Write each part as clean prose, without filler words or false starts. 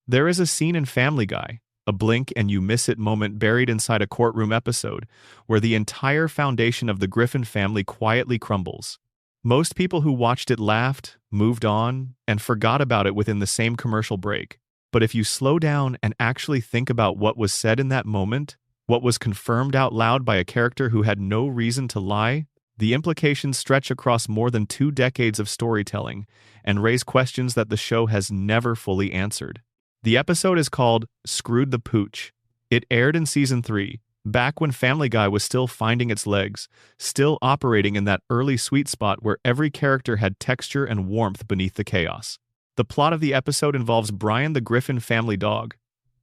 There is a scene in Family Guy, a blink and you miss it moment buried inside a courtroom episode, where the entire foundation of the Griffin family quietly crumbles. Most people who watched it laughed, moved on, and forgot about it within the same commercial break. But if you slow down and actually think about what was said in that moment, what was confirmed out loud by a character who had no reason to lie, the implications stretch across more than 2 decades of storytelling and raise questions that the show has never fully answered. The episode is called Screwed the Pooch. It aired in season 3, back when Family Guy was still finding its legs, still operating in that early sweet spot where every character had texture and warmth beneath the chaos. The plot of the episode involves Brian the Griffin family dog,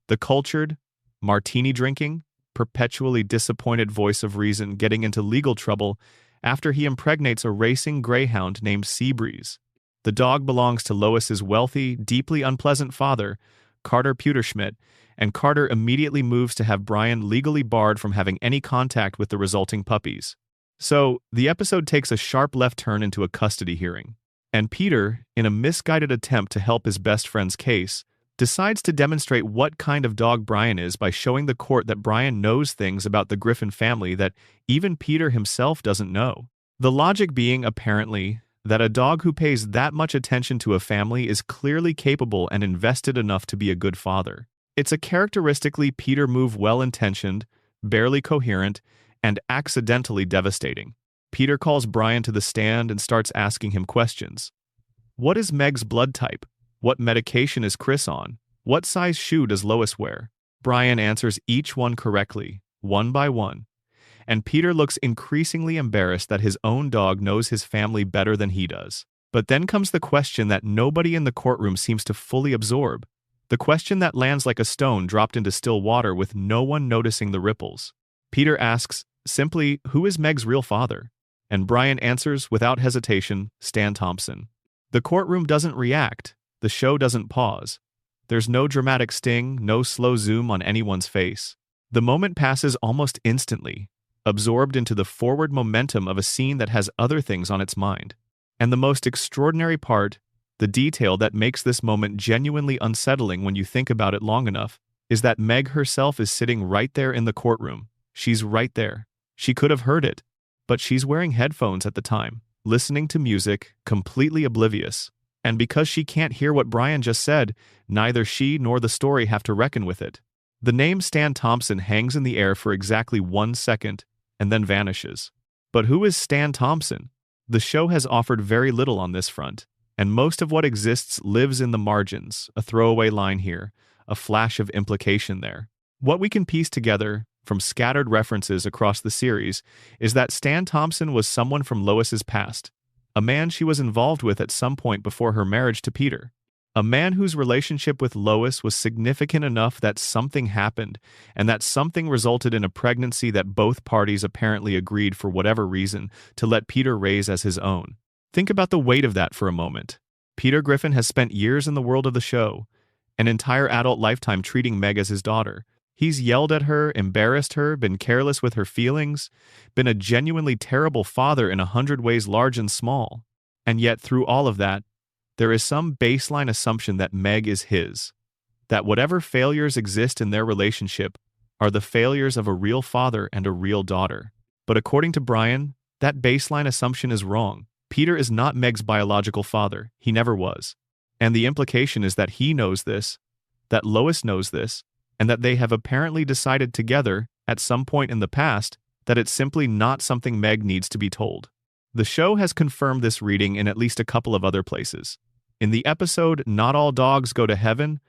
the cultured, martini-drinking, perpetually disappointed voice of reason getting into legal trouble after he impregnates a racing greyhound named Seabreeze. The dog belongs to Lois's wealthy, deeply unpleasant father, Carter Pewterschmidt, and Carter immediately moves to have Brian legally barred from having any contact with the resulting puppies. So, the episode takes a sharp left turn into a custody hearing. And Peter, in a misguided attempt to help his best friend's case, decides to demonstrate what kind of dog Brian is by showing the court that Brian knows things about the Griffin family that even Peter himself doesn't know. The logic being, apparently, that a dog who pays that much attention to a family is clearly capable and invested enough to be a good father. It's a characteristically Peter move, well-intentioned, barely coherent, and accidentally devastating. Peter calls Brian to the stand and starts asking him questions. What is Meg's blood type? What medication is Chris on? What size shoe does Lois wear? Brian answers each one correctly, one by one. And Peter looks increasingly embarrassed that his own dog knows his family better than he does. But then comes the question that nobody in the courtroom seems to fully absorb. The question that lands like a stone dropped into still water with no one noticing the ripples. Peter asks, simply, who is Meg's real father? And Brian answers, without hesitation, Stan Thompson. The courtroom doesn't react. The show doesn't pause. There's no dramatic sting, no slow zoom on anyone's face. The moment passes almost instantly, absorbed into the forward momentum of a scene that has other things on its mind. And the most extraordinary part, the detail that makes this moment genuinely unsettling when you think about it long enough, is that Meg herself is sitting right there in the courtroom. She's right there. She could have heard it, but she's wearing headphones at the time, listening to music, completely oblivious. And because she can't hear what Brian just said, neither she nor the story have to reckon with it. The name Stan Thompson hangs in the air for exactly 1 second, and then vanishes. But who is Stan Thompson? The show has offered very little on this front, and most of what exists lives in the margins, a throwaway line here, a flash of implication there. What we can piece together, from scattered references across the series, is that Stan Thompson was someone from Lois's past, a man she was involved with at some point before her marriage to Peter. A man whose relationship with Lois was significant enough that something happened, and that something resulted in a pregnancy that both parties apparently agreed for whatever reason to let Peter raise as his own. Think about the weight of that for a moment. Peter Griffin has spent years in the world of the show, an entire adult lifetime treating Meg as his daughter. He's yelled at her, embarrassed her, been careless with her feelings, been a genuinely terrible father in 100 ways large and small. And yet, through all of that, there is some baseline assumption that Meg is his, that whatever failures exist in their relationship are the failures of a real father and a real daughter. But according to Brian, that baseline assumption is wrong. Peter is not Meg's biological father. He never was. And the implication is that he knows this, that Lois knows this, and that they have apparently decided together, at some point in the past, that it's simply not something Meg needs to be told. The show has confirmed this reading in at least a couple of other places. In the episode Not All Dogs Go to Heaven,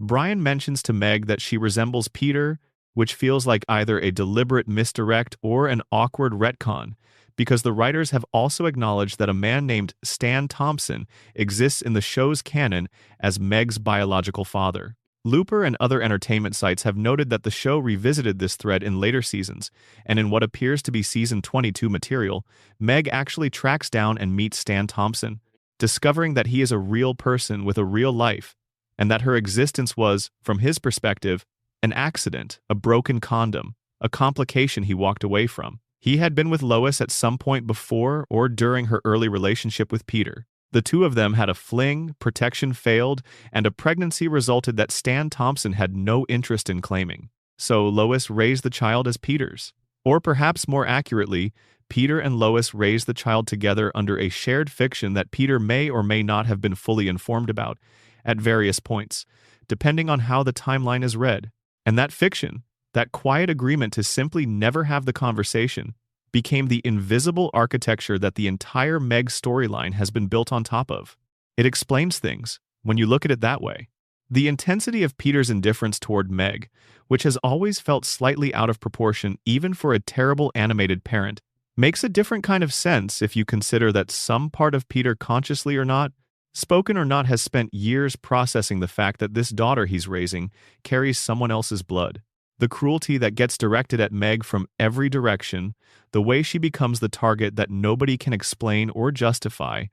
Brian mentions to Meg that she resembles Peter, which feels like either a deliberate misdirect or an awkward retcon, because the writers have also acknowledged that a man named Stan Thompson exists in the show's canon as Meg's biological father. Looper and other entertainment sites have noted that the show revisited this thread in later seasons, and in what appears to be season 22 material, Meg actually tracks down and meets Stan Thompson, discovering that he is a real person with a real life, and that her existence was, from his perspective, an accident, a broken condom, a complication he walked away from. He had been with Lois at some point before or during her early relationship with Peter. The two of them had a fling, protection failed, and a pregnancy resulted that Stan Thompson had no interest in claiming. So Lois raised the child as Peter's. Or perhaps more accurately, Peter and Lois raised the child together under a shared fiction that Peter may or may not have been fully informed about at various points, depending on how the timeline is read. And that fiction, that quiet agreement to simply never have the conversation, became the invisible architecture that the entire Meg storyline has been built on top of. It explains things, when you look at it that way. The intensity of Peter's indifference toward Meg, which has always felt slightly out of proportion even for a terrible animated parent, makes a different kind of sense if you consider that some part of Peter, consciously or not, spoken or not, has spent years processing the fact that this daughter he's raising carries someone else's blood. The cruelty that gets directed at Meg from every direction, the way she becomes the target that nobody can explain or justify,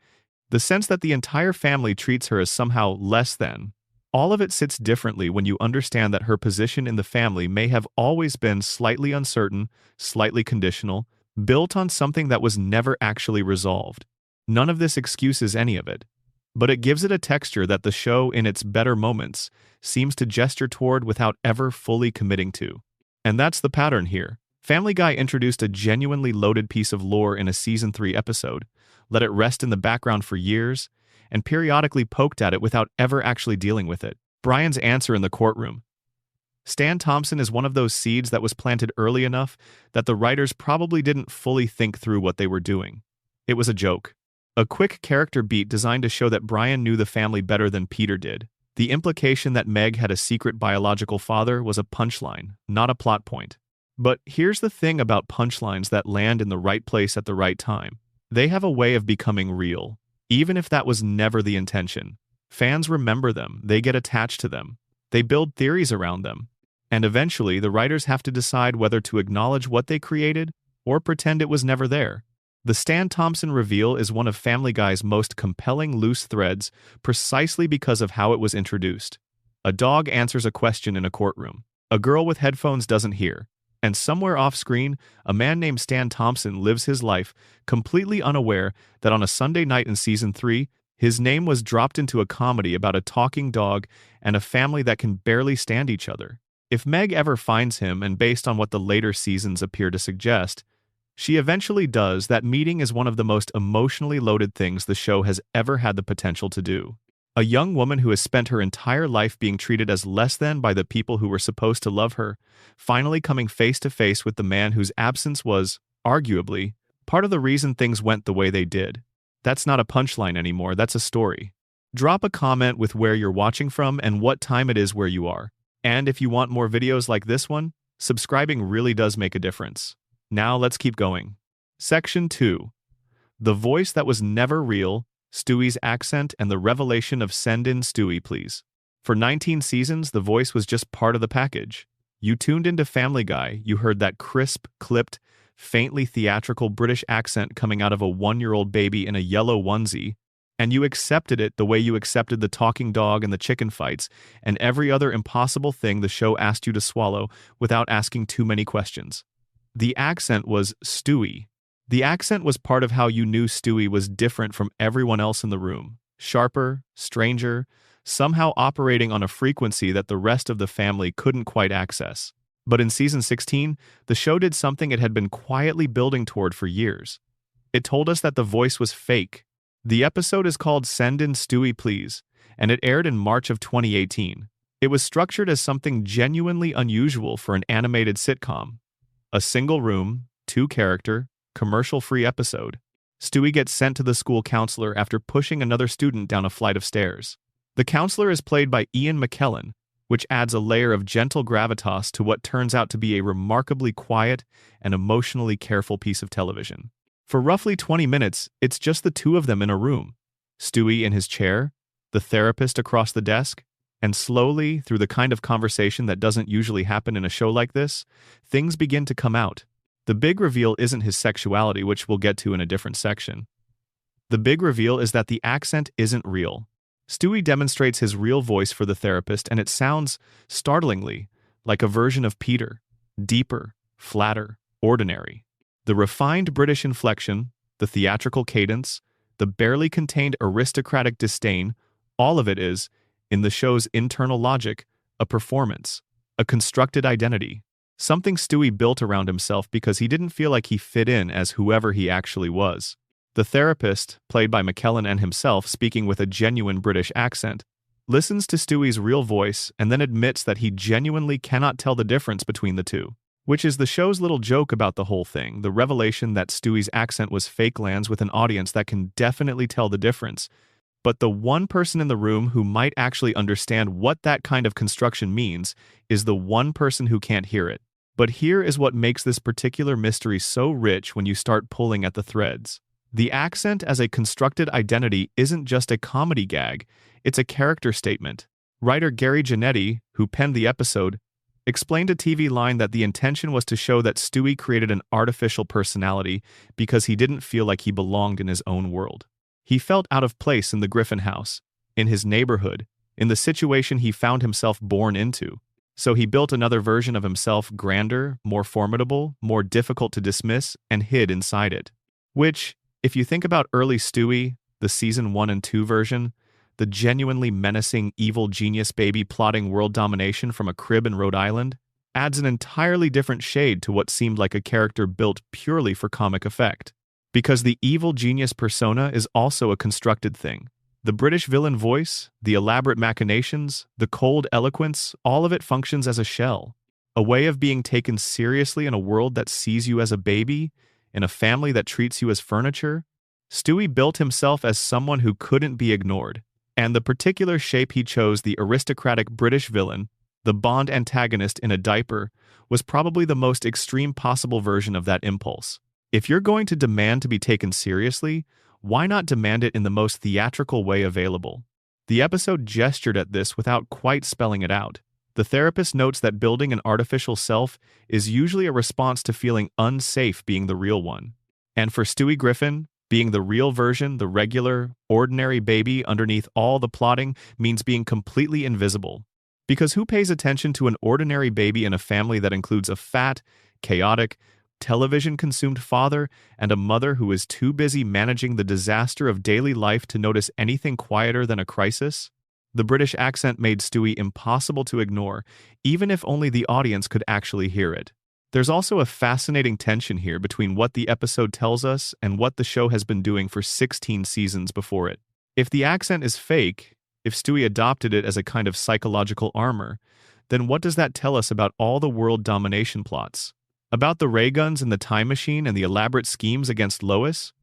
the sense that the entire family treats her as somehow less than. All of it sits differently when you understand that her position in the family may have always been slightly uncertain, slightly conditional, built on something that was never actually resolved. None of this excuses any of it, but it gives it a texture that the show, in its better moments, seems to gesture toward without ever fully committing to. And that's the pattern here. Family Guy introduced a genuinely loaded piece of lore in a Season 3 episode, let it rest in the background for years, and periodically poked at it without ever actually dealing with it. Brian's answer in the courtroom. Stan Thompson is one of those seeds that was planted early enough that the writers probably didn't fully think through what they were doing. It was a joke. A quick character beat designed to show that Brian knew the family better than Peter did. The implication that Meg had a secret biological father was a punchline, not a plot point. But here's the thing about punchlines that land in the right place at the right time. They have a way of becoming real, even if that was never the intention. Fans remember them, they get attached to them, they build theories around them, and eventually the writers have to decide whether to acknowledge what they created or pretend it was never there. The Stan Thompson reveal is one of Family Guy's most compelling loose threads precisely because of how it was introduced. A dog answers a question in a courtroom. A girl with headphones doesn't hear. And somewhere off-screen, a man named Stan Thompson lives his life completely unaware that on a Sunday night in Season 3, his name was dropped into a comedy about a talking dog and a family that can barely stand each other. If Meg ever finds him, and based on what the later seasons appear to suggest, she eventually does, that meeting is one of the most emotionally loaded things the show has ever had the potential to do. A young woman who has spent her entire life being treated as less than by the people who were supposed to love her, finally coming face to face with the man whose absence was, arguably, part of the reason things went the way they did. That's not a punchline anymore, that's a story. Drop a comment with where you're watching from and what time it is where you are. And if you want more videos like this one, subscribing really does make a difference. Now let's keep going. Section 2. The voice that was never real, Stewie's accent, and the revelation of Send in Stewie, Please. For 19 seasons, the voice was just part of the package. You tuned into Family Guy, you heard that crisp, clipped, faintly theatrical British accent coming out of a 1-year-old baby in a yellow onesie, and you accepted it the way you accepted the talking dog and the chicken fights and every other impossible thing the show asked you to swallow without asking too many questions. The accent was Stewie. The accent was part of how you knew Stewie was different from everyone else in the room. Sharper, stranger, somehow operating on a frequency that the rest of the family couldn't quite access. But in Season 16, the show did something it had been quietly building toward for years. It told us that the voice was fake. The episode is called Send in Stewie, Please, and it aired in March of 2018. It was structured as something genuinely unusual for an animated sitcom. A single room, 2-character, commercial-free episode. Stewie gets sent to the school counselor after pushing another student down a flight of stairs. The counselor is played by Ian McKellen, which adds a layer of gentle gravitas to what turns out to be a remarkably quiet and emotionally careful piece of television. For roughly 20 minutes, it's just the two of them in a room. Stewie in his chair, the therapist across the desk, and slowly, through the kind of conversation that doesn't usually happen in a show like this, things begin to come out. The big reveal isn't his sexuality, which we'll get to in a different section. The big reveal is that the accent isn't real. Stewie demonstrates his real voice for the therapist, and it sounds, startlingly, like a version of Peter. Deeper, flatter, ordinary. The refined British inflection, the theatrical cadence, the barely contained aristocratic disdain, all of it is, in the show's internal logic, a performance, a constructed identity, something Stewie built around himself because he didn't feel like he fit in as whoever he actually was. The therapist, played by McKellen and himself speaking with a genuine British accent, listens to Stewie's real voice and then admits that he genuinely cannot tell the difference between the two. Which is the show's little joke about the whole thing, the revelation that Stewie's accent was fake lands with an audience that can definitely tell the difference. But the one person in the room who might actually understand what that kind of construction means is the one person who can't hear it. But here is what makes this particular mystery so rich when you start pulling at the threads. The accent as a constructed identity isn't just a comedy gag, it's a character statement. Writer Gary Janetti, who penned the episode, explained to TV Line that the intention was to show that Stewie created an artificial personality because he didn't feel like he belonged in his own world. He felt out of place in the Griffin house, in his neighborhood, in the situation he found himself born into. So he built another version of himself, grander, more formidable, more difficult to dismiss, and hid inside it. Which, if you think about early Stewie, the season 1 and 2 version, the genuinely menacing evil genius baby plotting world domination from a crib in Rhode Island, adds an entirely different shade to what seemed like a character built purely for comic effect. Because the evil genius persona is also a constructed thing. The British villain voice, the elaborate machinations, the cold eloquence, all of it functions as a shell. A way of being taken seriously in a world that sees you as a baby, in a family that treats you as furniture. Stewie built himself as someone who couldn't be ignored. And the particular shape he chose, the aristocratic British villain, the Bond antagonist in a diaper, was probably the most extreme possible version of that impulse. If you're going to demand to be taken seriously, why not demand it in the most theatrical way available? The episode gestured at this without quite spelling it out. The therapist notes that building an artificial self is usually a response to feeling unsafe being the real one. And for Stewie Griffin, being the real version, the regular, ordinary baby underneath all the plotting means being completely invisible. Because who pays attention to an ordinary baby in a family that includes a fat, chaotic, television-consumed father and a mother who is too busy managing the disaster of daily life to notice anything quieter than a crisis? The British accent made Stewie impossible to ignore, even if only the audience could actually hear it. There's also a fascinating tension here between what the episode tells us and what the show has been doing for 16 seasons before it. If the accent is fake, if Stewie adopted it as a kind of psychological armor, then what does that tell us about all the world domination plots? About the ray guns and the time machine and the elaborate schemes against Lois?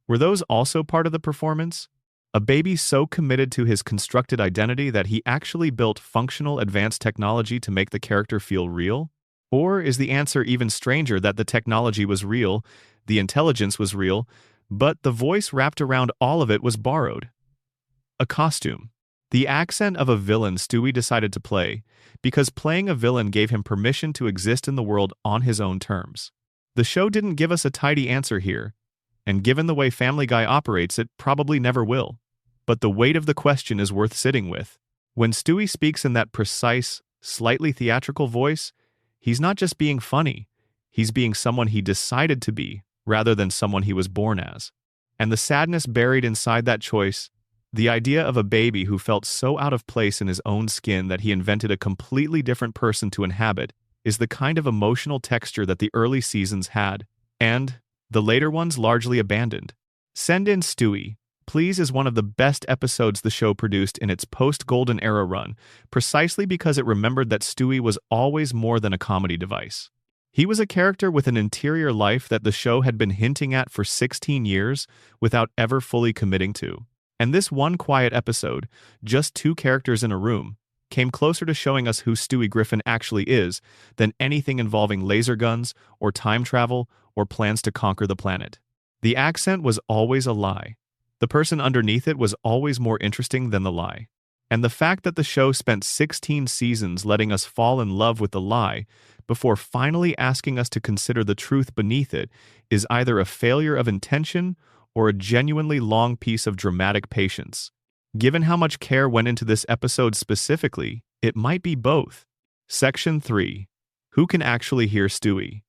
Were those also part of the performance? A baby so committed to his constructed identity that he actually built functional advanced technology to make the character feel real? Or is the answer even stranger, that the technology was real, the intelligence was real, but the voice wrapped around all of it was borrowed? A costume. The accent of a villain Stewie decided to play, because playing a villain gave him permission to exist in the world on his own terms. The show didn't give us a tidy answer here, and given the way Family Guy operates, it probably never will. But the weight of the question is worth sitting with. When Stewie speaks in that precise, slightly theatrical voice, he's not just being funny, he's being someone he decided to be, rather than someone he was born as. And the sadness buried inside that choice, the idea of a baby who felt so out of place in his own skin that he invented a completely different person to inhabit, is the kind of emotional texture that the early seasons had, and the later ones largely abandoned. Send in Stewie, Please is one of the best episodes the show produced in its post-Golden Era run, precisely because it remembered that Stewie was always more than a comedy device. He was a character with an interior life that the show had been hinting at for 16 years without ever fully committing to. And this one quiet episode, just two characters in a room, came closer to showing us who Stewie Griffin actually is than anything involving laser guns or time travel or plans to conquer the planet. The accent was always a lie. The person underneath it was always more interesting than the lie. And the fact that the show spent 16 seasons letting us fall in love with the lie before finally asking us to consider the truth beneath it is either a failure of intention or a genuinely long piece of dramatic patience. Given how much care went into this episode specifically, it might be both. Section 3. Who can actually hear Stewie?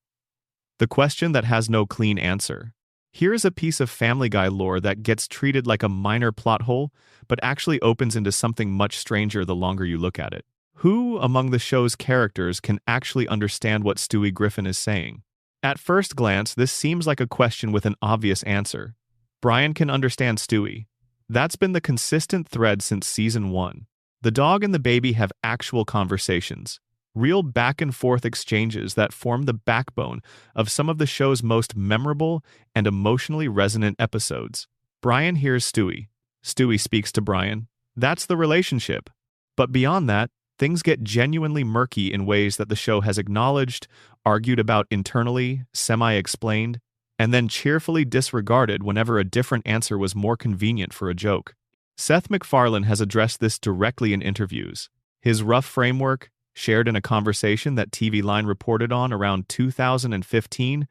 The question that has no clean answer. Here's a piece of Family Guy lore that gets treated like a minor plot hole, but actually opens into something much stranger the longer you look at it. Who among the show's characters can actually understand what Stewie Griffin is saying? At first glance, this seems like a question with an obvious answer. Brian can understand Stewie. That's been the consistent thread since season 1. The dog and the baby have actual conversations, real back-and-forth exchanges that form the backbone of some of the show's most memorable and emotionally resonant episodes. Brian hears Stewie. Stewie speaks to Brian. That's the relationship. But beyond that, things get genuinely murky in ways that the show has acknowledged, argued about internally, semi-explained, and then cheerfully disregarded whenever a different answer was more convenient for a joke. Seth MacFarlane has addressed this directly in interviews. His rough framework, shared in a conversation that TV Line reported on around 2015,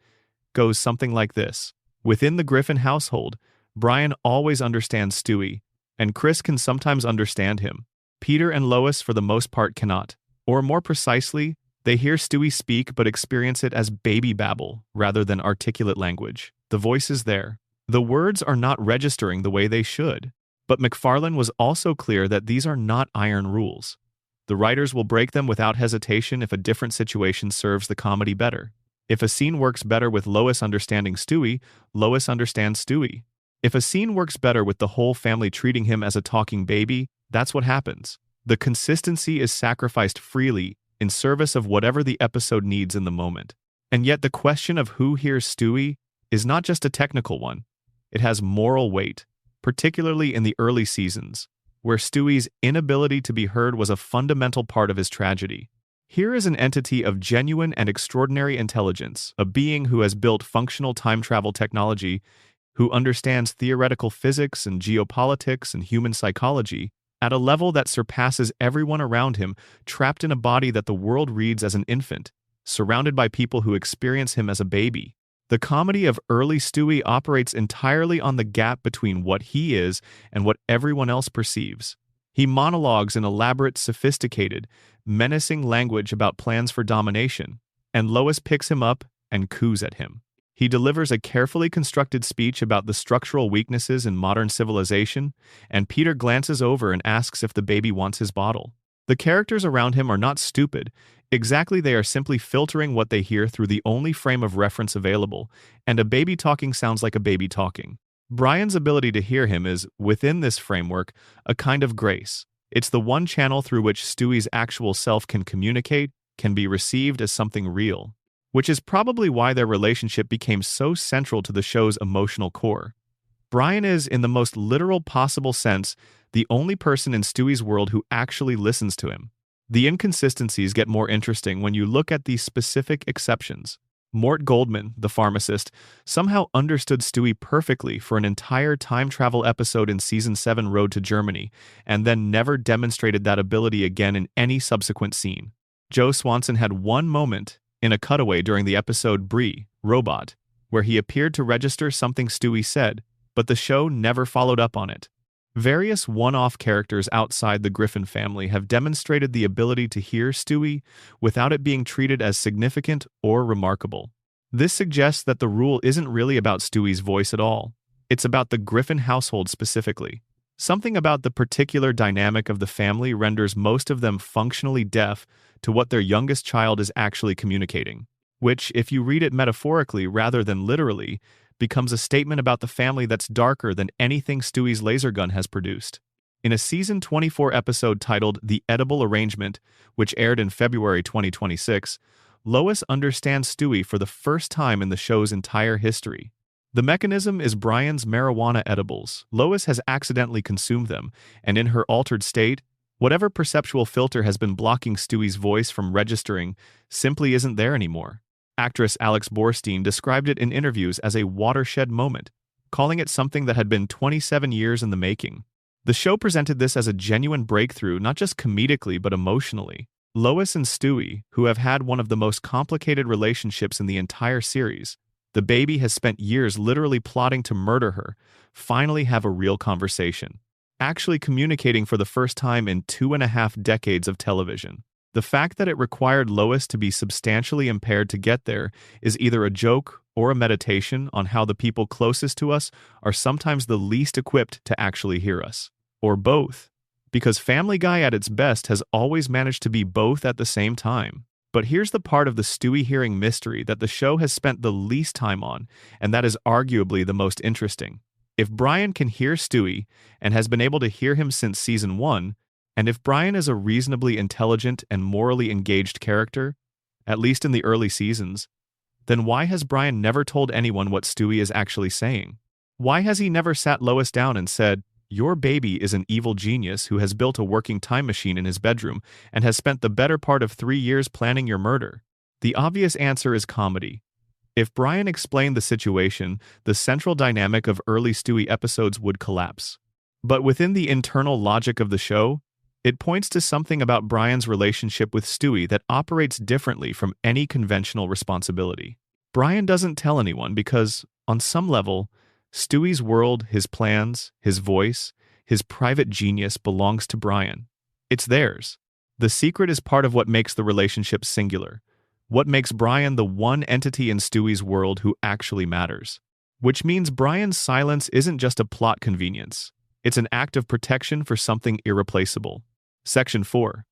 goes something like this. Within the Griffin household, Brian always understands Stewie, and Chris can sometimes understand him. Peter and Lois for the most part cannot. Or more precisely, they hear Stewie speak but experience it as baby babble rather than articulate language. The voice is there. The words are not registering the way they should. But MacFarlane was also clear that these are not iron rules. The writers will break them without hesitation if a different situation serves the comedy better. If a scene works better with Lois understanding Stewie, Lois understands Stewie. If a scene works better with the whole family treating him as a talking baby, that's what happens. The consistency is sacrificed freely in service of whatever the episode needs in the moment. And yet the question of who hears Stewie is not just a technical one. It has moral weight, particularly in the early seasons, where Stewie's inability to be heard was a fundamental part of his tragedy. Here is an entity of genuine and extraordinary intelligence, a being who has built functional time travel technology, who understands theoretical physics and geopolitics and human psychology at a level that surpasses everyone around him, trapped in a body that the world reads as an infant, surrounded by people who experience him as a baby. The comedy of early Stewie operates entirely on the gap between what he is and what everyone else perceives. He monologues in elaborate, sophisticated, menacing language about plans for domination, and Lois picks him up and coos at him. He delivers a carefully constructed speech about the structural weaknesses in modern civilization, and Peter glances over and asks if the baby wants his bottle. The characters around him are not stupid. Exactly, they are simply filtering what they hear through the only frame of reference available, and a baby talking sounds like a baby talking. Brian's ability to hear him is, within this framework, a kind of grace. It's the one channel through which Stewie's actual self can communicate, can be received as something real, which is probably why their relationship became so central to the show's emotional core. Brian is, in the most literal possible sense, the only person in Stewie's world who actually listens to him. The inconsistencies get more interesting when you look at these specific exceptions. Mort Goldman, the pharmacist, somehow understood Stewie perfectly for an entire time travel episode in Season 7 Road to Germany, and then never demonstrated that ability again in any subsequent scene. Joe Swanson had one moment, in a cutaway during the episode Brie, Robot, where he appeared to register something Stewie said, but the show never followed up on it. Various one-off characters outside the Griffin family have demonstrated the ability to hear Stewie without it being treated as significant or remarkable. This suggests that the rule isn't really about Stewie's voice at all. It's about the Griffin household specifically. Something about the particular dynamic of the family renders most of them functionally deaf to what their youngest child is actually communicating, which, if you read it metaphorically rather than literally, becomes a statement about the family that's darker than anything Stewie's laser gun has produced. In a Season 24 episode titled The Edible Arrangement, which aired in February 2026, Lois understands Stewie for the first time in the show's entire history. The mechanism is Brian's marijuana edibles. Lois has accidentally consumed them, and in her altered state, whatever perceptual filter has been blocking Stewie's voice from registering simply isn't there anymore. Actress Alex Borstein described it in interviews as a watershed moment, calling it something that had been 27 years in the making. The show presented this as a genuine breakthrough, not just comedically but emotionally. Lois and Stewie, who have had one of the most complicated relationships in the entire series, the baby has spent years literally plotting to murder her, finally have a real conversation, actually communicating for the first time in 2.5 decades of television. The fact that it required Lois to be substantially impaired to get there is either a joke or a meditation on how the people closest to us are sometimes the least equipped to actually hear us. Or both. Because Family Guy at its best has always managed to be both at the same time. But here's the part of the Stewie hearing mystery that the show has spent the least time on, and that is arguably the most interesting. If Brian can hear Stewie, and has been able to hear him since season 1, and if Brian is a reasonably intelligent and morally engaged character, at least in the early seasons, then why has Brian never told anyone what Stewie is actually saying? Why has he never sat Lois down and said, "Your baby is an evil genius who has built a working time machine in his bedroom and has spent the better part of 3 years planning your murder"? The obvious answer is comedy. If Brian explained the situation, the central dynamic of early Stewie episodes would collapse. But within the internal logic of the show, it points to something about Brian's relationship with Stewie that operates differently from any conventional responsibility. Brian doesn't tell anyone because, on some level, Stewie's world, his plans, his voice, his private genius belongs to Brian. It's theirs. The secret is part of what makes the relationship singular, what makes Brian the one entity in Stewie's world who actually matters. Which means Brian's silence isn't just a plot convenience. It's an act of protection for something irreplaceable. Section 4.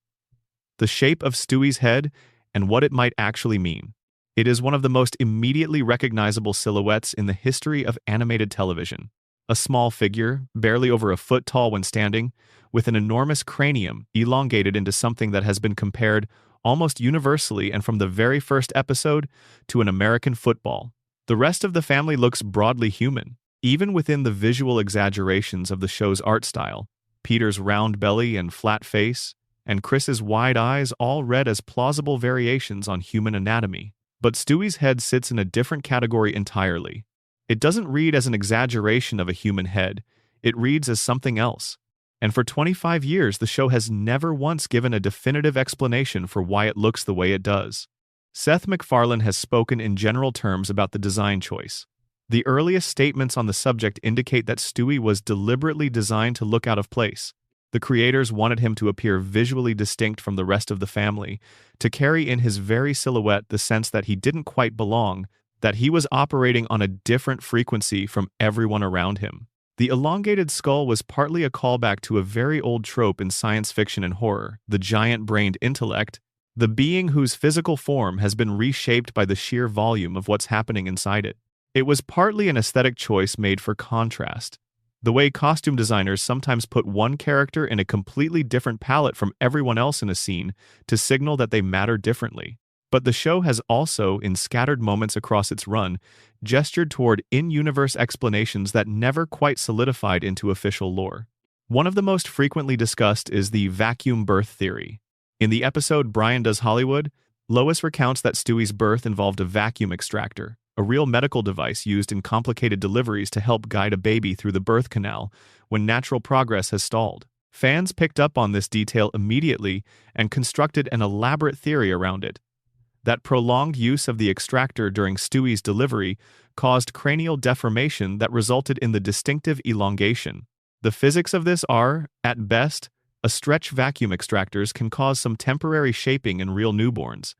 The shape of Stewie's head and what it might actually mean. It is one of the most immediately recognizable silhouettes in the history of animated television. A small figure, barely over a foot tall when standing, with an enormous cranium elongated into something that has been compared almost universally and from the very first episode to an American football. The rest of the family looks broadly human, even within the visual exaggerations of the show's art style. Peter's round belly and flat face, and Chris's wide eyes all read as plausible variations on human anatomy. But Stewie's head sits in a different category entirely. It doesn't read as an exaggeration of a human head, it reads as something else. And for 25 years, the show has never once given a definitive explanation for why it looks the way it does. Seth MacFarlane has spoken in general terms about the design choice. The earliest statements on the subject indicate that Stewie was deliberately designed to look out of place. The creators wanted him to appear visually distinct from the rest of the family, to carry in his very silhouette the sense that he didn't quite belong, that he was operating on a different frequency from everyone around him. The elongated skull was partly a callback to a very old trope in science fiction and horror, the giant-brained intellect, the being whose physical form has been reshaped by the sheer volume of what's happening inside it. It was partly an aesthetic choice made for contrast. The way costume designers sometimes put one character in a completely different palette from everyone else in a scene to signal that they matter differently. But the show has also, in scattered moments across its run, gestured toward in-universe explanations that never quite solidified into official lore. One of the most frequently discussed is the vacuum birth theory. In the episode Brian Does Hollywood, Lois recounts that Stewie's birth involved a vacuum extractor, a real medical device used in complicated deliveries to help guide a baby through the birth canal when natural progress has stalled. Fans picked up on this detail immediately and constructed an elaborate theory around it. That prolonged use of the extractor during Stewie's delivery caused cranial deformation that resulted in the distinctive elongation. The physics of this are, at best, a stretch. Vacuum extractors can cause some temporary shaping in real newborns,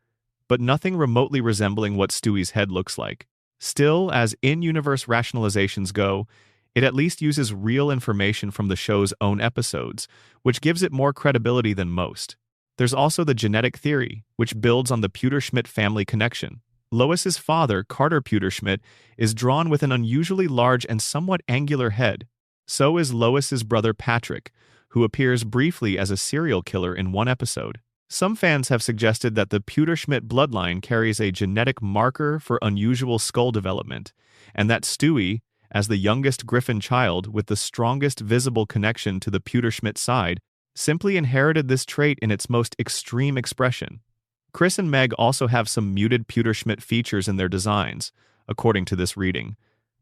but nothing remotely resembling what Stewie's head looks like. Still, as in-universe rationalizations go, it at least uses real information from the show's own episodes, which gives it more credibility than most. There's also the genetic theory, which builds on the Pewterschmidt family connection. Lois's father, Carter Pewterschmidt, is drawn with an unusually large and somewhat angular head. So is Lois's brother Patrick, who appears briefly as a serial killer in one episode. Some fans have suggested that the Pewterschmidt bloodline carries a genetic marker for unusual skull development, and that Stewie, as the youngest Griffin child with the strongest visible connection to the Pewterschmidt side, simply inherited this trait in its most extreme expression. Chris and Meg also have some muted Pewterschmidt features in their designs, according to this reading,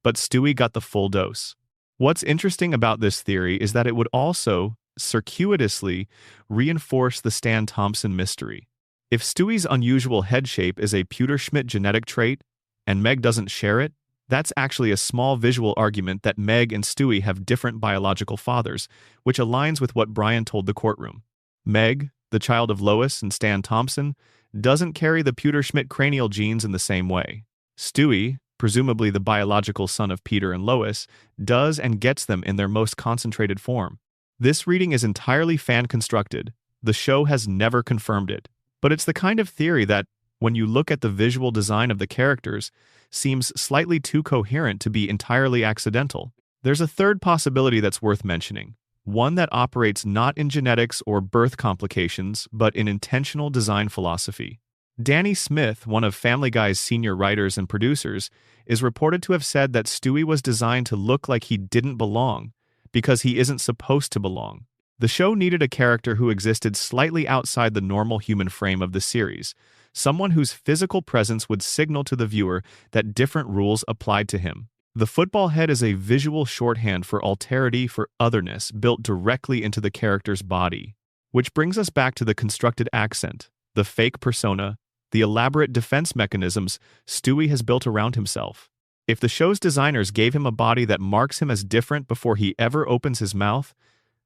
but Stewie got the full dose. What's interesting about this theory is that it would also, circuitously, reinforce the Stan Thompson mystery. If Stewie's unusual head shape is a Pewterschmidt genetic trait, and Meg doesn't share it, that's actually a small visual argument that Meg and Stewie have different biological fathers, which aligns with what Brian told the courtroom. Meg, the child of Lois and Stan Thompson, doesn't carry the Pewter-Schmidt cranial genes in the same way. Stewie, presumably the biological son of Peter and Lois, does and gets them in their most concentrated form. This reading is entirely fan-constructed. The show has never confirmed it. But it's the kind of theory that, when you look at the visual design of the characters, seems slightly too coherent to be entirely accidental. There's a third possibility that's worth mentioning, one that operates not in genetics or birth complications, but in intentional design philosophy. Danny Smith, one of Family Guy's senior writers and producers, is reported to have said that Stewie was designed to look like he didn't belong, because he isn't supposed to belong. The show needed a character who existed slightly outside the normal human frame of the series, someone whose physical presence would signal to the viewer that different rules applied to him. The football head is a visual shorthand for alterity, for otherness, built directly into the character's body. Which brings us back to the constructed accent, the fake persona, the elaborate defense mechanisms Stewie has built around himself. If the show's designers gave him a body that marks him as different before he ever opens his mouth,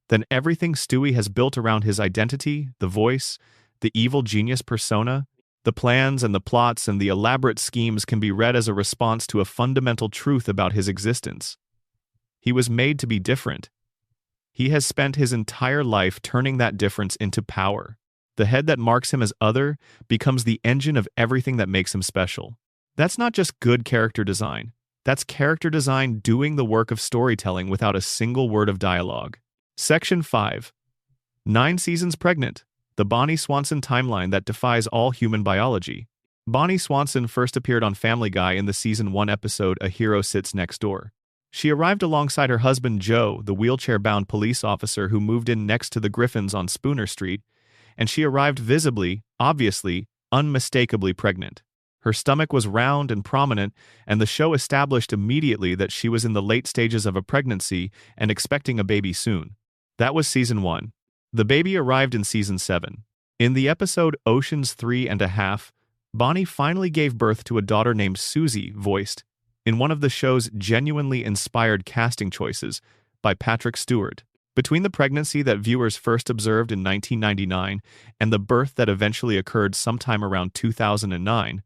then everything Stewie has built around his identity, the voice, the evil genius persona, the plans and the plots and the elaborate schemes can be read as a response to a fundamental truth about his existence. He was made to be different. He has spent his entire life turning that difference into power. The head that marks him as other becomes the engine of everything that makes him special. That's not just good character design. That's character design doing the work of storytelling without a single word of dialogue. Section 5. 9 seasons pregnant. The Bonnie Swanson timeline that defies all human biology. Bonnie Swanson first appeared on Family Guy in the Season 1 episode A Hero Sits Next Door. She arrived alongside her husband Joe, the wheelchair-bound police officer who moved in next to the Griffins on Spooner Street, and she arrived visibly, obviously, unmistakably pregnant. Her stomach was round and prominent, and the show established immediately that she was in the late stages of a pregnancy and expecting a baby soon. That was Season 1. The baby arrived in Season 7. In the episode Ocean's 3.5, Bonnie finally gave birth to a daughter named Susie, voiced, in one of the show's genuinely inspired casting choices, by Patrick Stewart. Between the pregnancy that viewers first observed in 1999 and the birth that eventually occurred sometime around 2009,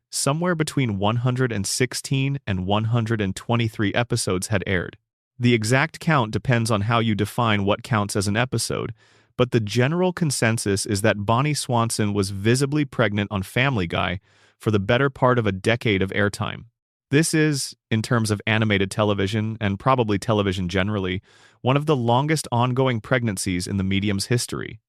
somewhere between 116 and 123 episodes had aired. The exact count depends on how you define what counts as an episode, but the general consensus is that Bonnie Swanson was visibly pregnant on Family Guy for the better part of a decade of airtime. This is, in terms of animated television, and probably television generally, one of the longest ongoing pregnancies in the medium's history.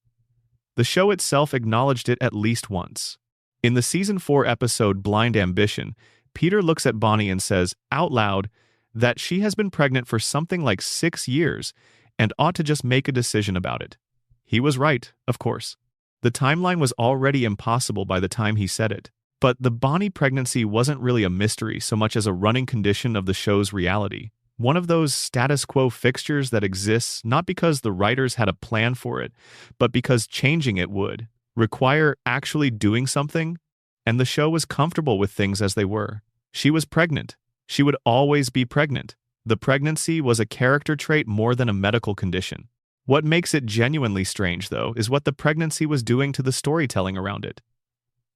The show itself acknowledged it at least once. In the Season 4 episode Blind Ambition, Peter looks at Bonnie and says, out loud, that she has been pregnant for something like 6 years and ought to just make a decision about it. He was right, of course. The timeline was already impossible by the time he said it. But the Bonnie pregnancy wasn't really a mystery so much as a running condition of the show's reality. One of those status quo fixtures that exists not because the writers had a plan for it, but because changing it would require actually doing something, and the show was comfortable with things as they were. She was pregnant. She would always be pregnant. The pregnancy was a character trait more than a medical condition. What makes it genuinely strange, though, is what the pregnancy was doing to the storytelling around it.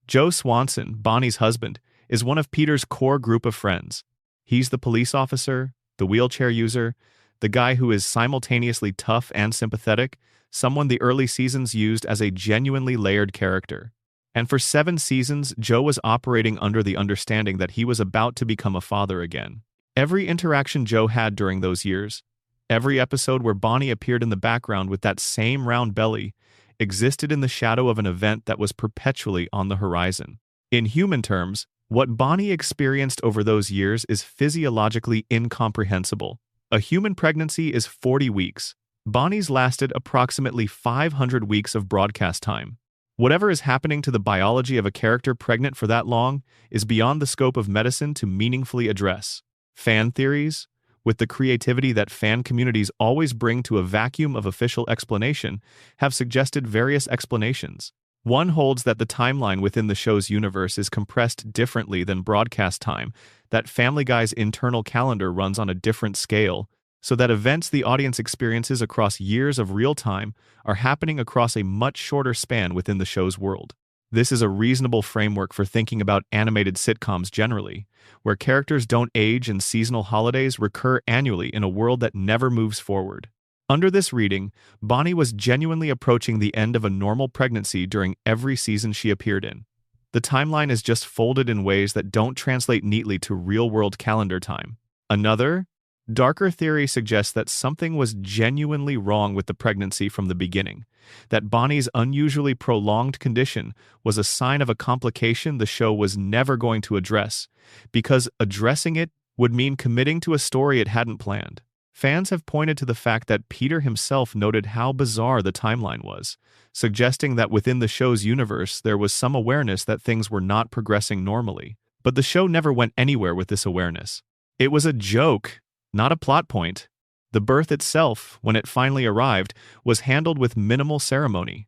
Joe Swanson, Bonnie's husband, is one of Peter's core group of friends. He's the police officer, the wheelchair user, the guy who is simultaneously tough and sympathetic, someone the early seasons used as a genuinely layered character. And for 7 seasons, Joe was operating under the understanding that he was about to become a father again. Every interaction Joe had during those years, every episode where Bonnie appeared in the background with that same round belly, existed in the shadow of an event that was perpetually on the horizon. In human terms, what Bonnie experienced over those years is physiologically incomprehensible. A human pregnancy is 40 weeks. Bonnie's lasted approximately 500 weeks of broadcast time. Whatever is happening to the biology of a character pregnant for that long is beyond the scope of medicine to meaningfully address. Fan theories, with the creativity that fan communities always bring to a vacuum of official explanation, have suggested various explanations. One holds that the timeline within the show's universe is compressed differently than broadcast time, that Family Guy's internal calendar runs on a different scale, so that events the audience experiences across years of real time are happening across a much shorter span within the show's world. This is a reasonable framework for thinking about animated sitcoms generally, where characters don't age and seasonal holidays recur annually in a world that never moves forward. Under this reading, Bonnie was genuinely approaching the end of a normal pregnancy during every season she appeared in. The timeline is just folded in ways that don't translate neatly to real-world calendar time. Another, darker theory suggests that something was genuinely wrong with the pregnancy from the beginning, that Bonnie's unusually prolonged condition was a sign of a complication the show was never going to address, because addressing it would mean committing to a story it hadn't planned. Fans have pointed to the fact that Peter himself noted how bizarre the timeline was, suggesting that within the show's universe there was some awareness that things were not progressing normally. But the show never went anywhere with this awareness. It was a joke, not a plot point. The birth itself, when it finally arrived, was handled with minimal ceremony.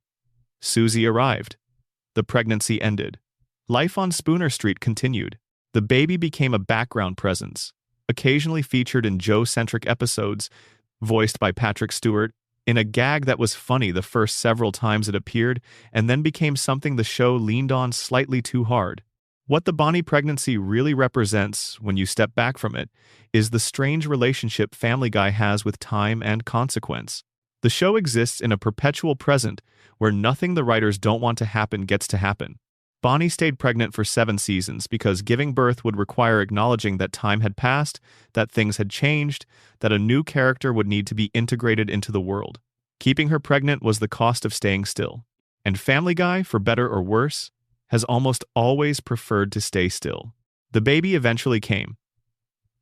Susie arrived. The pregnancy ended. Life on Spooner Street continued. The baby became a background presence, occasionally featured in Joe-centric episodes, voiced by Patrick Stewart, in a gag that was funny the first several times it appeared, and then became something the show leaned on slightly too hard. What the Bonnie pregnancy really represents, when you step back from it, is the strange relationship Family Guy has with time and consequence. The show exists in a perpetual present, where nothing the writers don't want to happen gets to happen. Bonnie stayed pregnant for 7 seasons because giving birth would require acknowledging that time had passed, that things had changed, that a new character would need to be integrated into the world. Keeping her pregnant was the cost of staying still. And Family Guy, for better or worse, has almost always preferred to stay still. The baby eventually came.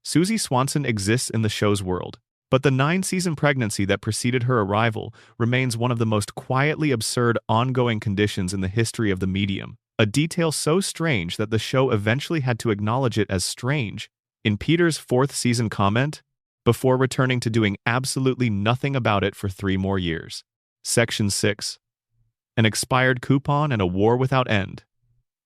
Susie Swanson exists in the show's world, but the 9-season pregnancy that preceded her arrival remains one of the most quietly absurd ongoing conditions in the history of the medium. A detail so strange that the show eventually had to acknowledge it as strange in Peter's 4th season comment, before returning to doing absolutely nothing about it for 3 more years. Section 6. An expired coupon and a war without end.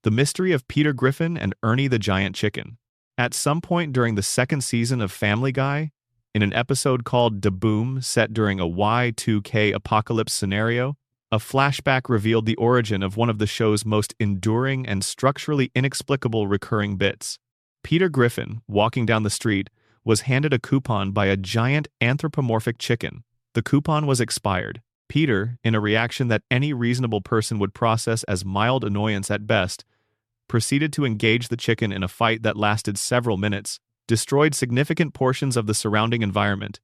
The mystery of Peter Griffin and Ernie the Giant Chicken. At some point during the 2nd season of Family Guy, in an episode called Da Boom, set during a Y2K apocalypse scenario, a flashback revealed the origin of one of the show's most enduring and structurally inexplicable recurring bits. Peter Griffin, walking down the street, was handed a coupon by a giant anthropomorphic chicken. The coupon was expired. Peter, in a reaction that any reasonable person would process as mild annoyance at best, proceeded to engage the chicken in a fight that lasted several minutes, destroyed significant portions of the surrounding environment,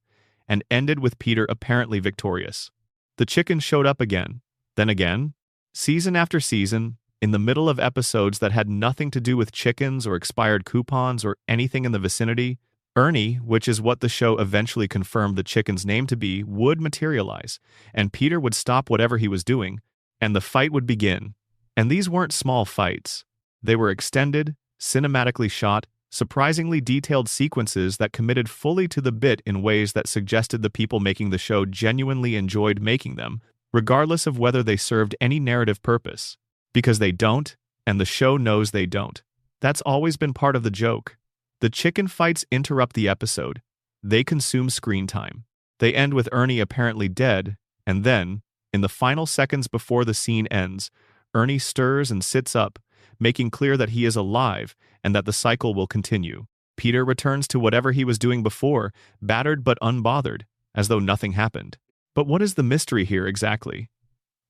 and ended with Peter apparently victorious. The chicken showed up again, then again, season after season, in the middle of episodes that had nothing to do with chickens or expired coupons or anything in the vicinity. Ernie, which is what the show eventually confirmed the chicken's name to be, would materialize, and Peter would stop whatever he was doing, and the fight would begin. And these weren't small fights. They were extended, cinematically shot, surprisingly detailed sequences that committed fully to the bit in ways that suggested the people making the show genuinely enjoyed making them, regardless of whether they served any narrative purpose. Because they don't, and the show knows they don't. That's always been part of the joke. The chicken fights interrupt the episode. They consume screen time. They end with Ernie apparently dead, and then, in the final seconds before the scene ends, Ernie stirs and sits up, making clear that he is alive and that the cycle will continue. Peter returns to whatever he was doing before, battered but unbothered, as though nothing happened. But what is the mystery here exactly?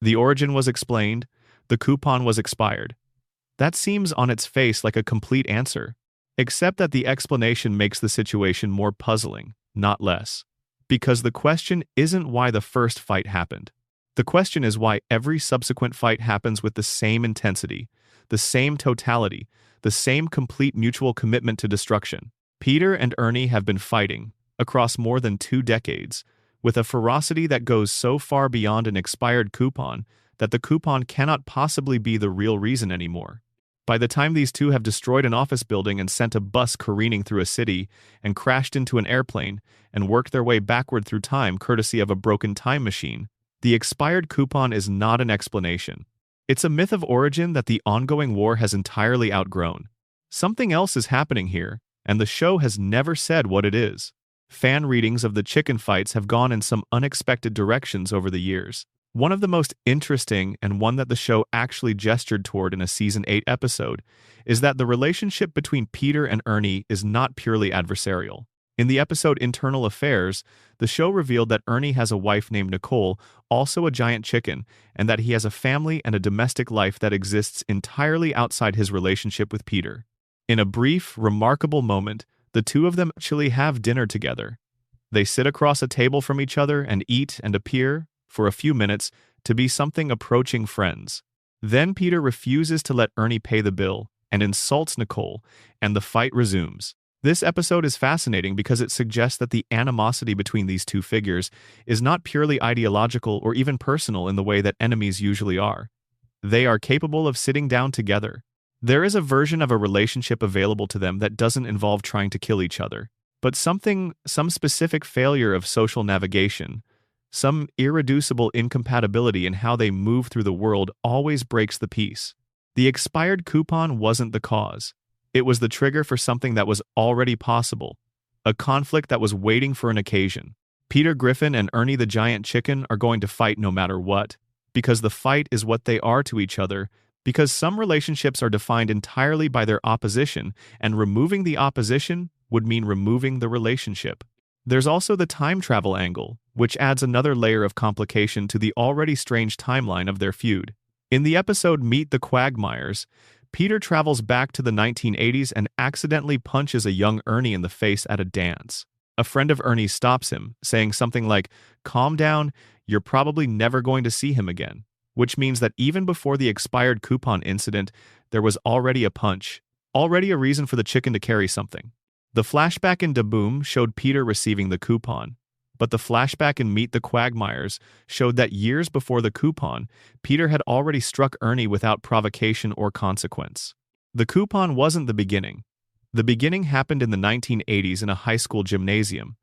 The origin was explained, the coupon was expired. That seems on its face like a complete answer, except that the explanation makes the situation more puzzling, not less. Because the question isn't why the first fight happened. The question is why every subsequent fight happens with the same intensity, the same totality, the same complete mutual commitment to destruction. Peter and Ernie have been fighting, across more than 2 decades, with a ferocity that goes so far beyond an expired coupon that the coupon cannot possibly be the real reason anymore. By the time these two have destroyed an office building and sent a bus careening through a city, and crashed into an airplane, and worked their way backward through time courtesy of a broken time machine, the expired coupon is not an explanation. It's a myth of origin that the ongoing war has entirely outgrown. Something else is happening here, and the show has never said what it is. Fan readings of the chicken fights have gone in some unexpected directions over the years. One of the most interesting, and one that the show actually gestured toward in a Season 8 episode, is that the relationship between Peter and Ernie is not purely adversarial. In the episode Internal Affairs, the show revealed that Ernie has a wife named Nicole, also a giant chicken, and that he has a family and a domestic life that exists entirely outside his relationship with Peter. In a brief, remarkable moment, the two of them actually have dinner together. They sit across a table from each other and eat and appear, for a few minutes, to be something approaching friends. Then Peter refuses to let Ernie pay the bill and insults Nicole, and the fight resumes. This episode is fascinating because it suggests that the animosity between these two figures is not purely ideological or even personal in the way that enemies usually are. They are capable of sitting down together. There is a version of a relationship available to them that doesn't involve trying to kill each other, but some specific failure of social navigation, some irreducible incompatibility in how they move through the world always breaks the peace. The expired coupon wasn't the cause. It was the trigger for something that was already possible, a conflict that was waiting for an occasion. Peter Griffin and Ernie the Giant Chicken are going to fight no matter what, because the fight is what they are to each other, because some relationships are defined entirely by their opposition, and removing the opposition would mean removing the relationship. There's also the time travel angle, which adds another layer of complication to the already strange timeline of their feud. In the episode Meet the Quagmires, Peter travels back to the 1980s and accidentally punches a young Ernie in the face at a dance. A friend of Ernie's stops him, saying something like, "Calm down, you're probably never going to see him again," which means that even before the expired coupon incident, there was already a punch, already a reason for the chicken to carry something. The flashback in Da Boom showed Peter receiving the coupon, but the flashback in Meet the Quagmires showed that years before the coupon, Peter had already struck Ernie without provocation or consequence. The coupon wasn't the beginning. The beginning happened in the 1980s in a high school gymnasium,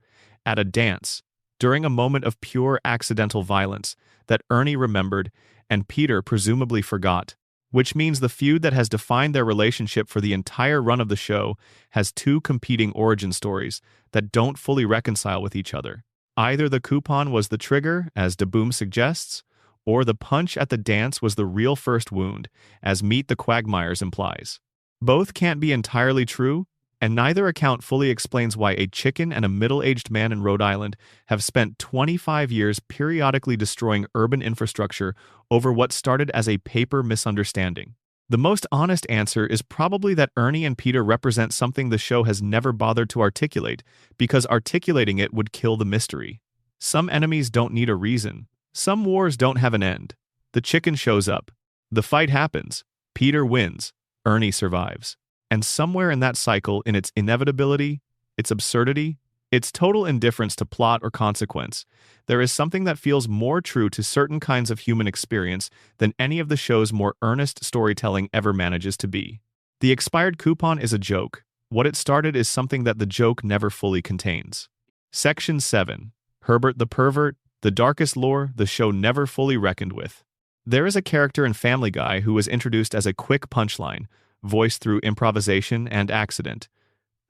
at a dance, during a moment of pure accidental violence that Ernie remembered and Peter presumably forgot, which means the feud that has defined their relationship for the entire run of the show has two competing origin stories that don't fully reconcile with each other. Either the coupon was the trigger, as Da Boom suggests, or the punch at the dance was the real first wound, as Meet the Quagmires implies. Both can't be entirely true, and neither account fully explains why a chicken and a middle-aged man in Rhode Island have spent 25 years periodically destroying urban infrastructure over what started as a paper misunderstanding. The most honest answer is probably that Ernie and Peter represent something the show has never bothered to articulate, because articulating it would kill the mystery. Some enemies don't need a reason. Some wars don't have an end. The chicken shows up. The fight happens. Peter wins. Ernie survives. And somewhere in that cycle, in its inevitability, its absurdity, its total indifference to plot or consequence, there is something that feels more true to certain kinds of human experience than any of the show's more earnest storytelling ever manages to be. The expired coupon is a joke. What it started is something that the joke never fully contains. Section 7. Herbert the Pervert, the darkest lore the show never fully reckoned with. There is a character in Family Guy who was introduced as a quick punchline, voiced through improvisation and accident,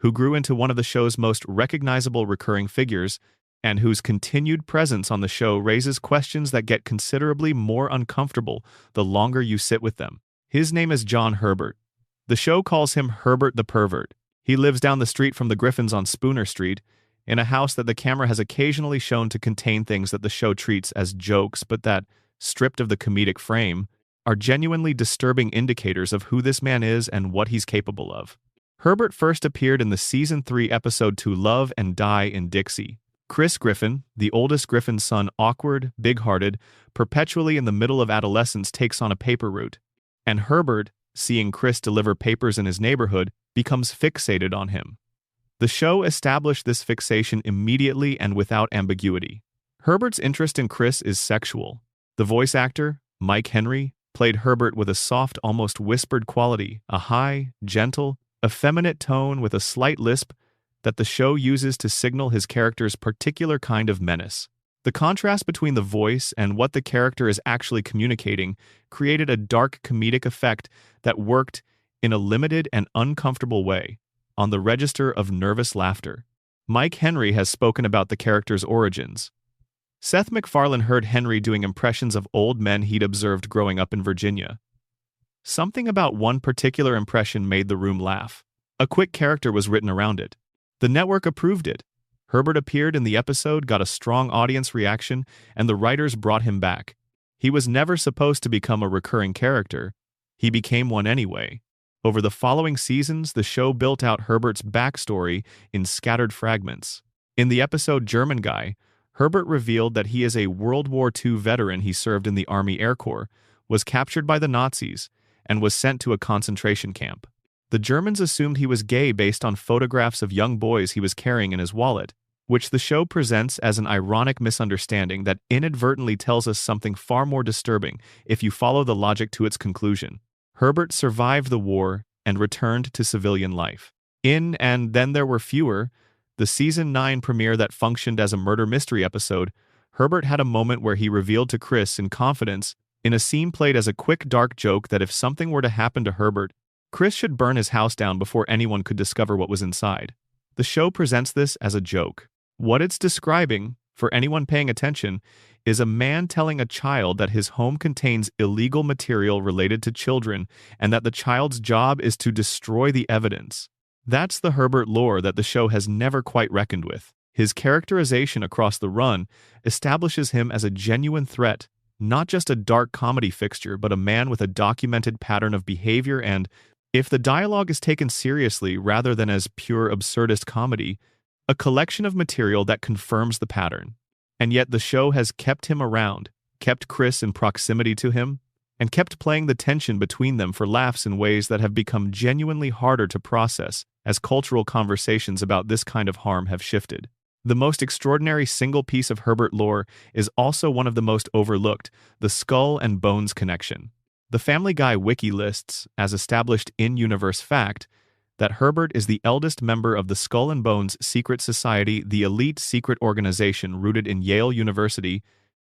who grew into one of the show's most recognizable recurring figures, and whose continued presence on the show raises questions that get considerably more uncomfortable the longer you sit with them. His name is John Herbert. The show calls him Herbert the Pervert. He lives down the street from the Griffins on Spooner Street, in a house that the camera has occasionally shown to contain things that the show treats as jokes, but that, stripped of the comedic frame, are genuinely disturbing indicators of who this man is and what he's capable of. Herbert first appeared in the Season 3 episode To Love and Die in Dixie. Chris Griffin, the oldest Griffin's son, awkward, big-hearted, perpetually in the middle of adolescence, takes on a paper route, and Herbert, seeing Chris deliver papers in his neighborhood, becomes fixated on him. The show established this fixation immediately and without ambiguity. Herbert's interest in Chris is sexual. The voice actor, Mike Henry, played Herbert with a soft, almost whispered quality, a high, gentle, effeminate tone with a slight lisp that the show uses to signal his character's particular kind of menace. The contrast between the voice and what the character is actually communicating created a dark comedic effect that worked, in a limited and uncomfortable way, on the register of nervous laughter. Mike Henry has spoken about the character's origins. Seth MacFarlane heard Henry doing impressions of old men he'd observed growing up in Virginia. Something about one particular impression made the room laugh. A quick character was written around it. The network approved it. Herbert appeared in the episode, got a strong audience reaction, and the writers brought him back. He was never supposed to become a recurring character. He became one anyway. Over the following seasons, the show built out Herbert's backstory in scattered fragments. In the episode German Guy, Herbert revealed that he is a World War II veteran. He served in the Army Air Corps, was captured by the Nazis, and was sent to a concentration camp. The Germans assumed he was gay based on photographs of young boys he was carrying in his wallet, which the show presents as an ironic misunderstanding that inadvertently tells us something far more disturbing if you follow the logic to its conclusion. Herbert survived the war and returned to civilian life. In And Then There Were Fewer, the Season 9 premiere that functioned as a murder mystery episode, Herbert had a moment where he revealed to Chris in confidence, in a scene played as a quick dark joke, that if something were to happen to Herbert, Chris should burn his house down before anyone could discover what was inside. The show presents this as a joke. What it's describing, for anyone paying attention, is a man telling a child that his home contains illegal material related to children and that the child's job is to destroy the evidence. That's the Herbert lore that the show has never quite reckoned with. His characterization across the run establishes him as a genuine threat, not just a dark comedy fixture, but a man with a documented pattern of behavior and, if the dialogue is taken seriously rather than as pure absurdist comedy, a collection of material that confirms the pattern. And yet the show has kept him around, kept Chris in proximity to him, and kept playing the tension between them for laughs in ways that have become genuinely harder to process as cultural conversations about this kind of harm have shifted. The most extraordinary single piece of Herbert lore is also one of the most overlooked, the Skull and Bones connection. The Family Guy wiki lists, as established in-universe fact, that Herbert is the eldest member of the Skull and Bones Secret Society, the elite secret organization rooted in Yale University,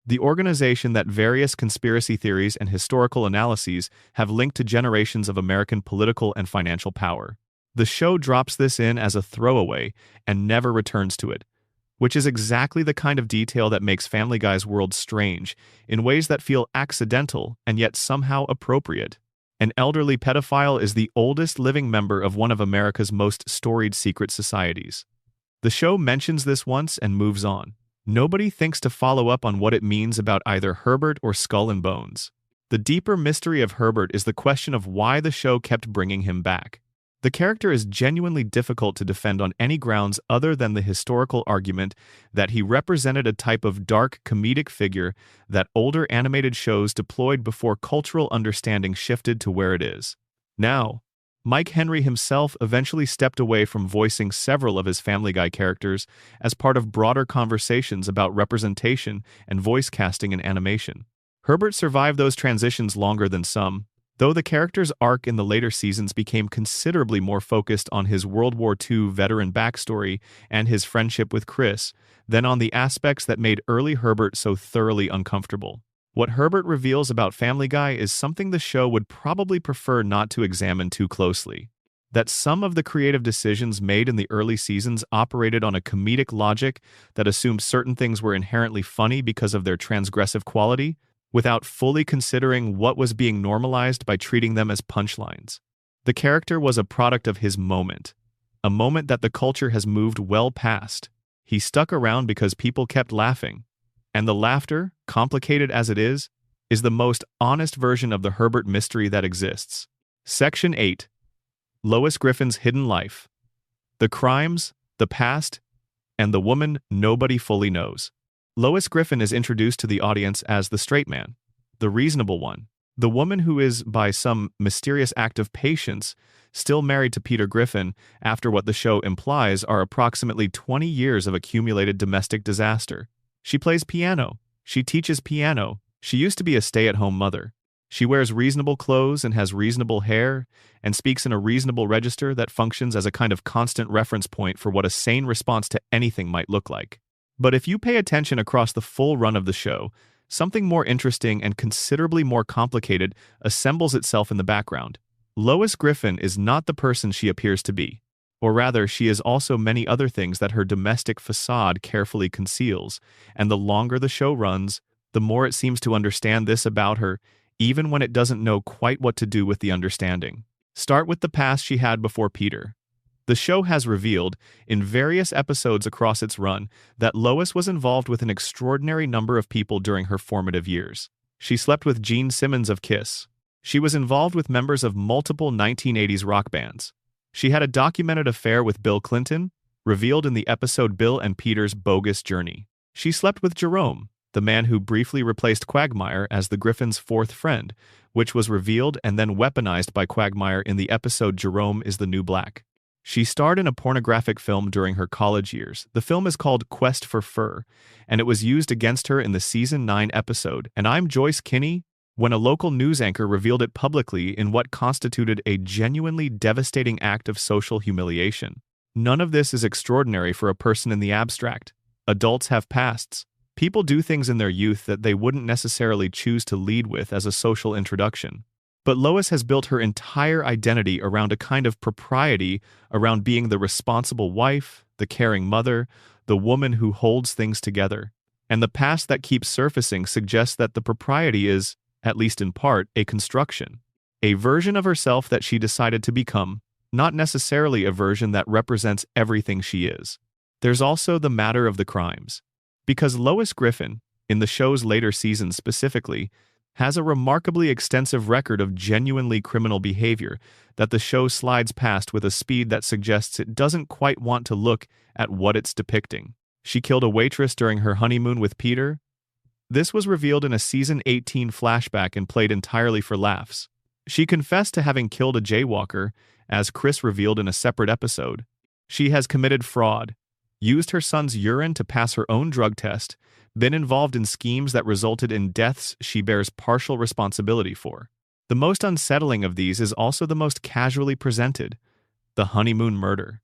the organization that various conspiracy theories and historical analyses have linked to generations of American political and financial power. The show drops this in as a throwaway and never returns to it, which is exactly the kind of detail that makes Family Guy's world strange, in ways that feel accidental and yet somehow appropriate. An elderly pedophile is the oldest living member of one of America's most storied secret societies. The show mentions this once and moves on. Nobody thinks to follow up on what it means about either Herbert or Skull and Bones. The deeper mystery of Herbert is the question of why the show kept bringing him back. The character is genuinely difficult to defend on any grounds other than the historical argument that he represented a type of dark comedic figure that older animated shows deployed before cultural understanding shifted to where it is now. Mike Henry himself eventually stepped away from voicing several of his Family Guy characters as part of broader conversations about representation and voice casting in animation. Herbert survived those transitions longer than some, though the character's arc in the later seasons became considerably more focused on his World War II veteran backstory and his friendship with Chris than on the aspects that made early Herbert so thoroughly uncomfortable. What Herbert reveals about Family Guy is something the show would probably prefer not to examine too closely. That some of the creative decisions made in the early seasons operated on a comedic logic that assumed certain things were inherently funny because of their transgressive quality, without fully considering what was being normalized by treating them as punchlines. The character was a product of his moment, a moment that the culture has moved well past. He stuck around because people kept laughing, and the laughter, complicated as it is the most honest version of the Herbert mystery that exists. Section 8. Lois Griffin's Hidden Life. The crimes, the past, and the woman nobody fully knows. Lois Griffin is introduced to the audience as the straight man, the reasonable one, the woman who is, by some mysterious act of patience, still married to Peter Griffin after what the show implies are approximately 20 years of accumulated domestic disaster. She plays piano. She teaches piano. She used to be a stay-at-home mother. She wears reasonable clothes and has reasonable hair and speaks in a reasonable register that functions as a kind of constant reference point for what a sane response to anything might look like. But if you pay attention across the full run of the show, something more interesting and considerably more complicated assembles itself in the background. Lois Griffin is not the person she appears to be. Or rather, she is also many other things that her domestic facade carefully conceals, and the longer the show runs, the more it seems to understand this about her, even when it doesn't know quite what to do with the understanding. Start with the past she had before Peter. The show has revealed, in various episodes across its run, that Lois was involved with an extraordinary number of people during her formative years. She slept with Gene Simmons of Kiss. She was involved with members of multiple 1980s rock bands. She had a documented affair with Bill Clinton, revealed in the episode Bill and Peter's Bogus Journey. She slept with Jerome, the man who briefly replaced Quagmire as the Griffin's fourth friend, which was revealed and then weaponized by Quagmire in the episode Jerome is the New Black. She starred in a pornographic film during her college years. The film is called Quest for Fur, and it was used against her in the Season 9 episode, And I'm Joyce Kinney, when a local news anchor revealed it publicly in what constituted a genuinely devastating act of social humiliation. None of this is extraordinary for a person in the abstract. Adults have pasts. People do things in their youth that they wouldn't necessarily choose to lead with as a social introduction. But Lois has built her entire identity around a kind of propriety around being the responsible wife, the caring mother, the woman who holds things together. And the past that keeps surfacing suggests that the propriety is, at least in part, a construction. A version of herself that she decided to become, not necessarily a version that represents everything she is. There's also the matter of the crimes. Because Lois Griffin, in the show's later seasons specifically, has a remarkably extensive record of genuinely criminal behavior that the show slides past with a speed that suggests it doesn't quite want to look at what it's depicting. She killed a waitress during her honeymoon with Peter. This was revealed in a Season 18 flashback and played entirely for laughs. She confessed to having killed a jaywalker, as Chris revealed in a separate episode. She has committed fraud, used her son's urine to pass her own drug test, been involved in schemes that resulted in deaths she bears partial responsibility for. The most unsettling of these is also the most casually presented: the honeymoon murder.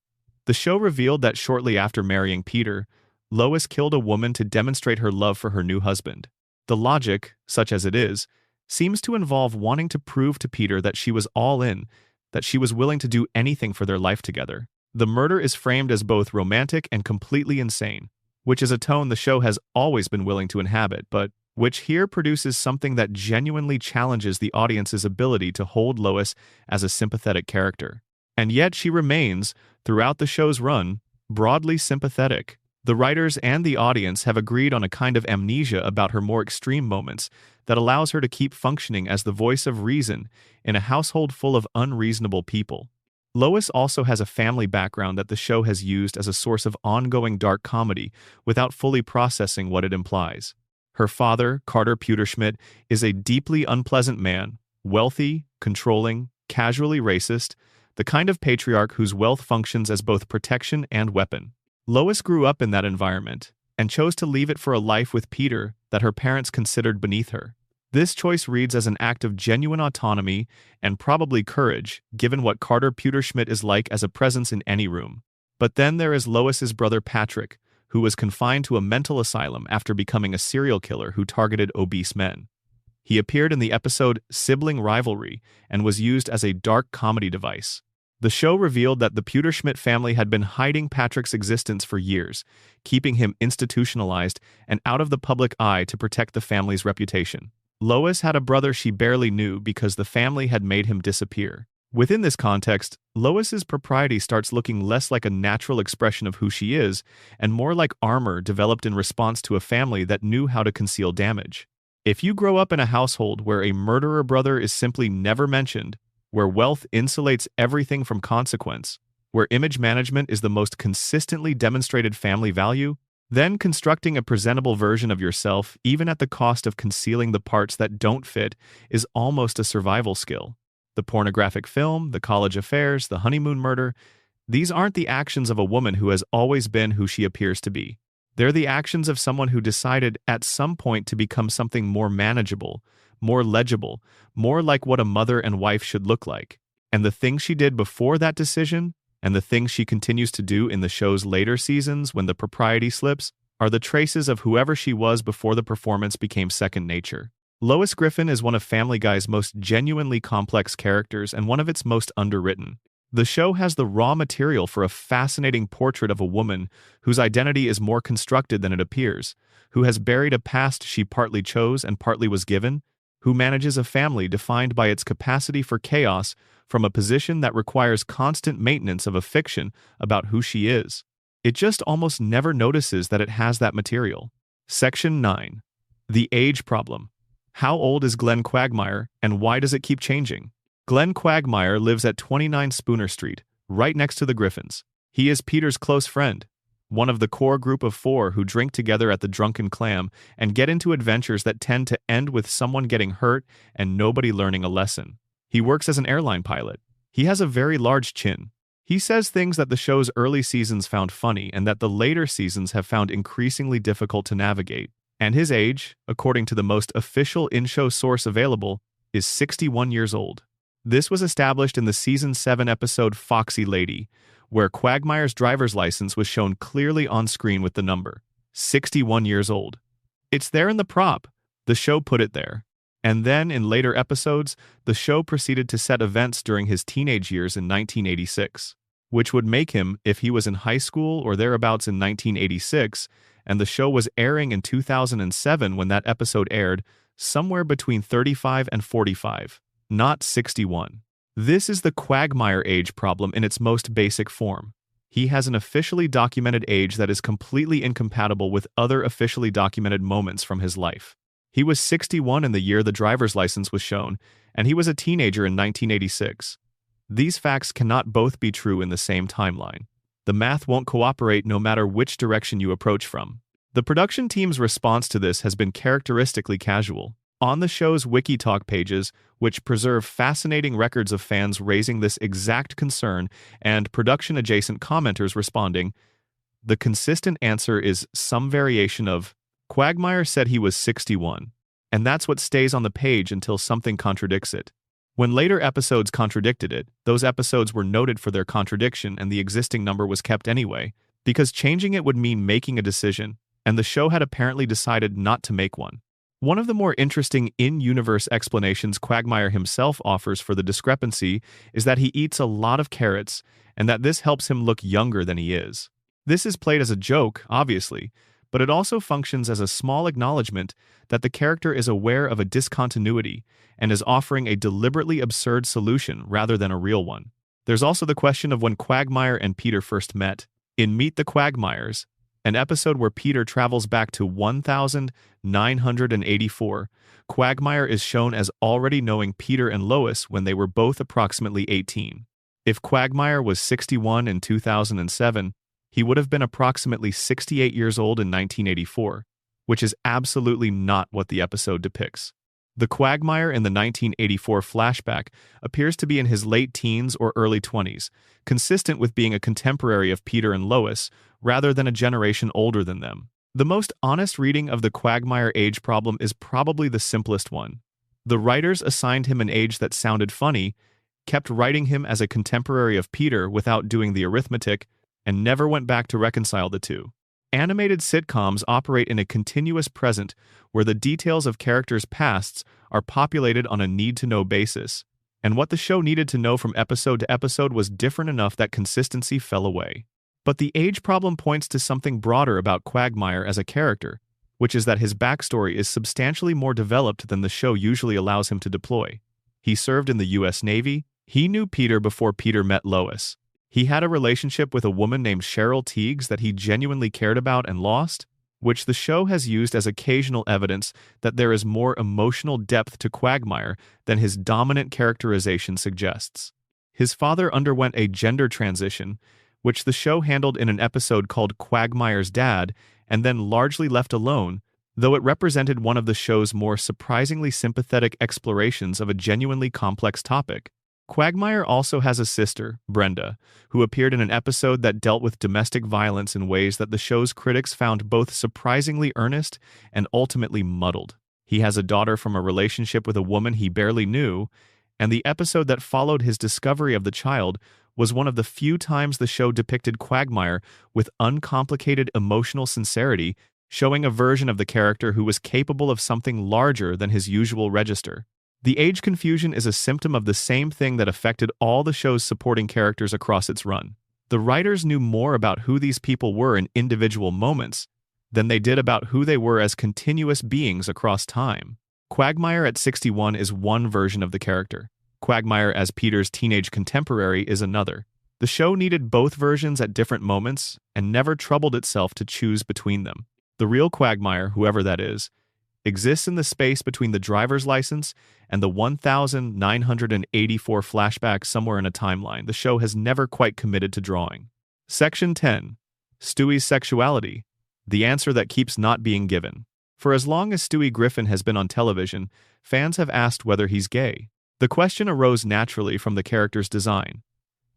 The show revealed that shortly after marrying Peter, Lois killed a woman to demonstrate her love for her new husband. The logic, such as it is, seems to involve wanting to prove to Peter that she was all in, that she was willing to do anything for their life together. The murder is framed as both romantic and completely insane, which is a tone the show has always been willing to inhabit, but which here produces something that genuinely challenges the audience's ability to hold Lois as a sympathetic character. And yet she remains, throughout the show's run, broadly sympathetic. The writers and the audience have agreed on a kind of amnesia about her more extreme moments that allows her to keep functioning as the voice of reason in a household full of unreasonable people. Lois also has a family background that the show has used as a source of ongoing dark comedy without fully processing what it implies. Her father, Carter Pewterschmidt, is a deeply unpleasant man, wealthy, controlling, casually racist, the kind of patriarch whose wealth functions as both protection and weapon. Lois grew up in that environment and chose to leave it for a life with Peter that her parents considered beneath her. This choice reads as an act of genuine autonomy and probably courage, given what Carter Pewterschmidt is like as a presence in any room. But then there is Lois's brother Patrick, who was confined to a mental asylum after becoming a serial killer who targeted obese men. He appeared in the episode Sibling Rivalry and was used as a dark comedy device. The show revealed that the Pewterschmidt family had been hiding Patrick's existence for years, keeping him institutionalized and out of the public eye to protect the family's reputation. Lois had a brother she barely knew because the family had made him disappear. Within this context, Lois's propriety starts looking less like a natural expression of who she is and more like armor developed in response to a family that knew how to conceal damage. If you grow up in a household where a murderer brother is simply never mentioned, where wealth insulates everything from consequence, where image management is the most consistently demonstrated family value, then constructing a presentable version of yourself, even at the cost of concealing the parts that don't fit, is almost a survival skill. The pornographic film, the college affairs, the honeymoon murder, these aren't the actions of a woman who has always been who she appears to be. They're the actions of someone who decided at some point to become something more manageable, more legible, more like what a mother and wife should look like. And the things she did before that decision, and the things she continues to do in the show's later seasons when the propriety slips, are the traces of whoever she was before the performance became second nature. Lois Griffin is one of Family Guy's most genuinely complex characters and one of its most underwritten. The show has the raw material for a fascinating portrait of a woman whose identity is more constructed than it appears, who has buried a past she partly chose and partly was given, who manages a family defined by its capacity for chaos from a position that requires constant maintenance of a fiction about who she is. It just almost never notices that it has that material. Section 9. The Age Problem. How old is Glenn Quagmire, and why does it keep changing? Glenn Quagmire lives at 29 Spooner Street, right next to the Griffins. He is Peter's close friend, one of the core group of 4 who drink together at the Drunken Clam and get into adventures that tend to end with someone getting hurt and nobody learning a lesson. He works as an airline pilot. He has a very large chin. He says things that the show's early seasons found funny and that the later seasons have found increasingly difficult to navigate. And his age, according to the most official in-show source available, is 61 years old. This was established in the Season 7 episode Foxy Lady, where Quagmire's driver's license was shown clearly on screen with the number 61 years old. It's there in the prop. The show put it there. And then, in later episodes, the show proceeded to set events during his teenage years in 1986, which would make him, if he was in high school or thereabouts in 1986, and the show was airing in 2007 when that episode aired, somewhere between 35 and 45. Not 61. This is the Quagmire age problem in its most basic form. He has an officially documented age that is completely incompatible with other officially documented moments from his life. He was 61 in the year the driver's license was shown, and he was a teenager in 1986. These facts cannot both be true in the same timeline. The math won't cooperate no matter which direction you approach from. The production team's response to this has been characteristically casual. On the show's Wikitalk pages, which preserve fascinating records of fans raising this exact concern and production-adjacent commenters responding, the consistent answer is some variation of, Quagmire said he was 61, and that's what stays on the page until something contradicts it. When later episodes contradicted it, those episodes were noted for their contradiction and the existing number was kept anyway, because changing it would mean making a decision, and the show had apparently decided not to make one. One of the more interesting in-universe explanations Quagmire himself offers for the discrepancy is that he eats a lot of carrots and that this helps him look younger than he is. This is played as a joke, obviously, but it also functions as a small acknowledgement that the character is aware of a discontinuity and is offering a deliberately absurd solution rather than a real one. There's also the question of when Quagmire and Peter first met. In Meet the Quagmires, an episode where Peter travels back to 1984, Quagmire is shown as already knowing Peter and Lois when they were both approximately 18. If Quagmire was 61 in 2007, he would have been approximately 68 years old in 1984, which is absolutely not what the episode depicts. The Quagmire in the 1984 flashback appears to be in his late teens or early 20s, consistent with being a contemporary of Peter and Lois, rather than a generation older than them. The most honest reading of the Quagmire age problem is probably the simplest one. The writers assigned him an age that sounded funny, kept writing him as a contemporary of Peter without doing the arithmetic, and never went back to reconcile the two. Animated sitcoms operate in a continuous present where the details of characters' pasts are populated on a need-to-know basis, and what the show needed to know from episode to episode was different enough that consistency fell away. But the age problem points to something broader about Quagmire as a character, which is that his backstory is substantially more developed than the show usually allows him to deploy. He served in the U.S. Navy. He knew Peter before Peter met Lois. He had a relationship with a woman named Cheryl Tiegs that he genuinely cared about and lost, which the show has used as occasional evidence that there is more emotional depth to Quagmire than his dominant characterization suggests. His father underwent a gender transition, which the show handled in an episode called Quagmire's Dad, and then largely left alone, though it represented one of the show's more surprisingly sympathetic explorations of a genuinely complex topic. Quagmire also has a sister, Brenda, who appeared in an episode that dealt with domestic violence in ways that the show's critics found both surprisingly earnest and ultimately muddled. He has a daughter from a relationship with a woman he barely knew, and the episode that followed his discovery of the child was one of the few times the show depicted Quagmire with uncomplicated emotional sincerity, showing a version of the character who was capable of something larger than his usual register. The age confusion is a symptom of the same thing that affected all the show's supporting characters across its run. The writers knew more about who these people were in individual moments than they did about who they were as continuous beings across time. Quagmire at 61 is one version of the character. Quagmire as Peter's teenage contemporary is another. The show needed both versions at different moments and never troubled itself to choose between them. The real Quagmire, whoever that is, exists in the space between the driver's license and the 1984 flashback somewhere in a timeline the show has never quite committed to drawing. Section 10. Stewie's sexuality, the answer that keeps not being given. For as long as Stewie Griffin has been on television, fans have asked whether he's gay. The question arose naturally from the character's design.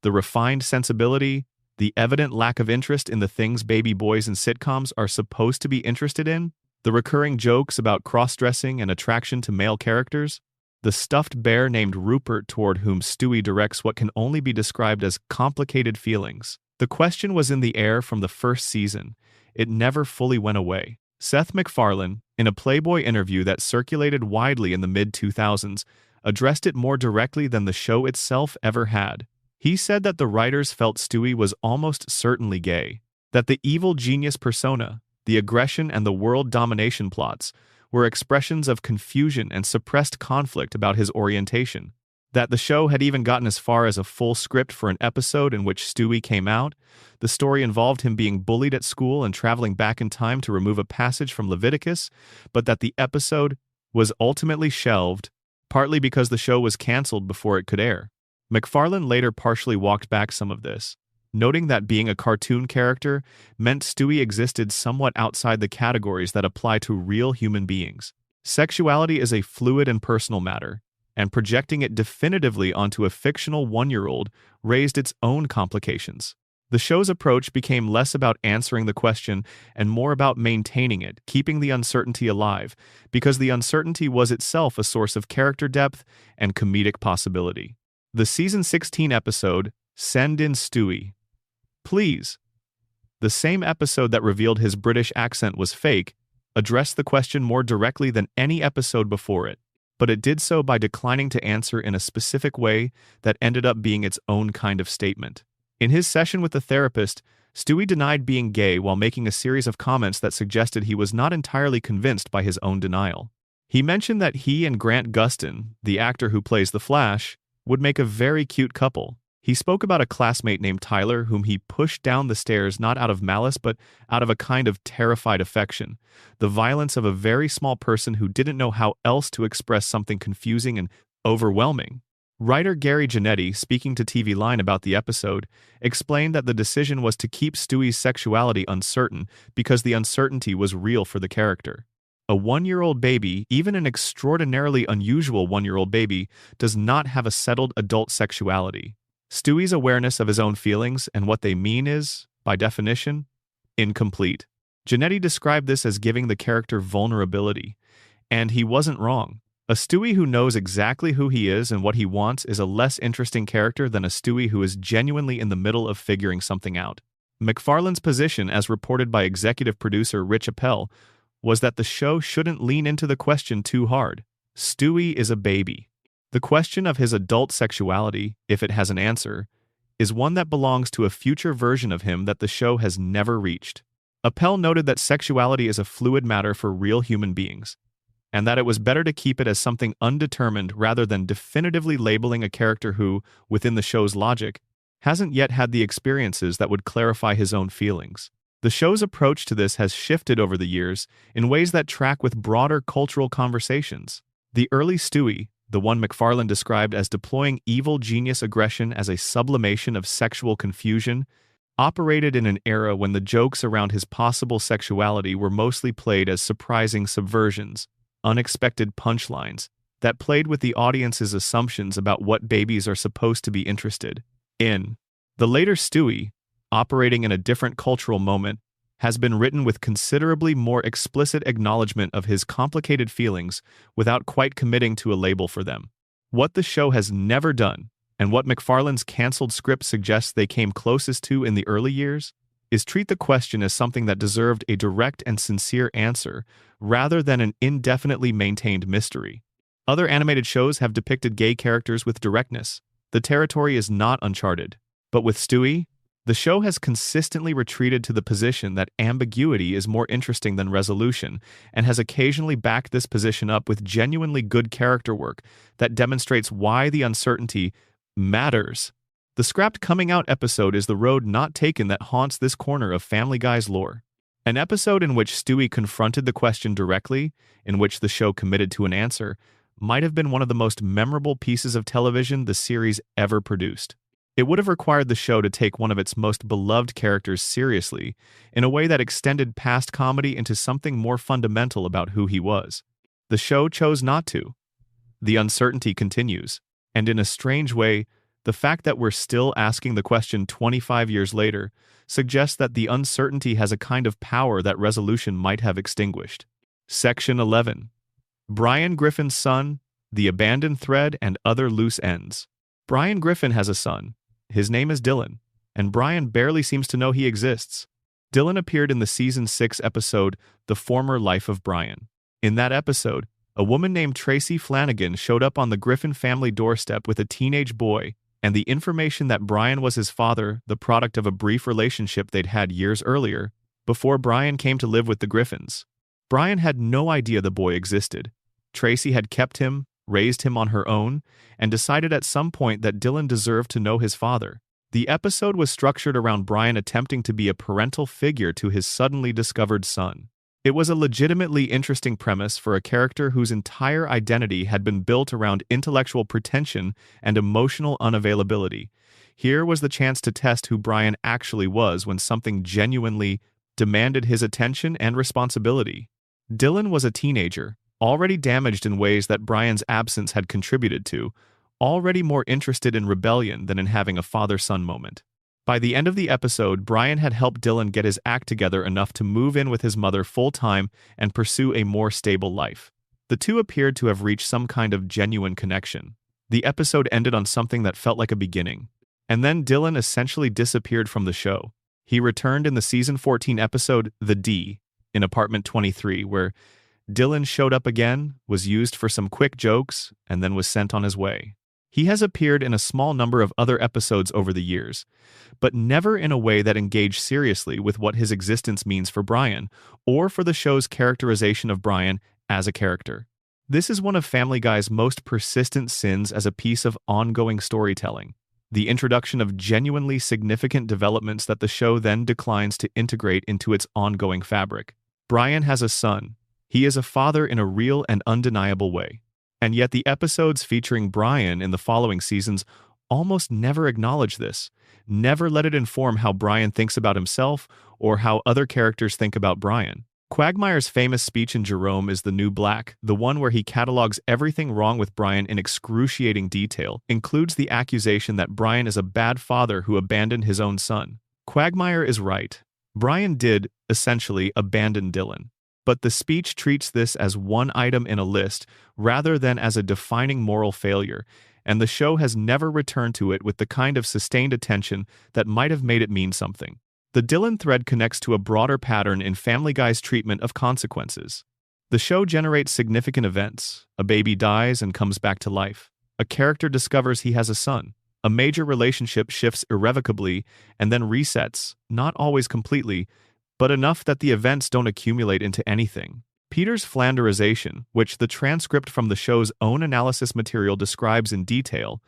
The refined sensibility, the evident lack of interest in the things baby boys in sitcoms are supposed to be interested in, the recurring jokes about cross-dressing and attraction to male characters, the stuffed bear named Rupert toward whom Stewie directs what can only be described as complicated feelings. The question was in the air from the first season. It never fully went away. Seth MacFarlane, in a Playboy interview that circulated widely in the mid-2000s, addressed it more directly than the show itself ever had. He said that the writers felt Stewie was almost certainly gay, that the evil genius persona, the aggression and the world domination plots, were expressions of confusion and suppressed conflict about his orientation, that the show had even gotten as far as a full script for an episode in which Stewie came out. The story involved him being bullied at school and traveling back in time to remove a passage from Leviticus, but that the episode was ultimately shelved, partly because the show was canceled before it could air. MacFarlane later partially walked back some of this, noting that being a cartoon character meant Stewie existed somewhat outside the categories that apply to real human beings. Sexuality is a fluid and personal matter, and projecting it definitively onto a fictional one-year-old raised its own complications. The show's approach became less about answering the question and more about maintaining it, keeping the uncertainty alive, because the uncertainty was itself a source of character depth and comedic possibility. The season 16 episode, Send in Stewie, Please, the same episode that revealed his British accent was fake, addressed the question more directly than any episode before it, but it did so by declining to answer in a specific way that ended up being its own kind of statement. In his session with the therapist, Stewie denied being gay while making a series of comments that suggested he was not entirely convinced by his own denial. He mentioned that he and Grant Gustin, the actor who plays the Flash, would make a very cute couple. He spoke about a classmate named Tyler whom he pushed down the stairs not out of malice but out of a kind of terrified affection, the violence of a very small person who didn't know how else to express something confusing and overwhelming. Writer Gary Janetti, speaking to TV Line about the episode, explained that the decision was to keep Stewie's sexuality uncertain because the uncertainty was real for the character. A one-year-old baby, even an extraordinarily unusual one-year-old baby, does not have a settled adult sexuality. Stewie's awareness of his own feelings and what they mean is, by definition, incomplete. Janetti described this as giving the character vulnerability, and he wasn't wrong. A Stewie who knows exactly who he is and what he wants is a less interesting character than a Stewie who is genuinely in the middle of figuring something out. MacFarlane's position, as reported by executive producer Rich Appel, was that the show shouldn't lean into the question too hard. Stewie is a baby. The question of his adult sexuality, if it has an answer, is one that belongs to a future version of him that the show has never reached. Appel noted that sexuality is a fluid matter for real human beings, and that it was better to keep it as something undetermined rather than definitively labeling a character who, within the show's logic, hasn't yet had the experiences that would clarify his own feelings. The show's approach to this has shifted over the years in ways that track with broader cultural conversations. The early Stewie, the one MacFarlane described as deploying evil genius aggression as a sublimation of sexual confusion, operated in an era when the jokes around his possible sexuality were mostly played as surprising subversions, unexpected punchlines, that played with the audience's assumptions about what babies are supposed to be interested in. The later Stewie, operating in a different cultural moment, has been written with considerably more explicit acknowledgement of his complicated feelings without quite committing to a label for them. What the show has never done, and what MacFarlane's canceled script suggests they came closest to in the early years, is treat the question as something that deserved a direct and sincere answer rather than an indefinitely maintained mystery. Other animated shows have depicted gay characters with directness. The territory is not uncharted. But with Stewie, the show has consistently retreated to the position that ambiguity is more interesting than resolution, and has occasionally backed this position up with genuinely good character work that demonstrates why the uncertainty matters. The scrapped coming out episode is the road not taken that haunts this corner of Family Guy's lore. An episode in which Stewie confronted the question directly, in which the show committed to an answer, might have been one of the most memorable pieces of television the series ever produced. It would have required the show to take one of its most beloved characters seriously, in a way that extended past comedy into something more fundamental about who he was. The show chose not to. The uncertainty continues, and in a strange way, the fact that we're still asking the question 25 years later suggests that the uncertainty has a kind of power that resolution might have extinguished. Section 11. Brian Griffin's son, the abandoned thread, and other loose ends. Brian Griffin has a son. His name is Dylan, and Brian barely seems to know he exists. Dylan appeared in the Season 6 episode, The Former Life of Brian. In that episode, a woman named Tracy Flanagan showed up on the Griffin family doorstep with a teenage boy, and the information that Brian was his father, the product of a brief relationship they'd had years earlier, before Brian came to live with the Griffins. Brian had no idea the boy existed. Tracy had kept him, raised him on her own, and decided at some point that Dylan deserved to know his father. The episode was structured around Brian attempting to be a parental figure to his suddenly discovered son. It was a legitimately interesting premise for a character whose entire identity had been built around intellectual pretension and emotional unavailability. Here was the chance to test who Brian actually was when something genuinely demanded his attention and responsibility. Dylan was a teenager, already damaged in ways that Brian's absence had contributed to, already more interested in rebellion than in having a father-son moment. By the end of the episode, Brian had helped Dylan get his act together enough to move in with his mother full-time and pursue a more stable life. The two appeared to have reached some kind of genuine connection. The episode ended on something that felt like a beginning. And then Dylan essentially disappeared from the show. He returned in the Season 14 episode, The D, in Apartment 23, where Dylan showed up again, was used for some quick jokes, and then was sent on his way. He has appeared in a small number of other episodes over the years, but never in a way that engaged seriously with what his existence means for Brian, or for the show's characterization of Brian as a character. This is one of Family Guy's most persistent sins as a piece of ongoing storytelling. The introduction of genuinely significant developments that the show then declines to integrate into its ongoing fabric. Brian has a son. He is a father in a real and undeniable way. And yet the episodes featuring Brian in the following seasons almost never acknowledge this, never let it inform how Brian thinks about himself or how other characters think about Brian. Quagmire's famous speech in Jerome is the New Black, the one where he catalogs everything wrong with Brian in excruciating detail, includes the accusation that Brian is a bad father who abandoned his own son. Quagmire is right. Brian did, essentially, abandon Dylan. But the speech treats this as one item in a list rather than as a defining moral failure, and the show has never returned to it with the kind of sustained attention that might have made it mean something. The Dylan thread connects to a broader pattern in Family Guy's treatment of consequences. The show generates significant events. A baby dies and comes back to life. A character discovers he has a son. A major relationship shifts irrevocably and then resets, not always completely, but enough that the events don't accumulate into anything. Peter's Flanderization, which the transcript from the show's own analysis material describes in detail,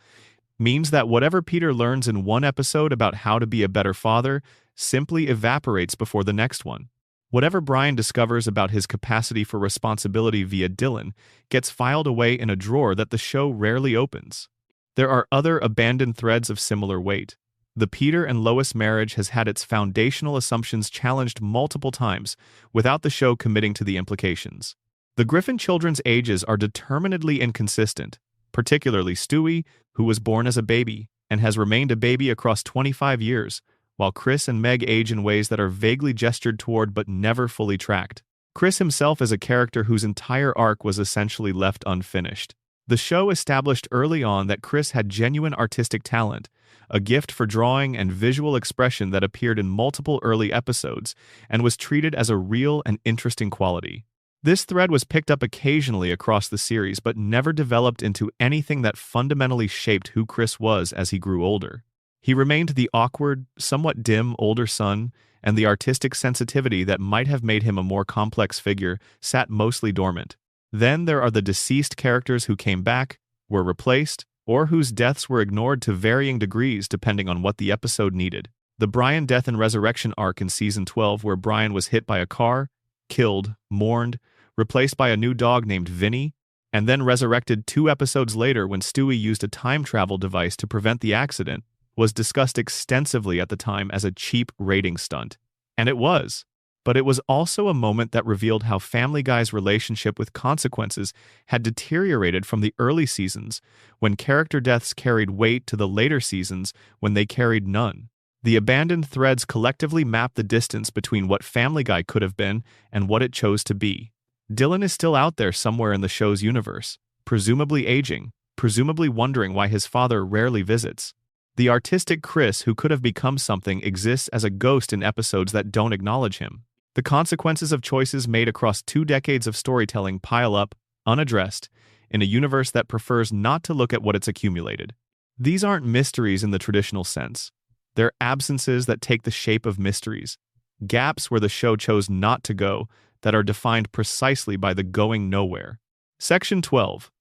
means that whatever Peter learns in one episode about how to be a better father simply evaporates before the next one. Whatever Brian discovers about his capacity for responsibility via Dylan gets filed away in a drawer that the show rarely opens. There are other abandoned threads of similar weight. The Peter and Lois marriage has had its foundational assumptions challenged multiple times without the show committing to the implications. The Griffin children's ages are determinedly inconsistent, particularly Stewie, who was born as a baby and has remained a baby across 25 years, while Chris and Meg age in ways that are vaguely gestured toward but never fully tracked. Chris himself is a character whose entire arc was essentially left unfinished. The show established early on that Chris had genuine artistic talent, a gift for drawing and visual expression that appeared in multiple early episodes and was treated as a real and interesting quality. This thread was picked up occasionally across the series but never developed into anything that fundamentally shaped who Chris was as he grew older. He remained the awkward, somewhat dim older son, and the artistic sensitivity that might have made him a more complex figure sat mostly dormant. Then there are the deceased characters who came back, were replaced, or whose deaths were ignored to varying degrees depending on what the episode needed. The Brian death and resurrection arc in Season 12, where Brian was hit by a car, killed, mourned, replaced by a new dog named Vinny, and then resurrected 2 episodes later when Stewie used a time travel device to prevent the accident, was discussed extensively at the time as a cheap rating stunt. And it was. But it was also a moment that revealed how Family Guy's relationship with consequences had deteriorated from the early seasons, when character deaths carried weight, to the later seasons when they carried none. The abandoned threads collectively map the distance between what Family Guy could have been and what it chose to be. Dylan is still out there somewhere in the show's universe, presumably aging, presumably wondering why his father rarely visits. The artistic Chris who could have become something exists as a ghost in episodes that don't acknowledge him. The consequences of choices made across 2 decades of storytelling pile up, unaddressed, in a universe that prefers not to look at what it's accumulated. These aren't mysteries in the traditional sense. They're absences that take the shape of mysteries, gaps where the show chose not to go, that are defined precisely by the going nowhere. Section 12.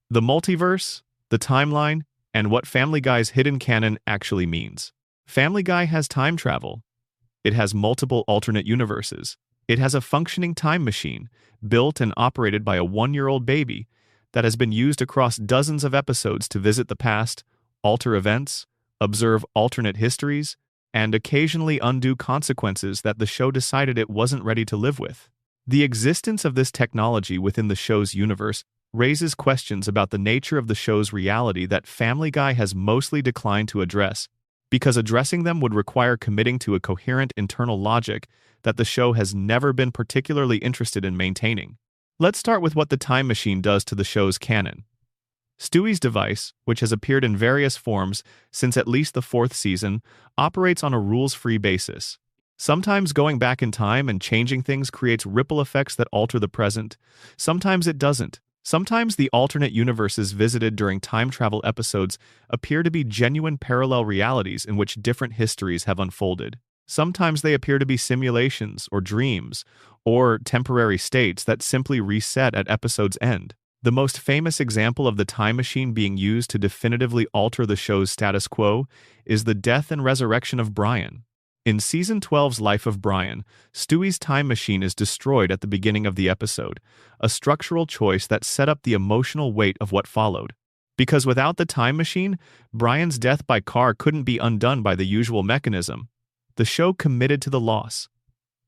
The multiverse, the timeline, and what Family Guy's hidden canon actually means. Family Guy has time travel. It has multiple alternate universes. It has a functioning time machine, built and operated by a 1-year-old baby, that has been used across dozens of episodes to visit the past, alter events, observe alternate histories, and occasionally undo consequences that the show decided it wasn't ready to live with. The existence of this technology within the show's universe raises questions about the nature of the show's reality that Family Guy has mostly declined to address, because addressing them would require committing to a coherent internal logic that the show has never been particularly interested in maintaining. Let's start with what the time machine does to the show's canon. Stewie's device, which has appeared in various forms since at least the 4th season, operates on a rules-free basis. Sometimes going back in time and changing things creates ripple effects that alter the present. Sometimes it doesn't. Sometimes the alternate universes visited during time travel episodes appear to be genuine parallel realities in which different histories have unfolded. Sometimes they appear to be simulations or dreams, or temporary states that simply reset at episode's end. The most famous example of the time machine being used to definitively alter the show's status quo is the death and resurrection of Brian. In Season 12's Life of Brian, Stewie's time machine is destroyed at the beginning of the episode, a structural choice that set up the emotional weight of what followed. Because without the time machine, Brian's death by car couldn't be undone by the usual mechanism. The show committed to the loss.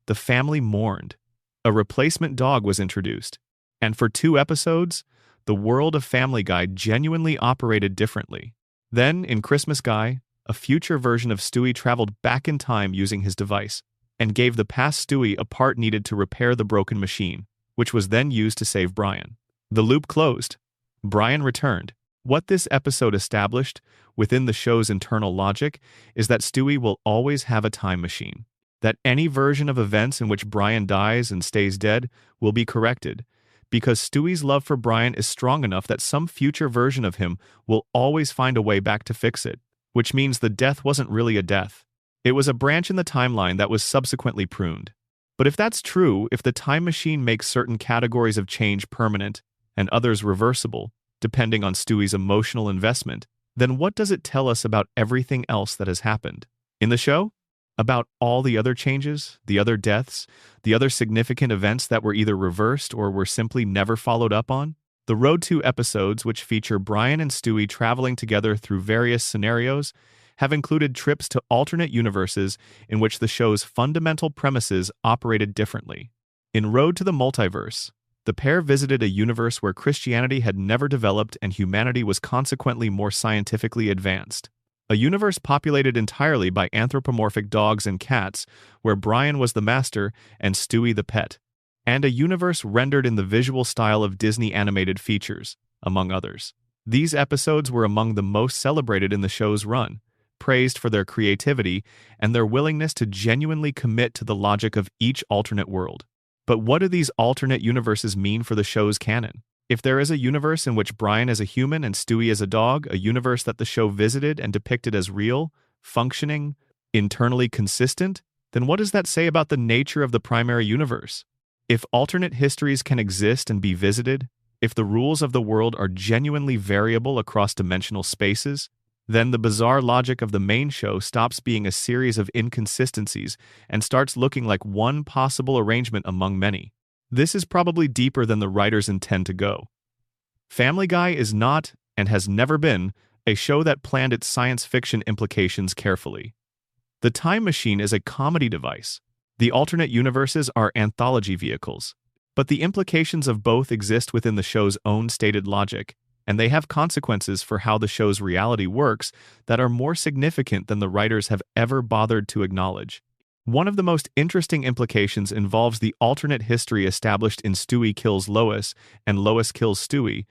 The family mourned. A replacement dog was introduced. And for 2 episodes, the world of Family Guy genuinely operated differently. Then, in Christmas Guy, a future version of Stewie traveled back in time using his device, and gave the past Stewie a part needed to repair the broken machine, which was then used to save Brian. The loop closed. Brian returned. What this episode established, within the show's internal logic, is that Stewie will always have a time machine. That any version of events in which Brian dies and stays dead will be corrected, because Stewie's love for Brian is strong enough that some future version of him will always find a way back to fix it. Which means the death wasn't really a death. It was a branch in the timeline that was subsequently pruned. But if that's true, if the time machine makes certain categories of change permanent and others reversible, depending on Stewie's emotional investment, then what does it tell us about everything else that has happened in the show? About all the other changes, the other deaths, the other significant events that were either reversed or were simply never followed up on? The Road to episodes, which feature Brian and Stewie traveling together through various scenarios, have included trips to alternate universes in which the show's fundamental premises operated differently. In Road to the Multiverse, the pair visited a universe where Christianity had never developed and humanity was consequently more scientifically advanced. A universe populated entirely by anthropomorphic dogs and cats, where Brian was the master and Stewie the pet. And a universe rendered in the visual style of Disney animated features, among others. These episodes were among the most celebrated in the show's run, praised for their creativity and their willingness to genuinely commit to the logic of each alternate world. But what do these alternate universes mean for the show's canon? If there is a universe in which Brian is a human and Stewie is a dog, a universe that the show visited and depicted as real, functioning, internally consistent, then what does that say about the nature of the primary universe? If alternate histories can exist and be visited, if the rules of the world are genuinely variable across dimensional spaces, then the bizarre logic of the main show stops being a series of inconsistencies and starts looking like one possible arrangement among many. This is probably deeper than the writers intend to go. Family Guy is not, and has never been, a show that planned its science fiction implications carefully. The Time Machine is a comedy device. The alternate universes are anthology vehicles. But the implications of both exist within the show's own stated logic, and they have consequences for how the show's reality works that are more significant than the writers have ever bothered to acknowledge. One of the most interesting implications involves the alternate history established in Stewie Kills Lois and Lois Kills Stewie,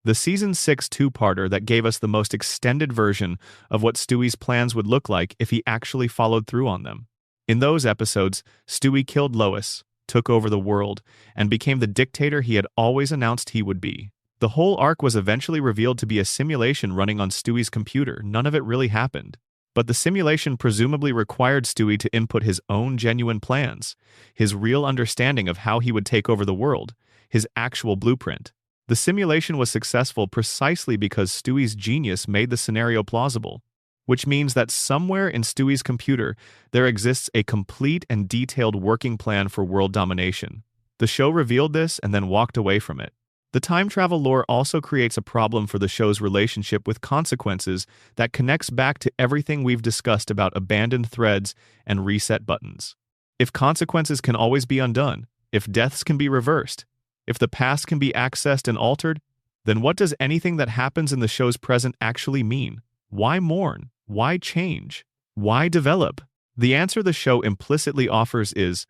the Season 6 two-parter that gave us the most extended version of what Stewie's plans would look like if he actually followed through on them. In those episodes, Stewie killed Lois, took over the world, and became the dictator he had always announced he would be. The whole arc was eventually revealed to be a simulation running on Stewie's computer. None of it really happened. But the simulation presumably required Stewie to input his own genuine plans, his real understanding of how he would take over the world, his actual blueprint. The simulation was successful precisely because Stewie's genius made the scenario plausible, which means that somewhere in Stewie's computer there exists a complete and detailed working plan for world domination. The show revealed this and then walked away from it. The time travel lore also creates a problem for the show's relationship with consequences that connects back to everything we've discussed about abandoned threads and reset buttons. If consequences can always be undone, if deaths can be reversed, if the past can be accessed and altered, then what does anything that happens in the show's present actually mean? Why mourn? Why change? Why develop? The answer the show implicitly offers is,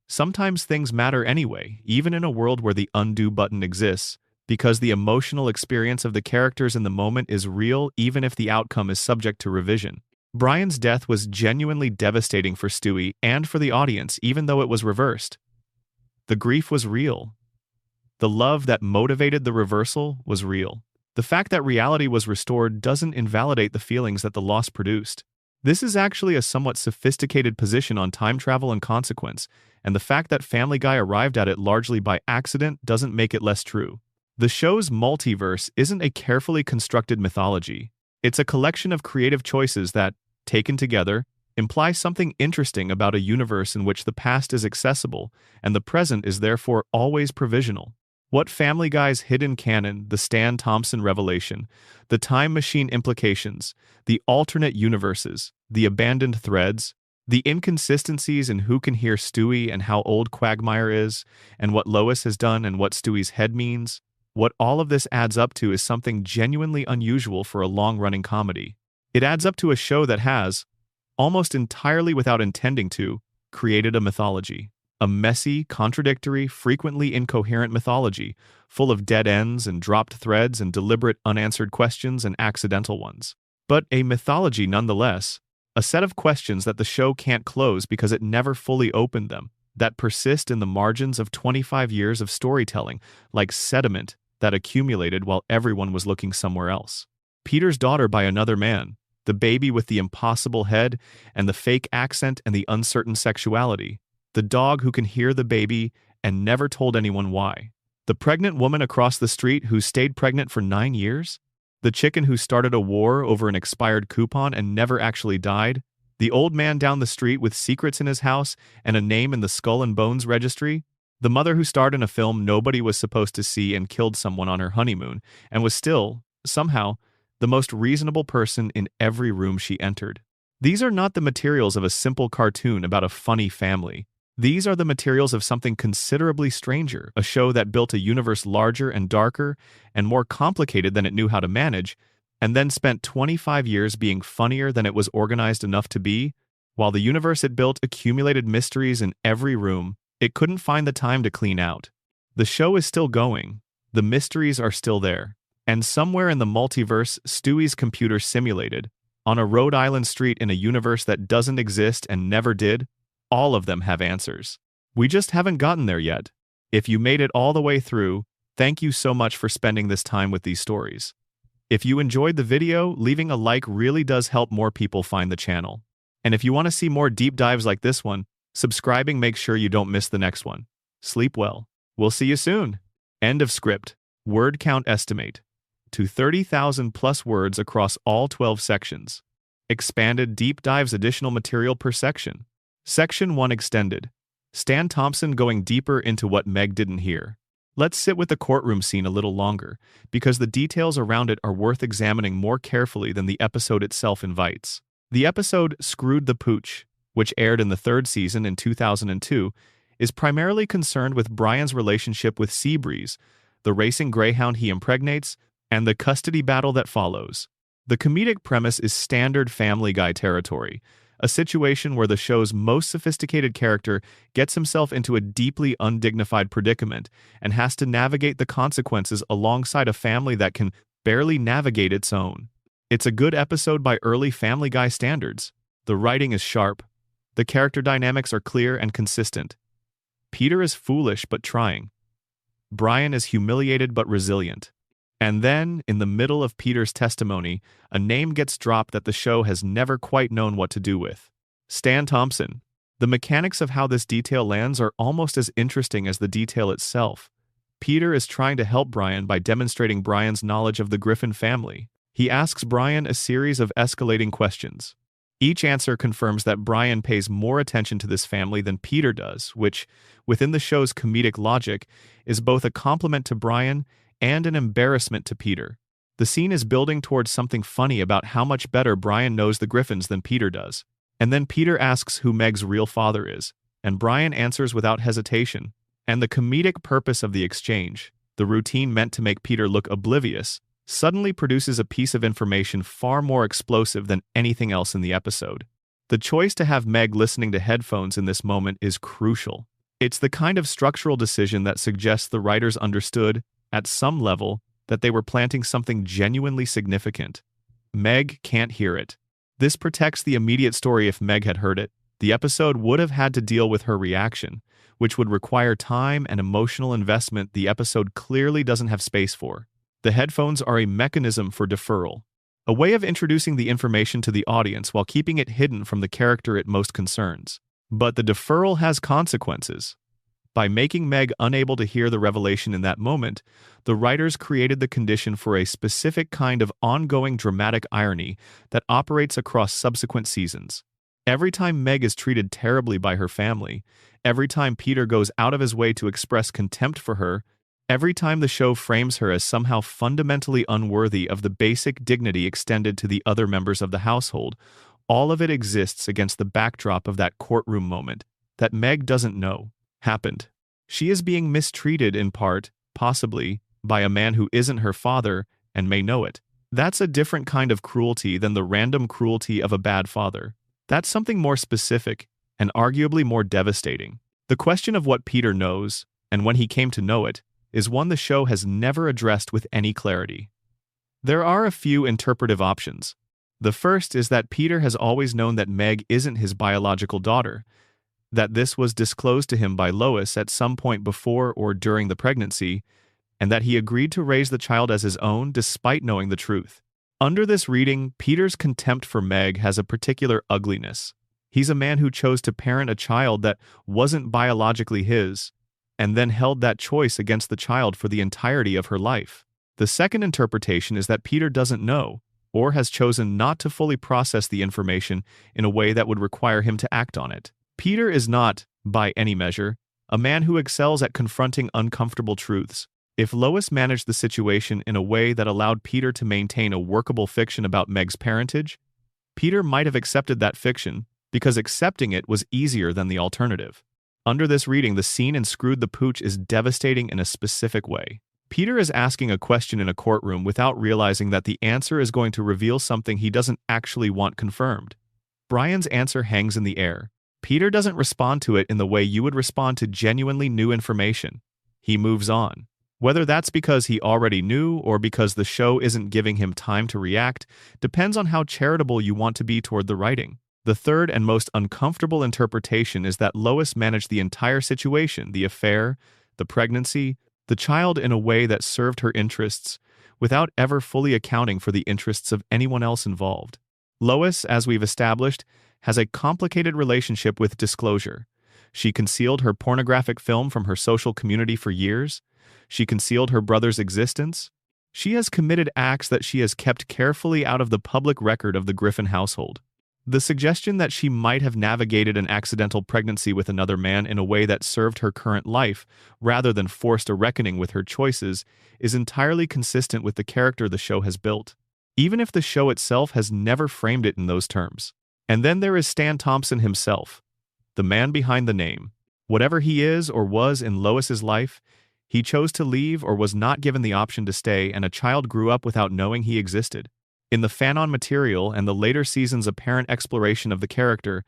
sometimes things matter anyway, even in a world where the undo button exists, because the emotional experience of the characters in the moment is real even if the outcome is subject to revision. Brian's death was genuinely devastating for Stewie and for the audience, even though it was reversed. The grief was real. The love that motivated the reversal was real. The fact that reality was restored doesn't invalidate the feelings that the loss produced. This is actually a somewhat sophisticated position on time travel and consequence, and the fact that Family Guy arrived at it largely by accident doesn't make it less true. The show's multiverse isn't a carefully constructed mythology. It's a collection of creative choices that, taken together, imply something interesting about a universe in which the past is accessible and the present is therefore always provisional. What Family Guy's hidden canon, the Stan Thompson revelation, the time machine implications, the alternate universes, the abandoned threads, the inconsistencies in who can hear Stewie and how old Quagmire is, and what Lois has done and what Stewie's head means, what all of this adds up to is something genuinely unusual for a long-running comedy. It adds up to a show that has, almost entirely without intending to, created a mythology. A messy, contradictory, frequently incoherent mythology, full of dead ends and dropped threads and deliberate unanswered questions and accidental ones. But a mythology nonetheless, a set of questions that the show can't close because it never fully opened them, that persist in the margins of 25 years of storytelling, like sediment that accumulated while everyone was looking somewhere else. Peter's Daughter by Another Man, the baby with the impossible head and the fake accent and the uncertain sexuality, the dog who can hear the baby and never told anyone why, the pregnant woman across the street who stayed pregnant for 9 years, the chicken who started a war over an expired coupon and never actually died, the old man down the street with secrets in his house and a name in the Skull and Bones registry, the mother who starred in a film nobody was supposed to see and killed someone on her honeymoon and was still, somehow, the most reasonable person in every room she entered. These are not the materials of a simple cartoon about a funny family. These are the materials of something considerably stranger, a show that built a universe larger and darker and more complicated than it knew how to manage, and then spent 25 years being funnier than it was organized enough to be. While the universe it built accumulated mysteries in every room, it couldn't find the time to clean out. The show is still going. The mysteries are still there. And somewhere in the multiverse, Stewie's computer simulated, on a Rhode Island street in a universe that doesn't exist and never did, all of them have answers. We just haven't gotten there yet. If you made it all the way through, thank you so much for spending this time with these stories. If you enjoyed the video, leaving a like really does help more people find the channel. And if you want to see more deep dives like this one, subscribing makes sure you don't miss the next one. Sleep well. We'll see you soon. End of script. Word count estimate to 30,000 plus words across all 12 sections. Expanded deep dives additional material per section. Section 1 extended. Stan Thompson going deeper into what Meg didn't hear. Let's sit with the courtroom scene a little longer, because the details around it are worth examining more carefully than the episode itself invites. The episode Screwed the Pooch, which aired in the third season in 2002, is primarily concerned with Brian's relationship with Seabreeze, the racing greyhound he impregnates, and the custody battle that follows. The comedic premise is standard Family Guy territory, a situation where the show's most sophisticated character gets himself into a deeply undignified predicament and has to navigate the consequences alongside a family that can barely navigate its own. It's a good episode by early Family Guy standards. The writing is sharp. The character dynamics are clear and consistent. Peter is foolish but trying. Brian is humiliated but resilient. And then, in the middle of Peter's testimony, a name gets dropped that the show has never quite known what to do with. Stan Thompson. The mechanics of how this detail lands are almost as interesting as the detail itself. Peter is trying to help Brian by demonstrating Brian's knowledge of the Griffin family. He asks Brian a series of escalating questions. Each answer confirms that Brian pays more attention to this family than Peter does, which, within the show's comedic logic, is both a compliment to Brian and an embarrassment to Peter. The scene is building towards something funny about how much better Brian knows the Griffins than Peter does. And then Peter asks who Meg's real father is, and Brian answers without hesitation. And the comedic purpose of the exchange, the routine meant to make Peter look oblivious, suddenly produces a piece of information far more explosive than anything else in the episode. The choice to have Meg listening to headphones in this moment is crucial. It's the kind of structural decision that suggests the writers understood, at some level, that they were planting something genuinely significant. Meg can't hear it. This protects the immediate story. If Meg had heard it, the episode would have had to deal with her reaction, which would require time and emotional investment the episode clearly doesn't have space for. The headphones are a mechanism for deferral, a way of introducing the information to the audience while keeping it hidden from the character it most concerns. But the deferral has consequences. By making Meg unable to hear the revelation in that moment, the writers created the condition for a specific kind of ongoing dramatic irony that operates across subsequent seasons. Every time Meg is treated terribly by her family, every time Peter goes out of his way to express contempt for her, every time the show frames her as somehow fundamentally unworthy of the basic dignity extended to the other members of the household, all of it exists against the backdrop of that courtroom moment that Meg doesn't know happened. She is being mistreated in part, possibly, by a man who isn't her father and may know it. That's a different kind of cruelty than the random cruelty of a bad father. That's something more specific and arguably more devastating. The question of what Peter knows, and when he came to know it, is one the show has never addressed with any clarity. There are a few interpretive options. The first is that Peter has always known that Meg isn't his biological daughter, that this was disclosed to him by Lois at some point before or during the pregnancy, and that he agreed to raise the child as his own despite knowing the truth. Under this reading, Peter's contempt for Meg has a particular ugliness. He's a man who chose to parent a child that wasn't biologically his, and then held that choice against the child for the entirety of her life. The second interpretation is that Peter doesn't know, or has chosen not to fully process the information in a way that would require him to act on it. Peter is not, by any measure, a man who excels at confronting uncomfortable truths. If Lois managed the situation in a way that allowed Peter to maintain a workable fiction about Meg's parentage, Peter might have accepted that fiction because accepting it was easier than the alternative. Under this reading, the scene in Screwed the Pooch is devastating in a specific way. Peter is asking a question in a courtroom without realizing that the answer is going to reveal something he doesn't actually want confirmed. Brian's answer hangs in the air. Peter doesn't respond to it in the way you would respond to genuinely new information. He moves on. Whether that's because he already knew or because the show isn't giving him time to react depends on how charitable you want to be toward the writing. The third and most uncomfortable interpretation is that Lois managed the entire situation, the affair, the pregnancy, the child in a way that served her interests, without ever fully accounting for the interests of anyone else involved. Lois, as we've established, has a complicated relationship with disclosure. She concealed her pornographic film from her social community for years. She concealed her brother's existence. She has committed acts that she has kept carefully out of the public record of the Griffin household. The suggestion that she might have navigated an accidental pregnancy with another man in a way that served her current life, rather than forced a reckoning with her choices, is entirely consistent with the character the show has built, even if the show itself has never framed it in those terms. And then there is Stan Thompson himself, the man behind the name. Whatever he is or was in Lois's life, he chose to leave or was not given the option to stay, and a child grew up without knowing he existed. In the Fanon material and the later season's apparent exploration of the character,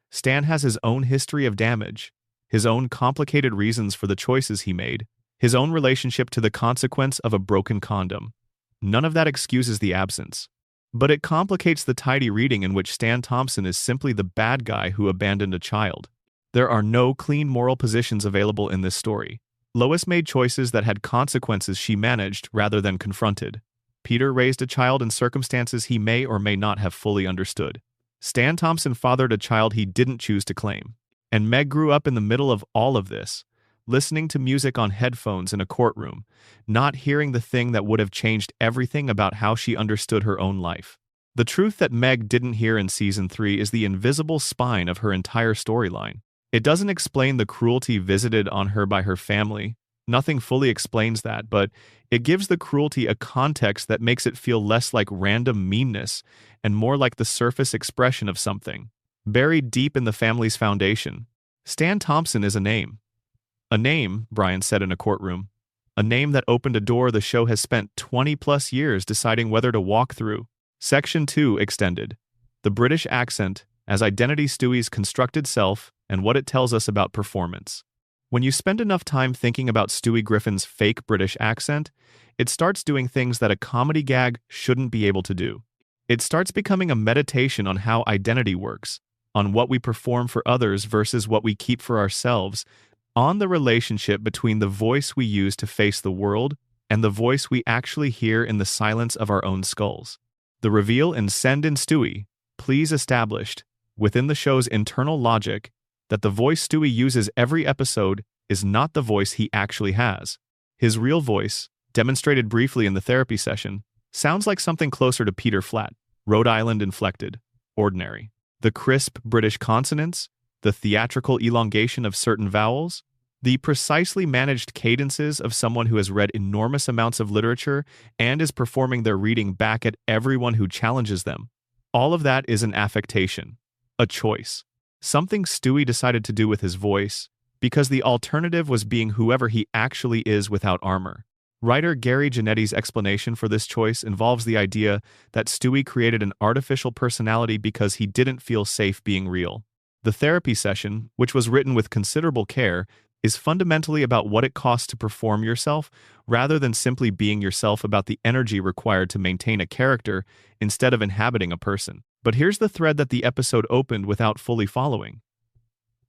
Stan has his own history of damage, his own complicated reasons for the choices he made, his own relationship to the consequence of a broken condom. None of that excuses the absence. But it complicates the tidy reading in which Stan Thompson is simply the bad guy who abandoned a child. There are no clean moral positions available in this story. Lois made choices that had consequences she managed rather than confronted. Peter raised a child in circumstances he may or may not have fully understood. Stan Thompson fathered a child he didn't choose to claim. And Meg grew up in the middle of all of this, listening to music on headphones in a courtroom, not hearing the thing that would have changed everything about how she understood her own life. The truth that Meg didn't hear in Season 3 is the invisible spine of her entire storyline. It doesn't explain the cruelty visited on her by her family. Nothing fully explains that, but it gives the cruelty a context that makes it feel less like random meanness and more like the surface expression of something buried deep in the family's foundation. Stan Thompson is a name. A name, Brian said in a courtroom. A name that opened a door the show has spent 20-plus years deciding whether to walk through. Section 2 extended. The British accent as Identity Stewie's constructed self and what it tells us about performance. When you spend enough time thinking about Stewie Griffin's fake British accent, it starts doing things that a comedy gag shouldn't be able to do. It starts becoming a meditation on how identity works, on what we perform for others versus what we keep for ourselves, on the relationship between the voice we use to face the world and the voice we actually hear in the silence of our own skulls. The reveal in Send in Stewie, Please established, within the show's internal logic, that the voice Stewie uses every episode is not the voice he actually has. His real voice, demonstrated briefly in the therapy session, sounds like something closer to Peter Flat, Rhode Island inflected, ordinary. The crisp British consonants, the theatrical elongation of certain vowels, the precisely managed cadences of someone who has read enormous amounts of literature and is performing their reading back at everyone who challenges them. All of that is an affectation, a choice. Something Stewie decided to do with his voice, because the alternative was being whoever he actually is without armor. Writer Gary Janetti's explanation for this choice involves the idea that Stewie created an artificial personality because he didn't feel safe being real. The therapy session, which was written with considerable care, is fundamentally about what it costs to perform yourself, rather than simply being yourself, about the energy required to maintain a character instead of inhabiting a person. But here's the thread that the episode opened without fully following.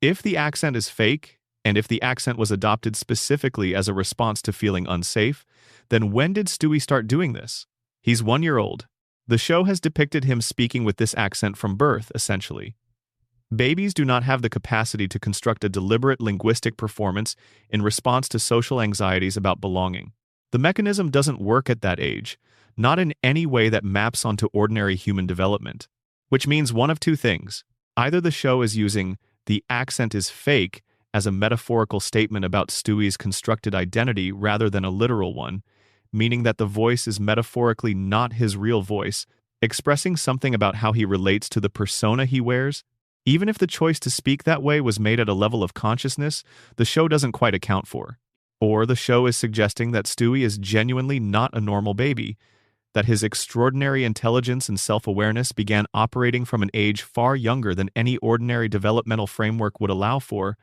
If the accent is fake, and if the accent was adopted specifically as a response to feeling unsafe, then when did Stewie start doing this? He's 1 year old. The show has depicted him speaking with this accent from birth, essentially. Babies do not have the capacity to construct a deliberate linguistic performance in response to social anxieties about belonging. The mechanism doesn't work at that age, not in any way that maps onto ordinary human development. Which means one of two things. Either the show is using "the accent is fake" as a metaphorical statement about Stewie's constructed identity rather than a literal one, meaning that the voice is metaphorically not his real voice, expressing something about how he relates to the persona he wears. Even if the choice to speak that way was made at a level of consciousness the show doesn't quite account for. Or the show is suggesting that Stewie is genuinely not a normal baby, that his extraordinary intelligence and self-awareness began operating from an age far younger than any ordinary developmental framework would allow for,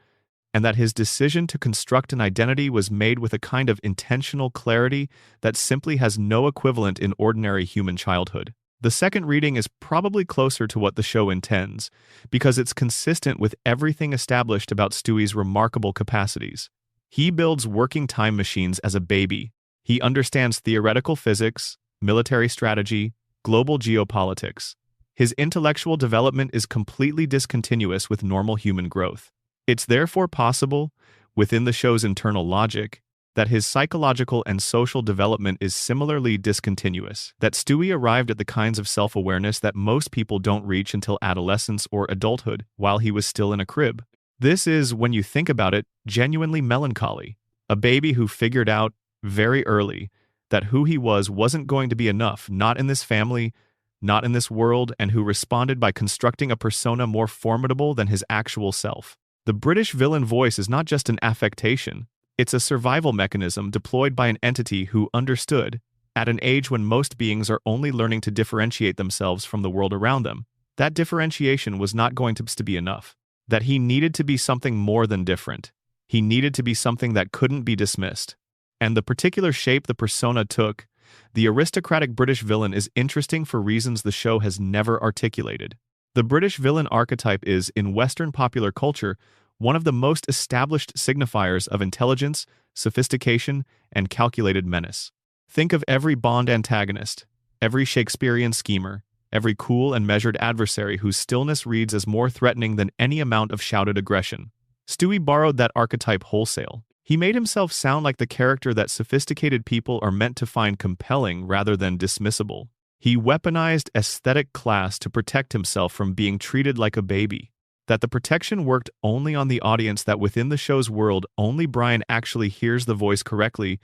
and that his decision to construct an identity was made with a kind of intentional clarity that simply has no equivalent in ordinary human childhood. The second reading is probably closer to what the show intends, because it's consistent with everything established about Stewie's remarkable capacities. He builds working time machines as a baby. He understands theoretical physics, military strategy, global geopolitics. His intellectual development is completely discontinuous with normal human growth. It's therefore possible, within the show's internal logic, that his psychological and social development is similarly discontinuous, that Stewie arrived at the kinds of self-awareness that most people don't reach until adolescence or adulthood, while he was still in a crib. This is, when you think about it, genuinely melancholy. A baby who figured out, very early, that who he was wasn't going to be enough, not in this family, not in this world, and who responded by constructing a persona more formidable than his actual self. The British villain voice is not just an affectation. It's a survival mechanism deployed by an entity who understood, at an age when most beings are only learning to differentiate themselves from the world around them, that differentiation was not going to be enough, that he needed to be something more than different. He needed to be something that couldn't be dismissed. And the particular shape the persona took, the aristocratic British villain, is interesting for reasons the show has never articulated. The British villain archetype is, in Western popular culture, one of the most established signifiers of intelligence, sophistication, and calculated menace. Think of every Bond antagonist, every Shakespearean schemer, every cool and measured adversary whose stillness reads as more threatening than any amount of shouted aggression. Stewie borrowed that archetype wholesale. He made himself sound like the character that sophisticated people are meant to find compelling rather than dismissible. He weaponized aesthetic class to protect himself from being treated like a baby. That the protection worked only on the audience, that within the show's world only Brian actually hears the voice correctly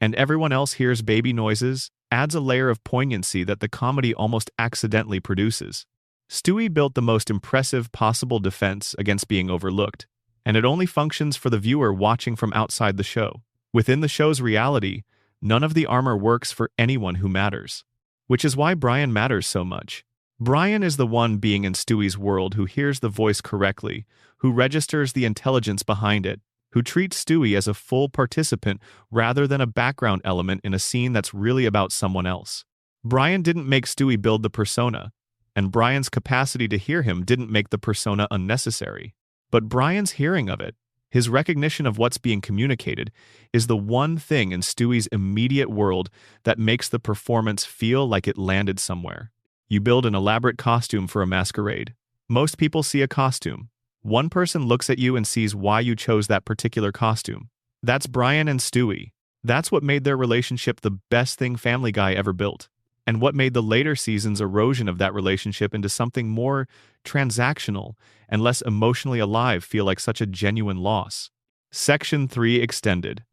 and everyone else hears baby noises, adds a layer of poignancy that the comedy almost accidentally produces. Stewie built the most impressive possible defense against being overlooked, and it only functions for the viewer watching from outside the show. Within the show's reality, none of the armor works for anyone who matters. Which is why Brian matters so much. Brian is the one being in Stewie's world who hears the voice correctly, who registers the intelligence behind it, who treats Stewie as a full participant rather than a background element in a scene that's really about someone else. Brian didn't make Stewie build the persona, and Brian's capacity to hear him didn't make the persona unnecessary. But Brian's hearing of it, his recognition of what's being communicated, is the one thing in Stewie's immediate world that makes the performance feel like it landed somewhere. You build an elaborate costume for a masquerade. Most people see a costume. One person looks at you and sees why you chose that particular costume. That's Brian and Stewie. That's what made their relationship the best thing Family Guy ever built, and what made the later seasons' erosion of that relationship into something more transactional and less emotionally alive feel like such a genuine loss. Section 3 Extended.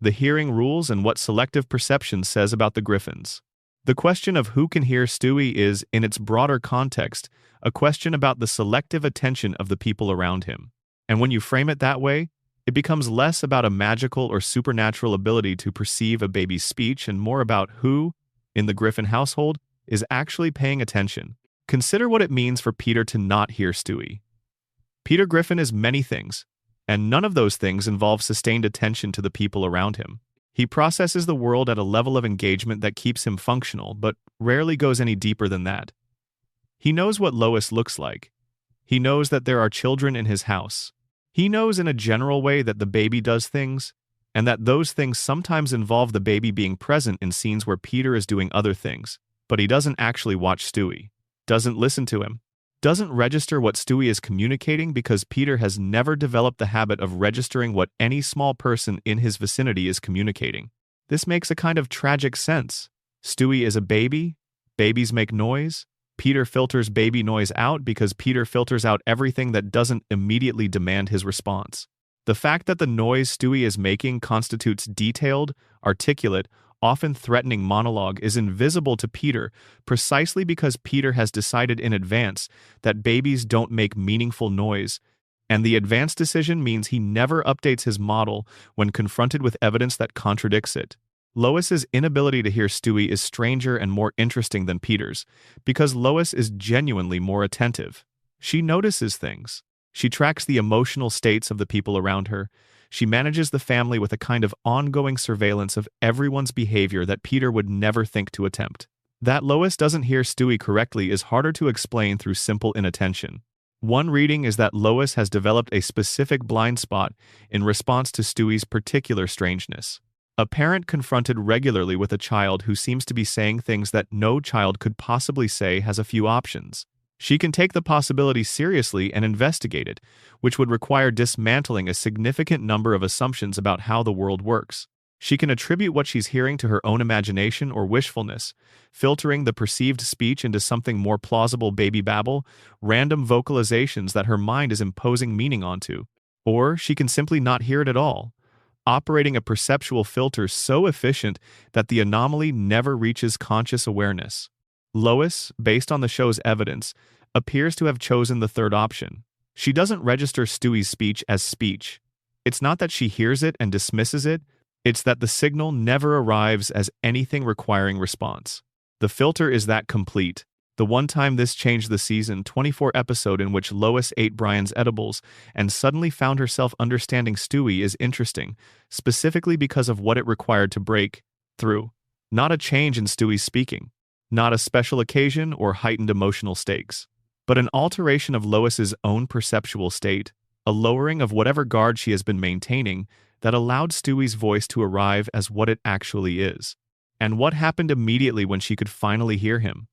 The hearing rules and what selective perception says about the Griffins. The question of who can hear Stewie is, in its broader context, a question about the selective attention of the people around him. And when you frame it that way, it becomes less about a magical or supernatural ability to perceive a baby's speech and more about who, in the Griffin household, is actually paying attention. Consider what it means for Peter to not hear Stewie. Peter Griffin is many things, and none of those things involve sustained attention to the people around him. He processes the world at a level of engagement that keeps him functional, but rarely goes any deeper than that. He knows what Lois looks like. He knows that there are children in his house. He knows in a general way that the baby does things, and that those things sometimes involve the baby being present in scenes where Peter is doing other things, but he doesn't actually watch Stewie, doesn't listen to him, doesn't register what Stewie is communicating because Peter has never developed the habit of registering what any small person in his vicinity is communicating. This makes a kind of tragic sense. Stewie is a baby, babies make noise, Peter filters baby noise out because Peter filters out everything that doesn't immediately demand his response. The fact that the noise Stewie is making constitutes detailed, articulate, often threatening monologue is invisible to Peter precisely because Peter has decided in advance that babies don't make meaningful noise, and the advanced decision means he never updates his model when confronted with evidence that contradicts it. Lois's inability to hear Stewie is stranger and more interesting than Peter's, because Lois is genuinely more attentive. She notices things. She tracks the emotional states of the people around her. She manages the family with a kind of ongoing surveillance of everyone's behavior that Peter would never think to attempt. That Lois doesn't hear Stewie correctly is harder to explain through simple inattention. One reading is that Lois has developed a specific blind spot in response to Stewie's particular strangeness. A parent confronted regularly with a child who seems to be saying things that no child could possibly say has a few options. She can take the possibility seriously and investigate it, which would require dismantling a significant number of assumptions about how the world works. She can attribute what she's hearing to her own imagination or wishfulness, filtering the perceived speech into something more plausible baby babble, random vocalizations that her mind is imposing meaning onto. Or she can simply not hear it at all, operating a perceptual filter so efficient that the anomaly never reaches conscious awareness. Lois, based on the show's evidence, appears to have chosen the third option. She doesn't register Stewie's speech as speech. It's not that she hears it and dismisses it, it's that the signal never arrives as anything requiring response. The filter is that complete. The one time this changed the season 24 episode in which Lois ate Brian's edibles and suddenly found herself understanding Stewie is interesting, specifically because of what it required to break through. Not a change in Stewie's speaking, not a special occasion or heightened emotional stakes, but an alteration of Lois's own perceptual state, a lowering of whatever guard she has been maintaining that allowed Stewie's voice to arrive as what it actually is. And what happened immediately when she could finally hear him?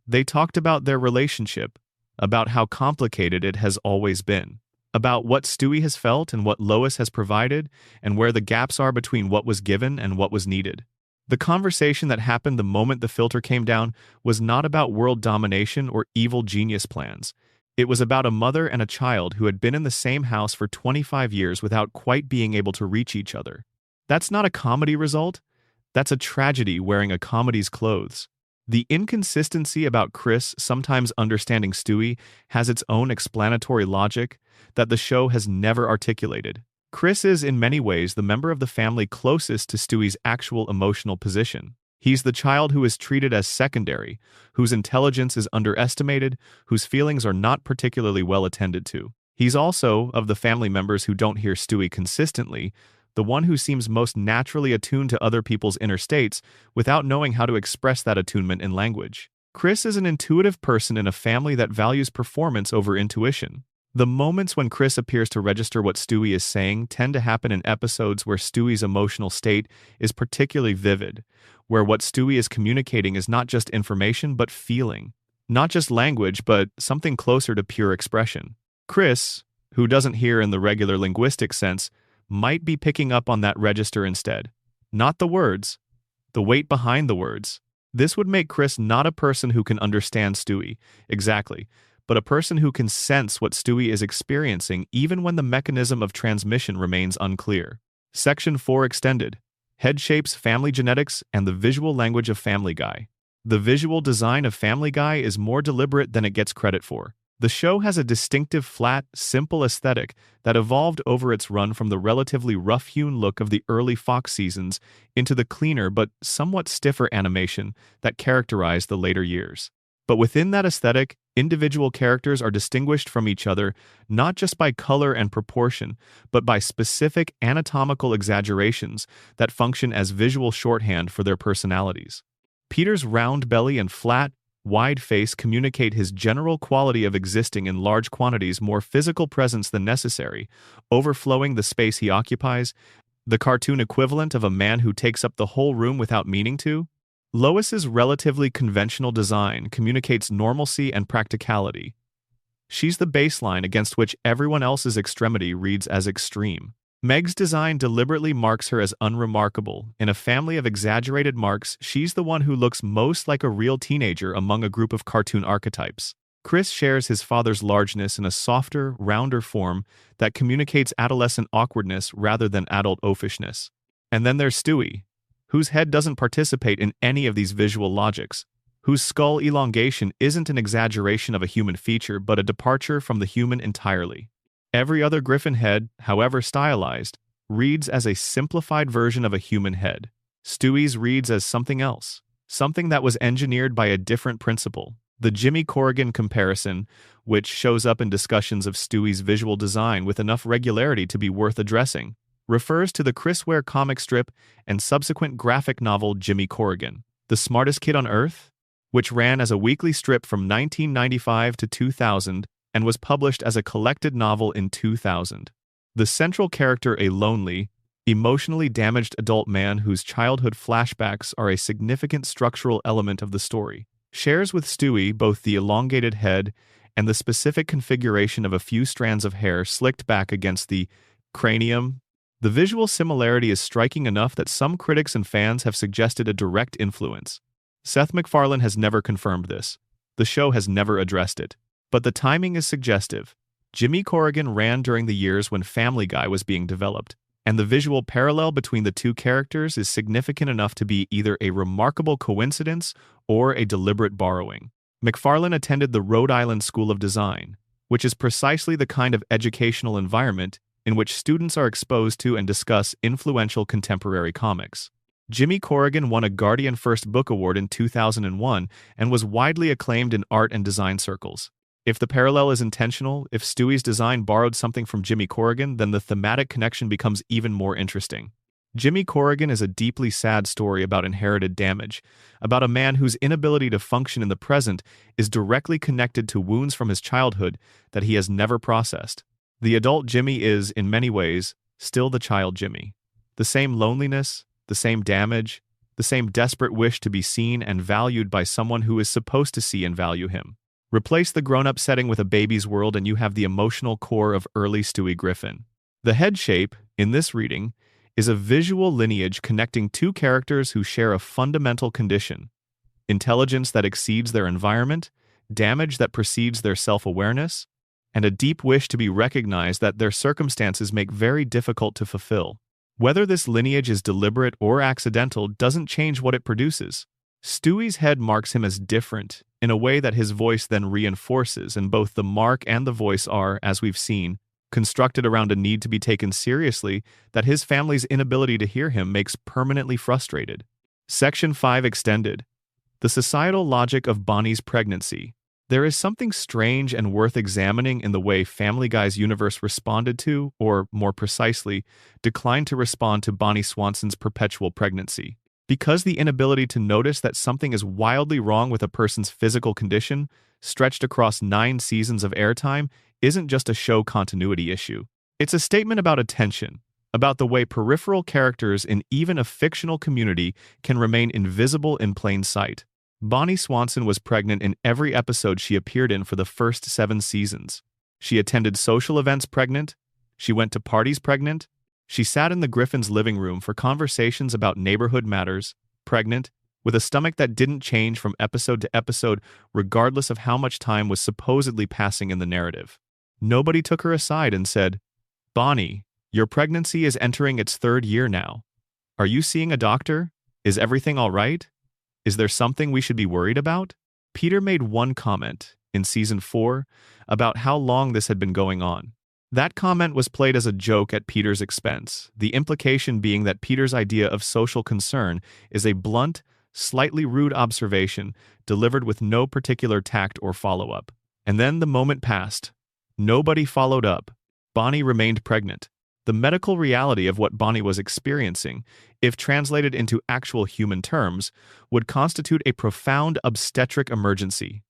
They talked about their relationship, about how complicated it has always been, about what Stewie has felt and what Lois has provided, and where the gaps are between what was given and what was needed. The conversation that happened the moment the filter came down was not about world domination or evil genius plans. It was about a mother and a child who had been in the same house for 25 years without quite being able to reach each other. That's not a comedy result. That's a tragedy wearing a comedy's clothes. The inconsistency about Chris sometimes understanding Stewie has its own explanatory logic that the show has never articulated. Chris is, in many ways, the member of the family closest to Stewie's actual emotional position. He's the child who is treated as secondary, whose intelligence is underestimated, whose feelings are not particularly well attended to. He's also, of the family members who don't hear Stewie consistently, the one who seems most naturally attuned to other people's inner states without knowing how to express that attunement in language. Chris is an intuitive person in a family that values performance over intuition. The moments when Chris appears to register what Stewie is saying tend to happen in episodes where Stewie's emotional state is particularly vivid, where what Stewie is communicating is not just information but feeling, not just language but something closer to pure expression. Chris, who doesn't hear in the regular linguistic sense, might be picking up on that register instead. Not the words, the weight behind the words. This would make Chris not a person who can understand Stewie, exactly, but a person who can sense what Stewie is experiencing even when the mechanism of transmission remains unclear. Section 4 Extended. Head shapes, family genetics, and the visual language of Family Guy. The visual design of Family Guy is more deliberate than it gets credit for. The show has a distinctive, flat, simple aesthetic that evolved over its run from the relatively rough-hewn look of the early Fox seasons into the cleaner but somewhat stiffer animation that characterized the later years. But within that aesthetic, individual characters are distinguished from each other not just by color and proportion, but by specific anatomical exaggerations that function as visual shorthand for their personalities. Peter's round belly and flat, wide face communicate his general quality of existing in large quantities, more physical presence than necessary, overflowing the space he occupies, the cartoon equivalent of a man who takes up the whole room without meaning to. Lois's relatively conventional design communicates normalcy and practicality. She's the baseline against which everyone else's extremity reads as extreme. Meg's design deliberately marks her as unremarkable. In a family of exaggerated marks, she's the one who looks most like a real teenager among a group of cartoon archetypes. Chris shares his father's largeness in a softer, rounder form that communicates adolescent awkwardness rather than adult oafishness. And then there's Stewie, whose head doesn't participate in any of these visual logics, whose skull elongation isn't an exaggeration of a human feature but a departure from the human entirely. Every other Griffin head, however stylized, reads as a simplified version of a human head. Stewie's reads as something else, something that was engineered by a different principle. The Jimmy Corrigan comparison, which shows up in discussions of Stewie's visual design with enough regularity to be worth addressing, refers to the Chris Ware comic strip and subsequent graphic novel Jimmy Corrigan. The smartest kid on Earth? which ran as a weekly strip from 1995 to 2000 and was published as a collected novel in 2000. The central character, a lonely, emotionally damaged adult man whose childhood flashbacks are a significant structural element of the story, shares with Stewie both the elongated head and the specific configuration of a few strands of hair slicked back against the cranium. The visual similarity is striking enough that some critics and fans have suggested a direct influence. Seth MacFarlane has never confirmed this. The show has never addressed it. But the timing is suggestive. Jimmy Corrigan ran during the years when Family Guy was being developed, and the visual parallel between the two characters is significant enough to be either a remarkable coincidence or a deliberate borrowing. MacFarlane attended the Rhode Island School of Design, which is precisely the kind of educational environment in which students are exposed to and discuss influential contemporary comics. Jimmy Corrigan won a Guardian First Book Award in 2001 and was widely acclaimed in art and design circles. If the parallel is intentional, if Stewie's design borrowed something from Jimmy Corrigan, then the thematic connection becomes even more interesting. Jimmy Corrigan is a deeply sad story about inherited damage, about a man whose inability to function in the present is directly connected to wounds from his childhood that he has never processed. The adult Jimmy is, in many ways, still the child Jimmy. The same loneliness, the same damage, the same desperate wish to be seen and valued by someone who is supposed to see and value him. Replace the grown-up setting with a baby's world and you have the emotional core of early Stewie Griffin. The head shape, in this reading, is a visual lineage connecting two characters who share a fundamental condition: intelligence that exceeds their environment, damage that precedes their self-awareness, and a deep wish to be recognized that their circumstances make very difficult to fulfill. Whether this lineage is deliberate or accidental doesn't change what it produces. Stewie's head marks him as different in a way that his voice then reinforces, and both the mark and the voice are, as we've seen, constructed around a need to be taken seriously that his family's inability to hear him makes permanently frustrated. Section 5 Extended. The societal logic of Bonnie's pregnancy. There is something strange and worth examining in the way Family Guy's universe responded to, or more precisely, declined to respond to Bonnie Swanson's perpetual pregnancy. Because the inability to notice that something is wildly wrong with a person's physical condition, stretched across 9 seasons of airtime, isn't just a show continuity issue. It's a statement about attention, about the way peripheral characters in even a fictional community can remain invisible in plain sight. Bonnie Swanson was pregnant in every episode she appeared in for the first 7 seasons. She attended social events pregnant. She went to parties pregnant. She sat in the Griffins' living room for conversations about neighborhood matters, pregnant, with a stomach that didn't change from episode to episode regardless of how much time was supposedly passing in the narrative. Nobody took her aside and said, "Bonnie, your pregnancy is entering its 3rd year now. Are you seeing a doctor? Is everything all right? Is there something we should be worried about?" Peter made one comment, in Season 4, about how long this had been going on. That comment was played as a joke at Peter's expense, the implication being that Peter's idea of social concern is a blunt, slightly rude observation delivered with no particular tact or follow-up. And then the moment passed. Nobody followed up. Bonnie remained pregnant. The medical reality of what Bonnie was experiencing, if translated into actual human terms, would constitute a profound obstetric emergency.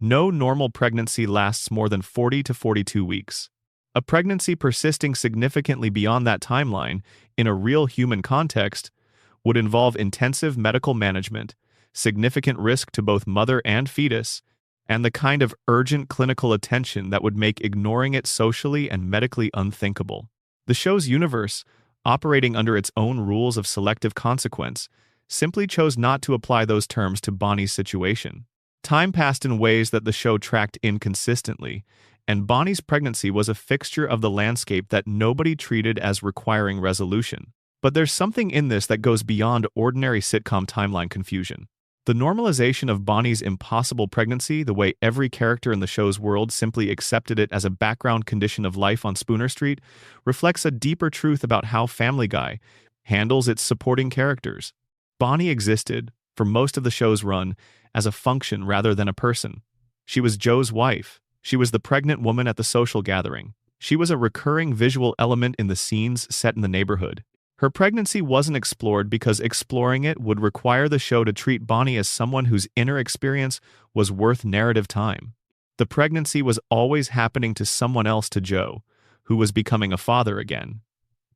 No normal pregnancy lasts more than 40 to 42 weeks. A pregnancy persisting significantly beyond that timeline, in a real human context, would involve intensive medical management, significant risk to both mother and fetus, and the kind of urgent clinical attention that would make ignoring it socially and medically unthinkable. The show's universe, operating under its own rules of selective consequence, simply chose not to apply those terms to Bonnie's situation. Time passed in ways that the show tracked inconsistently, and Bonnie's pregnancy was a fixture of the landscape that nobody treated as requiring resolution. But there's something in this that goes beyond ordinary sitcom timeline confusion. The normalization of Bonnie's impossible pregnancy, the way every character in the show's world simply accepted it as a background condition of life on Spooner Street, reflects a deeper truth about how Family Guy handles its supporting characters. Bonnie existed, for most of the show's run, as a function rather than a person. She was Joe's wife. She was the pregnant woman at the social gathering. She was a recurring visual element in the scenes set in the neighborhood. Her pregnancy wasn't explored because exploring it would require the show to treat Bonnie as someone whose inner experience was worth narrative time. The pregnancy was always happening to someone else, to Joe, who was becoming a father again,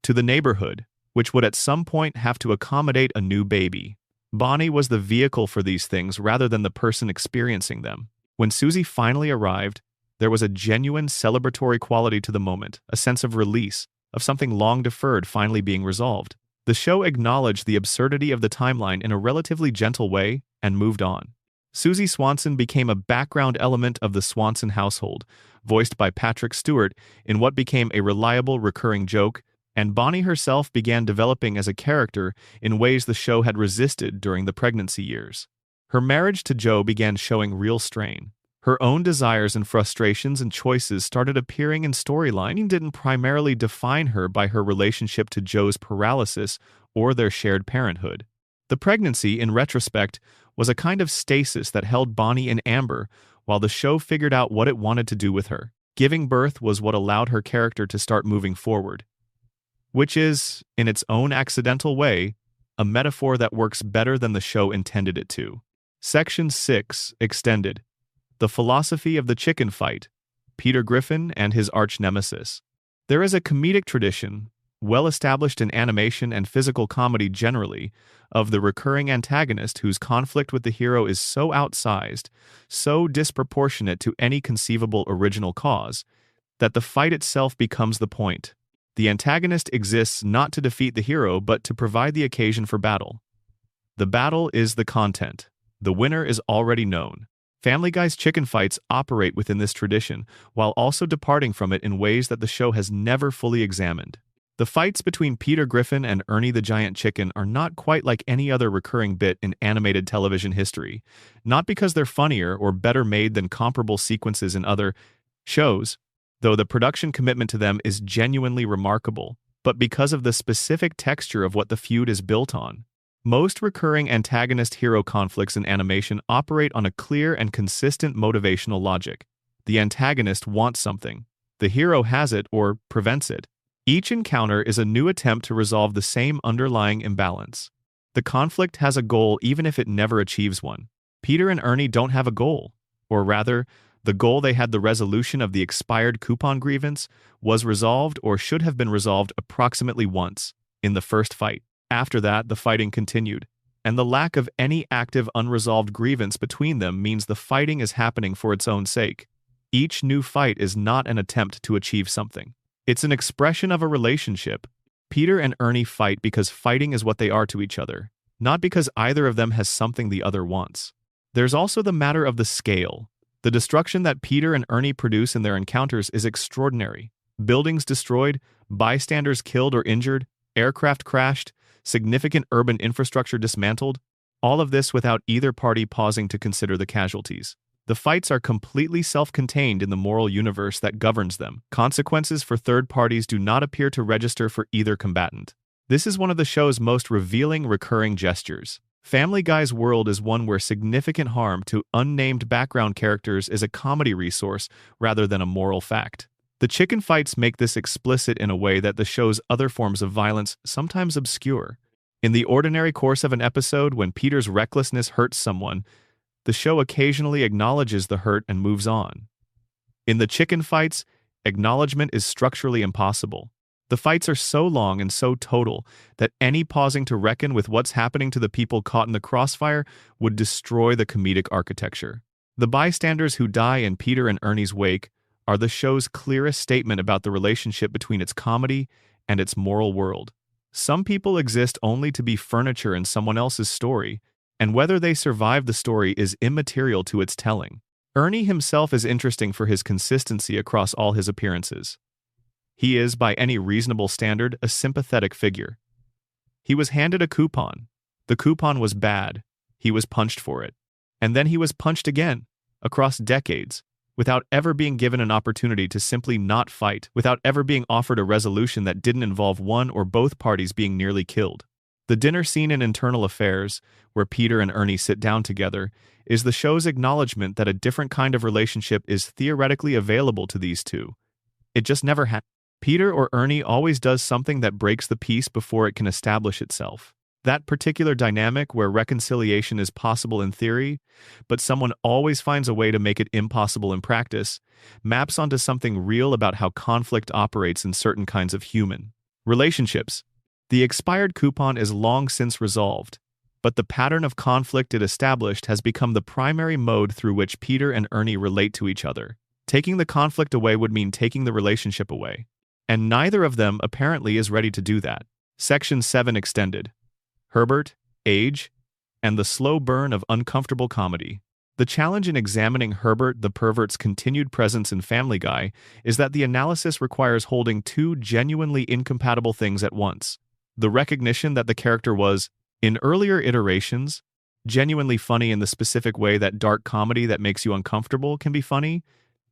to the neighborhood, which would at some point have to accommodate a new baby. Bonnie was the vehicle for these things rather than the person experiencing them. When Susie finally arrived, there was a genuine celebratory quality to the moment, a sense of release, of something long deferred finally being resolved. The show acknowledged the absurdity of the timeline in a relatively gentle way and moved on. Susie Swanson became a background element of the Swanson household, voiced by Patrick Stewart in what became a reliable recurring joke, and Bonnie herself began developing as a character in ways the show had resisted during the pregnancy years. Her marriage to Joe began showing real strain. Her own desires and frustrations and choices started appearing in storyline and didn't primarily define her by her relationship to Joe's paralysis or their shared parenthood. The pregnancy, in retrospect, was a kind of stasis that held Bonnie in amber while the show figured out what it wanted to do with her. Giving birth was what allowed her character to start moving forward, which is, in its own accidental way, a metaphor that works better than the show intended it to. Section 6, Extended. The Philosophy of the Chicken Fight, Peter Griffin and His Arch-Nemesis. There is a comedic tradition, well established in animation and physical comedy generally, of the recurring antagonist whose conflict with the hero is so outsized, so disproportionate to any conceivable original cause, that the fight itself becomes the point. The antagonist exists not to defeat the hero but to provide the occasion for battle. The battle is the content. The winner is already known. Family Guy's chicken fights operate within this tradition, while also departing from it in ways that the show has never fully examined. The fights between Peter Griffin and Ernie the Giant Chicken are not quite like any other recurring bit in animated television history, not because they're funnier or better made than comparable sequences in other shows, though the production commitment to them is genuinely remarkable, but because of the specific texture of what the feud is built on. Most recurring antagonist-hero conflicts in animation operate on a clear and consistent motivational logic. The antagonist wants something. The hero has it or prevents it. Each encounter is a new attempt to resolve the same underlying imbalance. The conflict has a goal even if it never achieves one. Peter and Ernie don't have a goal, or rather, the goal they had, the resolution of the expired coupon grievance, was resolved or should have been resolved approximately once, in the first fight. After that, the fighting continued, and the lack of any active unresolved grievance between them means the fighting is happening for its own sake. Each new fight is not an attempt to achieve something. It's an expression of a relationship. Peter and Ernie fight because fighting is what they are to each other, not because either of them has something the other wants. There's also the matter of the scale. The destruction that Peter and Ernie produce in their encounters is extraordinary. Buildings destroyed, bystanders killed or injured, aircraft crashed, significant urban infrastructure dismantled, all of this without either party pausing to consider the casualties. The fights are completely self-contained in the moral universe that governs them. Consequences for third parties do not appear to register for either combatant. This is one of the show's most revealing recurring gestures. Family Guy's world is one where significant harm to unnamed background characters is a comedy resource rather than a moral fact. The chicken fights make this explicit in a way that the show's other forms of violence sometimes obscure. In the ordinary course of an episode, when Peter's recklessness hurts someone, the show occasionally acknowledges the hurt and moves on. In the chicken fights, acknowledgement is structurally impossible. The fights are so long and so total that any pausing to reckon with what's happening to the people caught in the crossfire would destroy the comedic architecture. The bystanders who die in Peter and Ernie's wake are the show's clearest statement about the relationship between its comedy and its moral world. Some people exist only to be furniture in someone else's story, and whether they survive the story is immaterial to its telling. Ernie himself is interesting for his consistency across all his appearances. He is, by any reasonable standard, a sympathetic figure. He was handed a coupon. The coupon was bad. He was punched for it. And then he was punched again, across decades, without ever being given an opportunity to simply not fight, without ever being offered a resolution that didn't involve one or both parties being nearly killed. The dinner scene in Internal Affairs, where Peter and Ernie sit down together, is the show's acknowledgement that a different kind of relationship is theoretically available to these two. It just never happened. Peter or Ernie always does something that breaks the peace before it can establish itself. That particular dynamic where reconciliation is possible in theory, but someone always finds a way to make it impossible in practice, maps onto something real about how conflict operates in certain kinds of human relationships. The expired coupon is long since resolved, but the pattern of conflict it established has become the primary mode through which Peter and Ernie relate to each other. Taking the conflict away would mean taking the relationship away, and neither of them apparently is ready to do that. Section 7 Extended. Herbert, Age, and the Slow Burn of Uncomfortable Comedy. The challenge in examining Herbert the Pervert's continued presence in Family Guy is that the analysis requires holding two genuinely incompatible things at once. The recognition that the character was, in earlier iterations, genuinely funny in the specific way that dark comedy that makes you uncomfortable can be funny,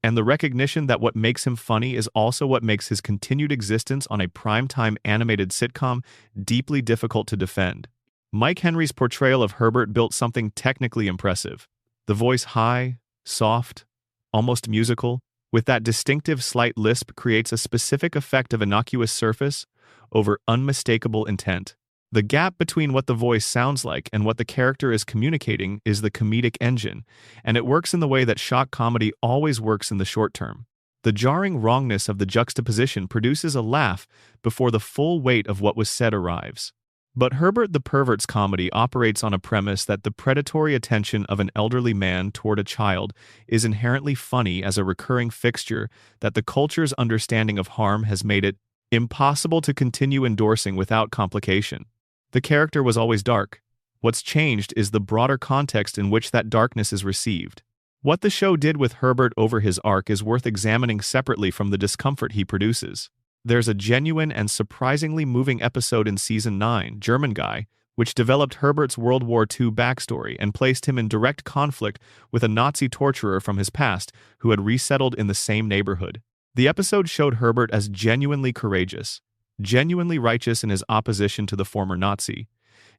and the recognition that what makes him funny is also what makes his continued existence on a primetime animated sitcom deeply difficult to defend. Mike Henry's portrayal of Herbert built something technically impressive. The voice high, soft, almost musical, with that distinctive slight lisp creates a specific effect of innocuous surface over unmistakable intent. The gap between what the voice sounds like and what the character is communicating is the comedic engine, and it works in the way that shock comedy always works in the short term. The jarring wrongness of the juxtaposition produces a laugh before the full weight of what was said arrives. But Herbert the Pervert's comedy operates on a premise that the predatory attention of an elderly man toward a child is inherently funny as a recurring fixture that the culture's understanding of harm has made it impossible to continue endorsing without complication. The character was always dark. What's changed is the broader context in which that darkness is received. What the show did with Herbert over his arc is worth examining separately from the discomfort he produces. There's a genuine and surprisingly moving episode in Season 9, German Guy, which developed Herbert's World War II backstory and placed him in direct conflict with a Nazi torturer from his past who had resettled in the same neighborhood. The episode showed Herbert as genuinely courageous, genuinely righteous in his opposition to the former Nazi,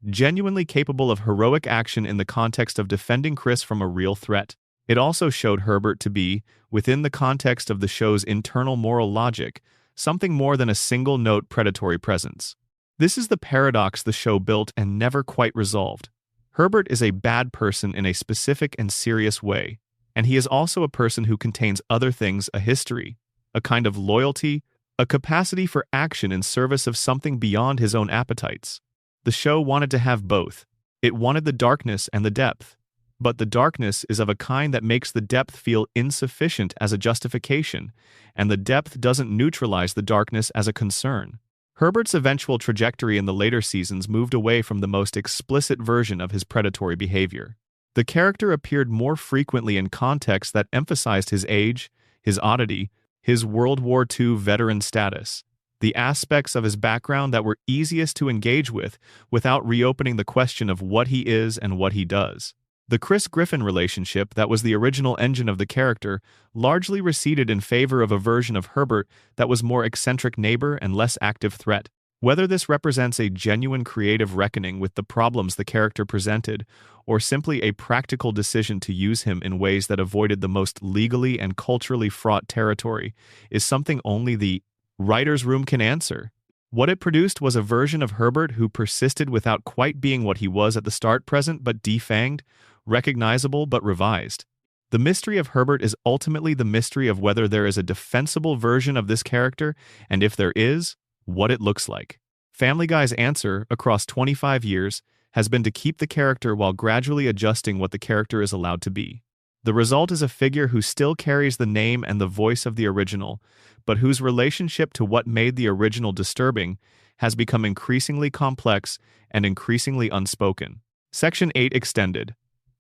genuinely capable of heroic action in the context of defending Chris from a real threat. It also showed Herbert to be, within the context of the show's internal moral logic, something more than a single-note predatory presence. This is the paradox the show built and never quite resolved. Herbert is a bad person in a specific and serious way, and he is also a person who contains other things: a history, a kind of loyalty, a capacity for action in service of something beyond his own appetites. The show wanted to have both. It wanted the darkness and the depth. But the darkness is of a kind that makes the depth feel insufficient as a justification, and the depth doesn't neutralize the darkness as a concern. Herbert's eventual trajectory in the later seasons moved away from the most explicit version of his predatory behavior. The character appeared more frequently in contexts that emphasized his age, his oddity, his World War II veteran status, the aspects of his background that were easiest to engage with without reopening the question of what he is and what he does. The Chris Griffin relationship that was the original engine of the character largely receded in favor of a version of Herbert that was more eccentric neighbor and less active threat. Whether this represents a genuine creative reckoning with the problems the character presented, or simply a practical decision to use him in ways that avoided the most legally and culturally fraught territory, is something only the writer's room can answer. What it produced was a version of Herbert who persisted without quite being what he was at the start, present but defanged, recognizable but revised. The mystery of Herbert is ultimately the mystery of whether there is a defensible version of this character, and if there is, what it looks like. Family Guy's answer, across 25 years, has been to keep the character while gradually adjusting what the character is allowed to be. The result is a figure who still carries the name and the voice of the original, but whose relationship to what made the original disturbing has become increasingly complex and increasingly unspoken. Section 8 Extended.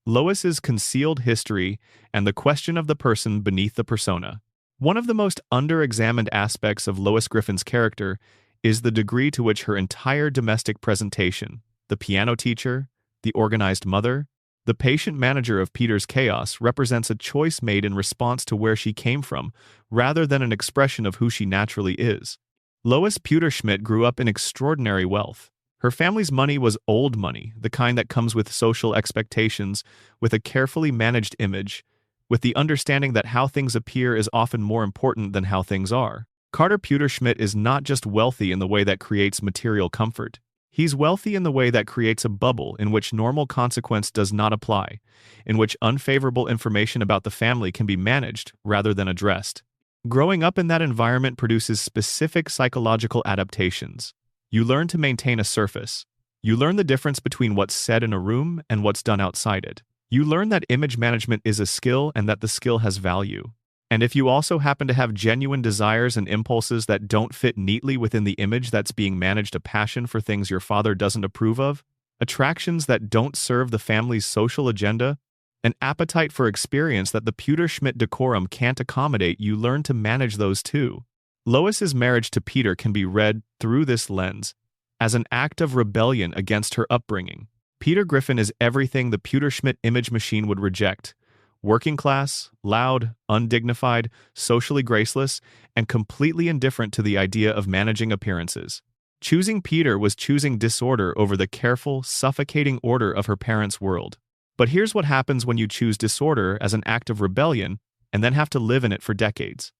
Lois's concealed history and the question of the person beneath the persona. One of the most under-examined aspects of Lois Griffin's character is the degree to which her entire domestic presentation, the piano teacher, the organized mother, the patient manager of Peter's chaos, represents a choice made in response to where she came from, rather than an expression of who she naturally is. Lois Pewterschmidt grew up in extraordinary wealth. Her family's money was old money, the kind that comes with social expectations, with a carefully managed image, with the understanding that how things appear is often more important than how things are. Carter Pewterschmidt is not just wealthy in the way that creates material comfort. He's wealthy in the way that creates a bubble in which normal consequence does not apply, in which unfavorable information about the family can be managed rather than addressed. Growing up in that environment produces specific psychological adaptations. You learn to maintain a surface. You learn the difference between what's said in a room and what's done outside it. You learn that image management is a skill and that the skill has value. And if you also happen to have genuine desires and impulses that don't fit neatly within the image that's being managed, a passion for things your father doesn't approve of, attractions that don't serve the family's social agenda, an appetite for experience that the Pewterschmidt decorum can't accommodate, you learn to manage those too. Lois's marriage to Peter can be read through this lens, as an act of rebellion against her upbringing. Peter Griffin is everything the Pewterschmidt image machine would reject: working class, loud, undignified, socially graceless, and completely indifferent to the idea of managing appearances. Choosing Peter was choosing disorder over the careful, suffocating order of her parents' world. But here's what happens when you choose disorder as an act of rebellion and then have to live in it for decades.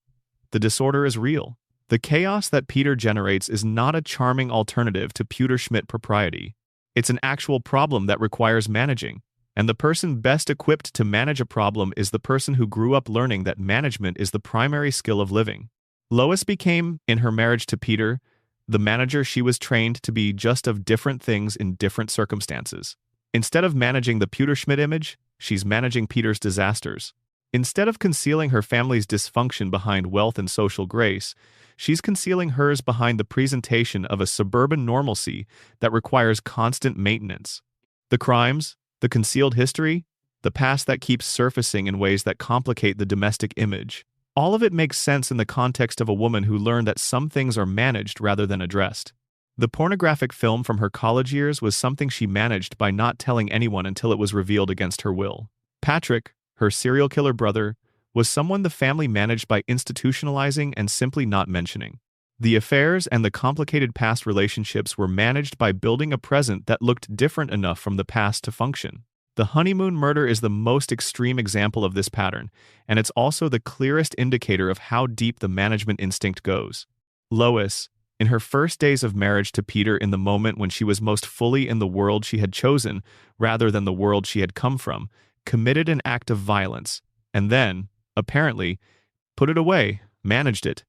The disorder is real. The chaos that Peter generates is not a charming alternative to Pewterschmidt propriety. It's an actual problem that requires managing. And the person best equipped to manage a problem is the person who grew up learning that management is the primary skill of living. Lois became, in her marriage to Peter, the manager she was trained to be, just of different things in different circumstances. Instead of managing the Pewterschmidt image, she's managing Peter's disasters. Instead of concealing her family's dysfunction behind wealth and social grace, she's concealing hers behind the presentation of a suburban normalcy that requires constant maintenance. The crimes, the concealed history, the past that keeps surfacing in ways that complicate the domestic image. All of it makes sense in the context of a woman who learned that some things are managed rather than addressed. The pornographic film from her college years was something she managed by not telling anyone until it was revealed against her will. Patrick, her serial killer brother, was someone the family managed by institutionalizing and simply not mentioning. The affairs and the complicated past relationships were managed by building a present that looked different enough from the past to function. The honeymoon murder is the most extreme example of this pattern, and it's also the clearest indicator of how deep the management instinct goes. Lois, in her first days of marriage to Peter, in the moment when she was most fully in the world she had chosen rather than the world she had come from, committed an act of violence, and then, apparently, put it away, managed it,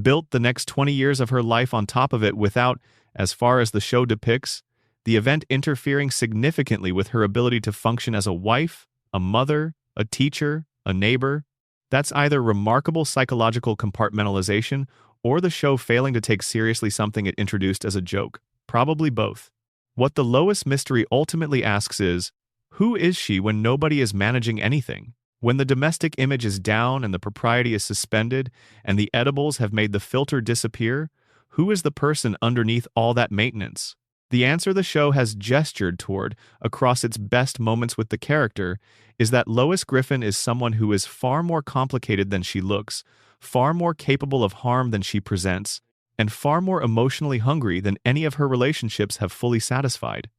built the next 20 years of her life on top of it without, as far as the show depicts, the event interfering significantly with her ability to function as a wife, a mother, a teacher, a neighbor. That's either remarkable psychological compartmentalization or the show failing to take seriously something it introduced as a joke. Probably both. What the Lois mystery ultimately asks is, who is she when nobody is managing anything? When the domestic image is down and the propriety is suspended and the edibles have made the filter disappear, who is the person underneath all that maintenance? The answer the show has gestured toward across its best moments with the character is that Lois Griffin is someone who is far more complicated than she looks, far more capable of harm than she presents, and far more emotionally hungry than any of her relationships have fully satisfied.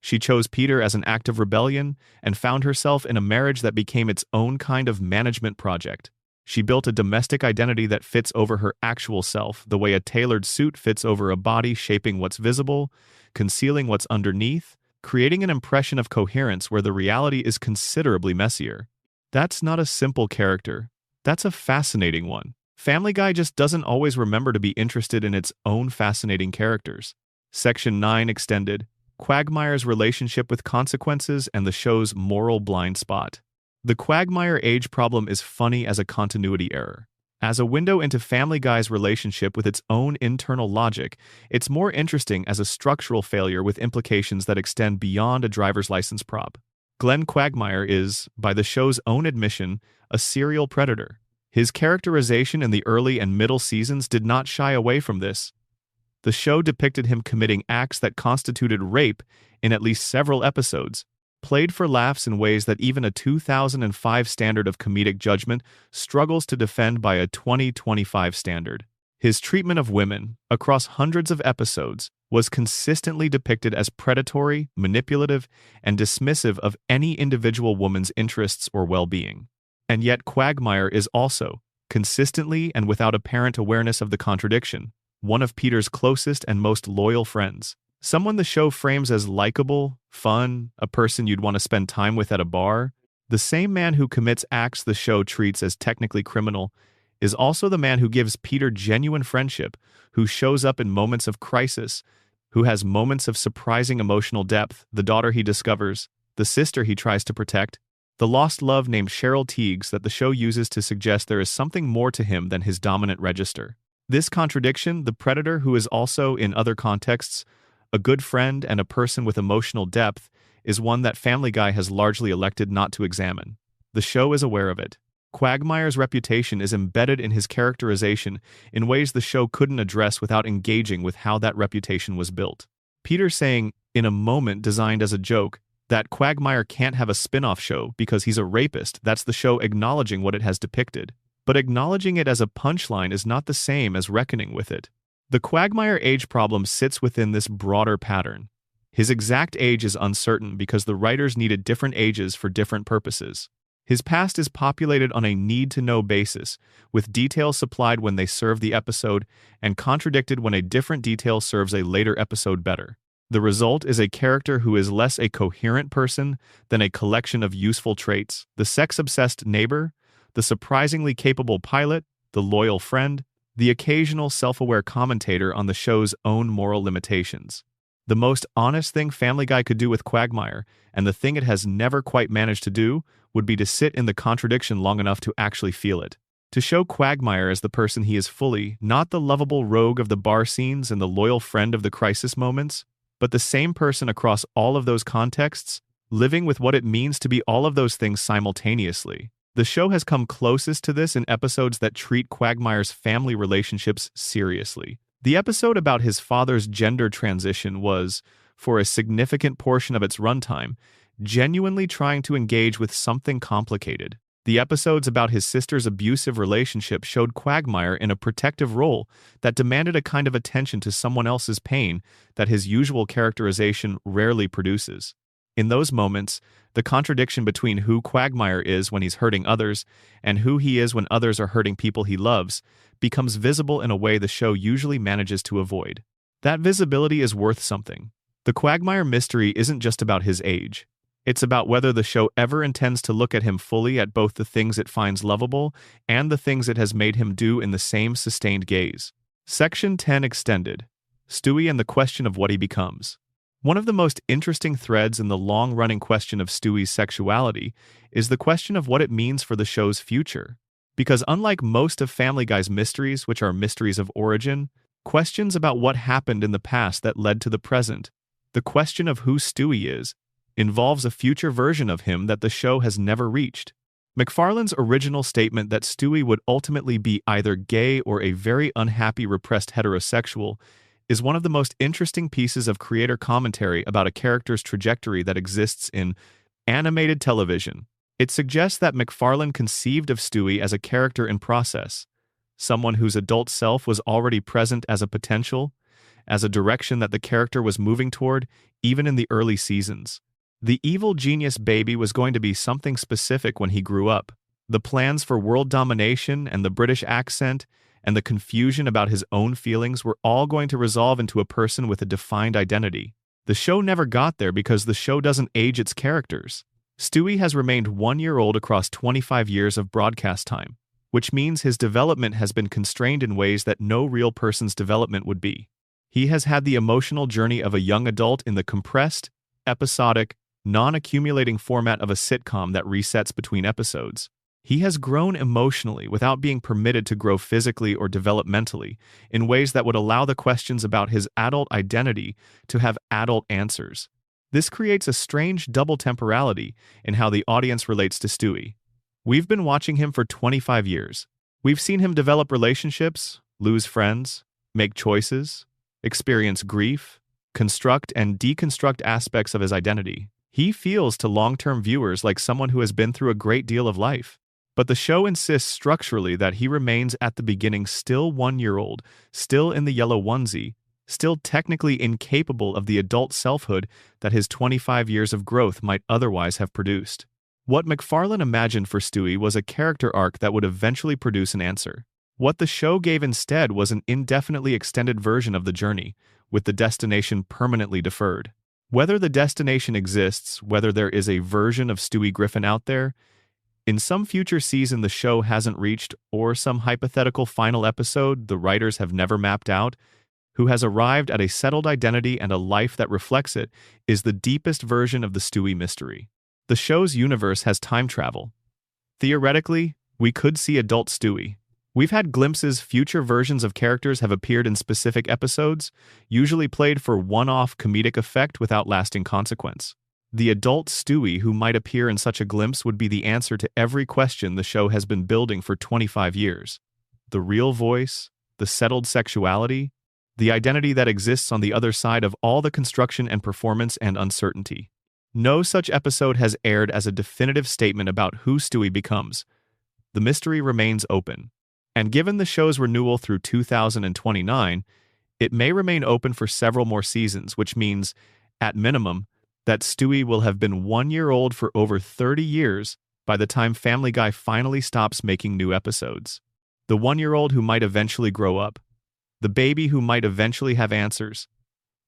She chose Peter as an act of rebellion and found herself in a marriage that became its own kind of management project. She built a domestic identity that fits over her actual self, the way a tailored suit fits over a body, shaping what's visible, concealing what's underneath, creating an impression of coherence where the reality is considerably messier. That's not a simple character. That's a fascinating one. Family Guy just doesn't always remember to be interested in its own fascinating characters. Section 9 Extended: Quagmire's relationship with consequences and the show's moral blind spot. The Quagmire age problem is funny as a continuity error. As a window into Family Guy's relationship with its own internal logic, it's more interesting as a structural failure with implications that extend beyond a driver's license prop. Glenn Quagmire is, by the show's own admission, a serial predator. His characterization in the early and middle seasons did not shy away from this. The show depicted him committing acts that constituted rape in at least several episodes, played for laughs in ways that even a 2005 standard of comedic judgment struggles to defend by a 2025 standard. His treatment of women, across hundreds of episodes, was consistently depicted as predatory, manipulative, and dismissive of any individual woman's interests or well-being. And yet Quagmire is also, consistently and without apparent awareness of the contradiction, one of Peter's closest and most loyal friends. Someone the show frames as likable, fun, a person you'd want to spend time with at a bar. The same man who commits acts the show treats as technically criminal is also the man who gives Peter genuine friendship, who shows up in moments of crisis, who has moments of surprising emotional depth, the daughter he discovers, the sister he tries to protect, the lost love named Cheryl Teagues that the show uses to suggest there is something more to him than his dominant register. This contradiction, the predator who is also, in other contexts, a good friend and a person with emotional depth, is one that Family Guy has largely elected not to examine. The show is aware of it. Quagmire's reputation is embedded in his characterization in ways the show couldn't address without engaging with how that reputation was built. Peter saying, in a moment designed as a joke, that Quagmire can't have a spin-off show because he's a rapist, that's the show acknowledging what it has depicted. But acknowledging it as a punchline is not the same as reckoning with it. The Quagmire age problem sits within this broader pattern. His exact age is uncertain because the writers needed different ages for different purposes. His past is populated on a need-to-know basis, with details supplied when they serve the episode and contradicted when a different detail serves a later episode better. The result is a character who is less a coherent person than a collection of useful traits: the sex-obsessed neighbor, the surprisingly capable pilot, the loyal friend, the occasional self-aware commentator on the show's own moral limitations. The most honest thing Family Guy could do with Quagmire, and the thing it has never quite managed to do, would be to sit in the contradiction long enough to actually feel it. To show Quagmire as the person he is fully, not the lovable rogue of the bar scenes and the loyal friend of the crisis moments, but the same person across all of those contexts, living with what it means to be all of those things simultaneously. The show has come closest to this in episodes that treat Quagmire's family relationships seriously. The episode about his father's gender transition was, for a significant portion of its runtime, genuinely trying to engage with something complicated. The episodes about his sister's abusive relationship showed Quagmire in a protective role that demanded a kind of attention to someone else's pain that his usual characterization rarely produces. In those moments, the contradiction between who Quagmire is when he's hurting others and who he is when others are hurting people he loves becomes visible in a way the show usually manages to avoid. That visibility is worth something. The Quagmire mystery isn't just about his age. It's about whether the show ever intends to look at him fully at both the things it finds lovable and the things it has made him do in the same sustained gaze. Section 10 Extended. Stewie and the question of what he becomes. One of the most interesting threads in the long-running question of Stewie's sexuality is the question of what it means for the show's future. Because unlike most of Family Guy's mysteries, which are mysteries of origin, questions about what happened in the past that led to the present, the question of who Stewie is, involves a future version of him that the show has never reached. MacFarlane's original statement that Stewie would ultimately be either gay or a very unhappy repressed heterosexual is one of the most interesting pieces of creator commentary about a character's trajectory that exists in animated television. It suggests that MacFarlane conceived of Stewie as a character in process, someone whose adult self was already present as a potential, as a direction that the character was moving toward, even in the early seasons. The evil genius baby was going to be something specific when he grew up. The plans for world domination and the British accent and the confusion about his own feelings were all going to resolve into a person with a defined identity. The show never got there because the show doesn't age its characters. Stewie has remained 1 year old across 25 years of broadcast time, which means his development has been constrained in ways that no real person's development would be. He has had the emotional journey of a young adult in the compressed, episodic, non-accumulating format of a sitcom that resets between episodes. He has grown emotionally without being permitted to grow physically or developmentally in ways that would allow the questions about his adult identity to have adult answers. This creates a strange double temporality in how the audience relates to Stewie. We've been watching him for 25 years. We've seen him develop relationships, lose friends, make choices, experience grief, construct and deconstruct aspects of his identity. He feels to long-term viewers like someone who has been through a great deal of life. But the show insists structurally that he remains at the beginning still 1 year old, still in the yellow onesie, still technically incapable of the adult selfhood that his 25 years of growth might otherwise have produced. What MacFarlane imagined for Stewie was a character arc that would eventually produce an answer. What the show gave instead was an indefinitely extended version of the journey, with the destination permanently deferred. Whether the destination exists, whether there is a version of Stewie Griffin out there, in some future season the show hasn't reached, or some hypothetical final episode the writers have never mapped out, who has arrived at a settled identity and a life that reflects it, is the deepest version of the Stewie mystery. The show's universe has time travel. Theoretically, we could see adult Stewie. We've had glimpses future versions of characters have appeared in specific episodes, usually played for one-off comedic effect without lasting consequence. The adult Stewie who might appear in such a glimpse would be the answer to every question the show has been building for 25 years. The real voice, the settled sexuality, the identity that exists on the other side of all the construction and performance and uncertainty. No such episode has aired as a definitive statement about who Stewie becomes. The mystery remains open. And given the show's renewal through 2029, it may remain open for several more seasons, which means, at minimum, that Stewie will have been 1 year old for over 30 years by the time Family Guy finally stops making new episodes. The 1-year-old who might eventually grow up. The baby who might eventually have answers.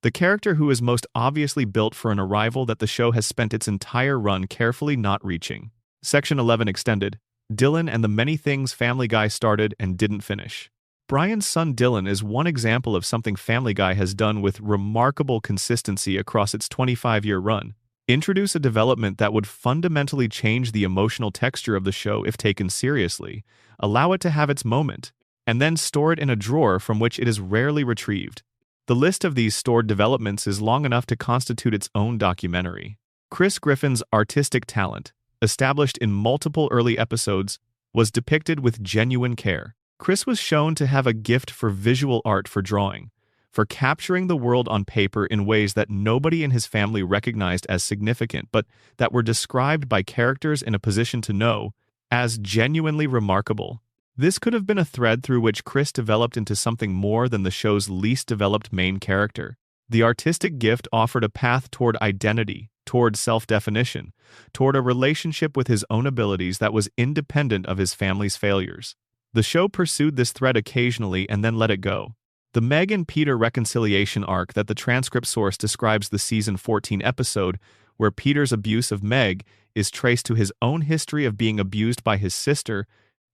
The character who is most obviously built for an arrival that the show has spent its entire run carefully not reaching. Section 11 Extended. Dylan and the many things Family Guy started and didn't finish. Brian's son Dylan is one example of something Family Guy has done with remarkable consistency across its 25-year run. Introduce a development that would fundamentally change the emotional texture of the show if taken seriously, allow it to have its moment, and then store it in a drawer from which it is rarely retrieved. The list of these stored developments is long enough to constitute its own documentary. Chris Griffin's artistic talent, established in multiple early episodes, was depicted with genuine care. Chris was shown to have a gift for visual art, for drawing, for capturing the world on paper in ways that nobody in his family recognized as significant, but that were described by characters in a position to know as genuinely remarkable. This could have been a thread through which Chris developed into something more than the show's least developed main character. The artistic gift offered a path toward identity, toward self-definition, toward a relationship with his own abilities that was independent of his family's failures. The show pursued this thread occasionally and then let it go. The Meg and Peter reconciliation arc that the transcript source describes the season 14 episode, where Peter's abuse of Meg is traced to his own history of being abused by his sister,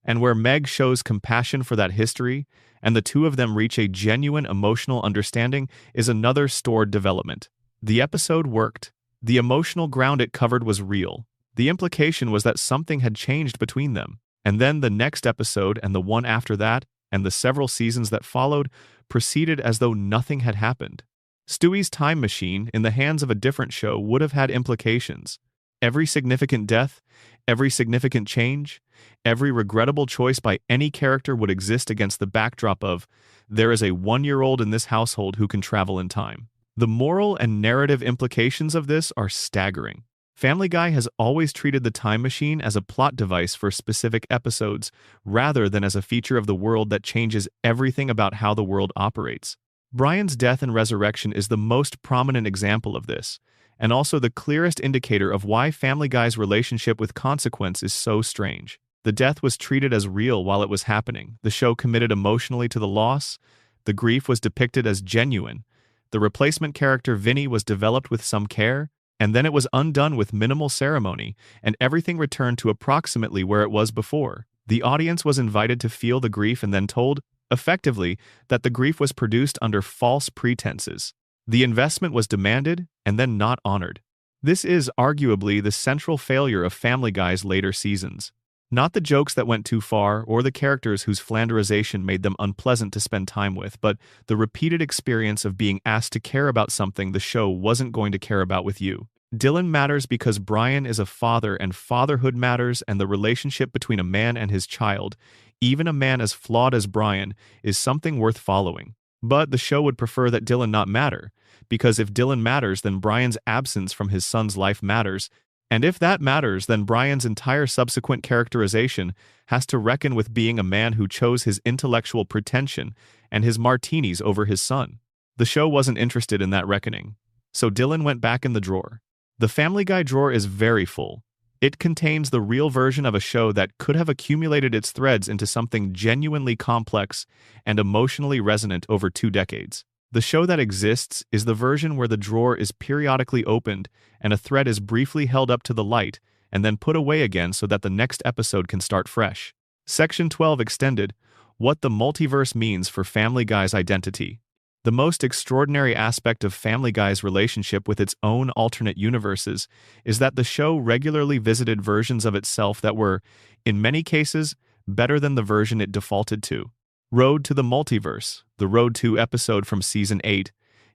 and where Meg shows compassion for that history, and the two of them reach a genuine emotional understanding, is another stored development. The episode worked. The emotional ground it covered was real. The implication was that something had changed between them. And then the next episode, and the one after that, and the several seasons that followed, proceeded as though nothing had happened. Stewie's time machine, in the hands of a different show, would have had implications. Every significant death, every significant change, every regrettable choice by any character would exist against the backdrop of, there is a 1-year-old in this household who can travel in time. The moral and narrative implications of this are staggering. Family Guy has always treated the time machine as a plot device for specific episodes, rather than as a feature of the world that changes everything about how the world operates. Brian's death and resurrection is the most prominent example of this, and also the clearest indicator of why Family Guy's relationship with consequence is so strange. The death was treated as real while it was happening. The show committed emotionally to the loss. The grief was depicted as genuine. The replacement character Vinny was developed with some care, and then it was undone with minimal ceremony, and everything returned to approximately where it was before. The audience was invited to feel the grief and then told, effectively, that the grief was produced under false pretenses. The investment was demanded and then not honored. This is arguably the central failure of Family Guy's later seasons. Not the jokes that went too far or the characters whose flanderization made them unpleasant to spend time with, but the repeated experience of being asked to care about something the show wasn't going to care about with you. Dylan matters because Brian is a father, and fatherhood matters, and the relationship between a man and his child, even a man as flawed as Brian, is something worth following. But the show would prefer that Dylan not matter, because if Dylan matters, then Brian's absence from his son's life matters, and if that matters, then Brian's entire subsequent characterization has to reckon with being a man who chose his intellectual pretension and his martinis over his son. The show wasn't interested in that reckoning, so Dylan went back in the drawer. The Family Guy drawer is very full. It contains the real version of a show that could have accumulated its threads into something genuinely complex and emotionally resonant over 2 decades. The show that exists is the version where the drawer is periodically opened and a thread is briefly held up to the light and then put away again so that the next episode can start fresh. Section 12 Extended: What the Multiverse Means for Family Guy's Identity. The most extraordinary aspect of Family Guy's relationship with its own alternate universes is that the show regularly visited versions of itself that were, in many cases, better than the version it defaulted to. Road to the Multiverse, the Road to episode from Season 8,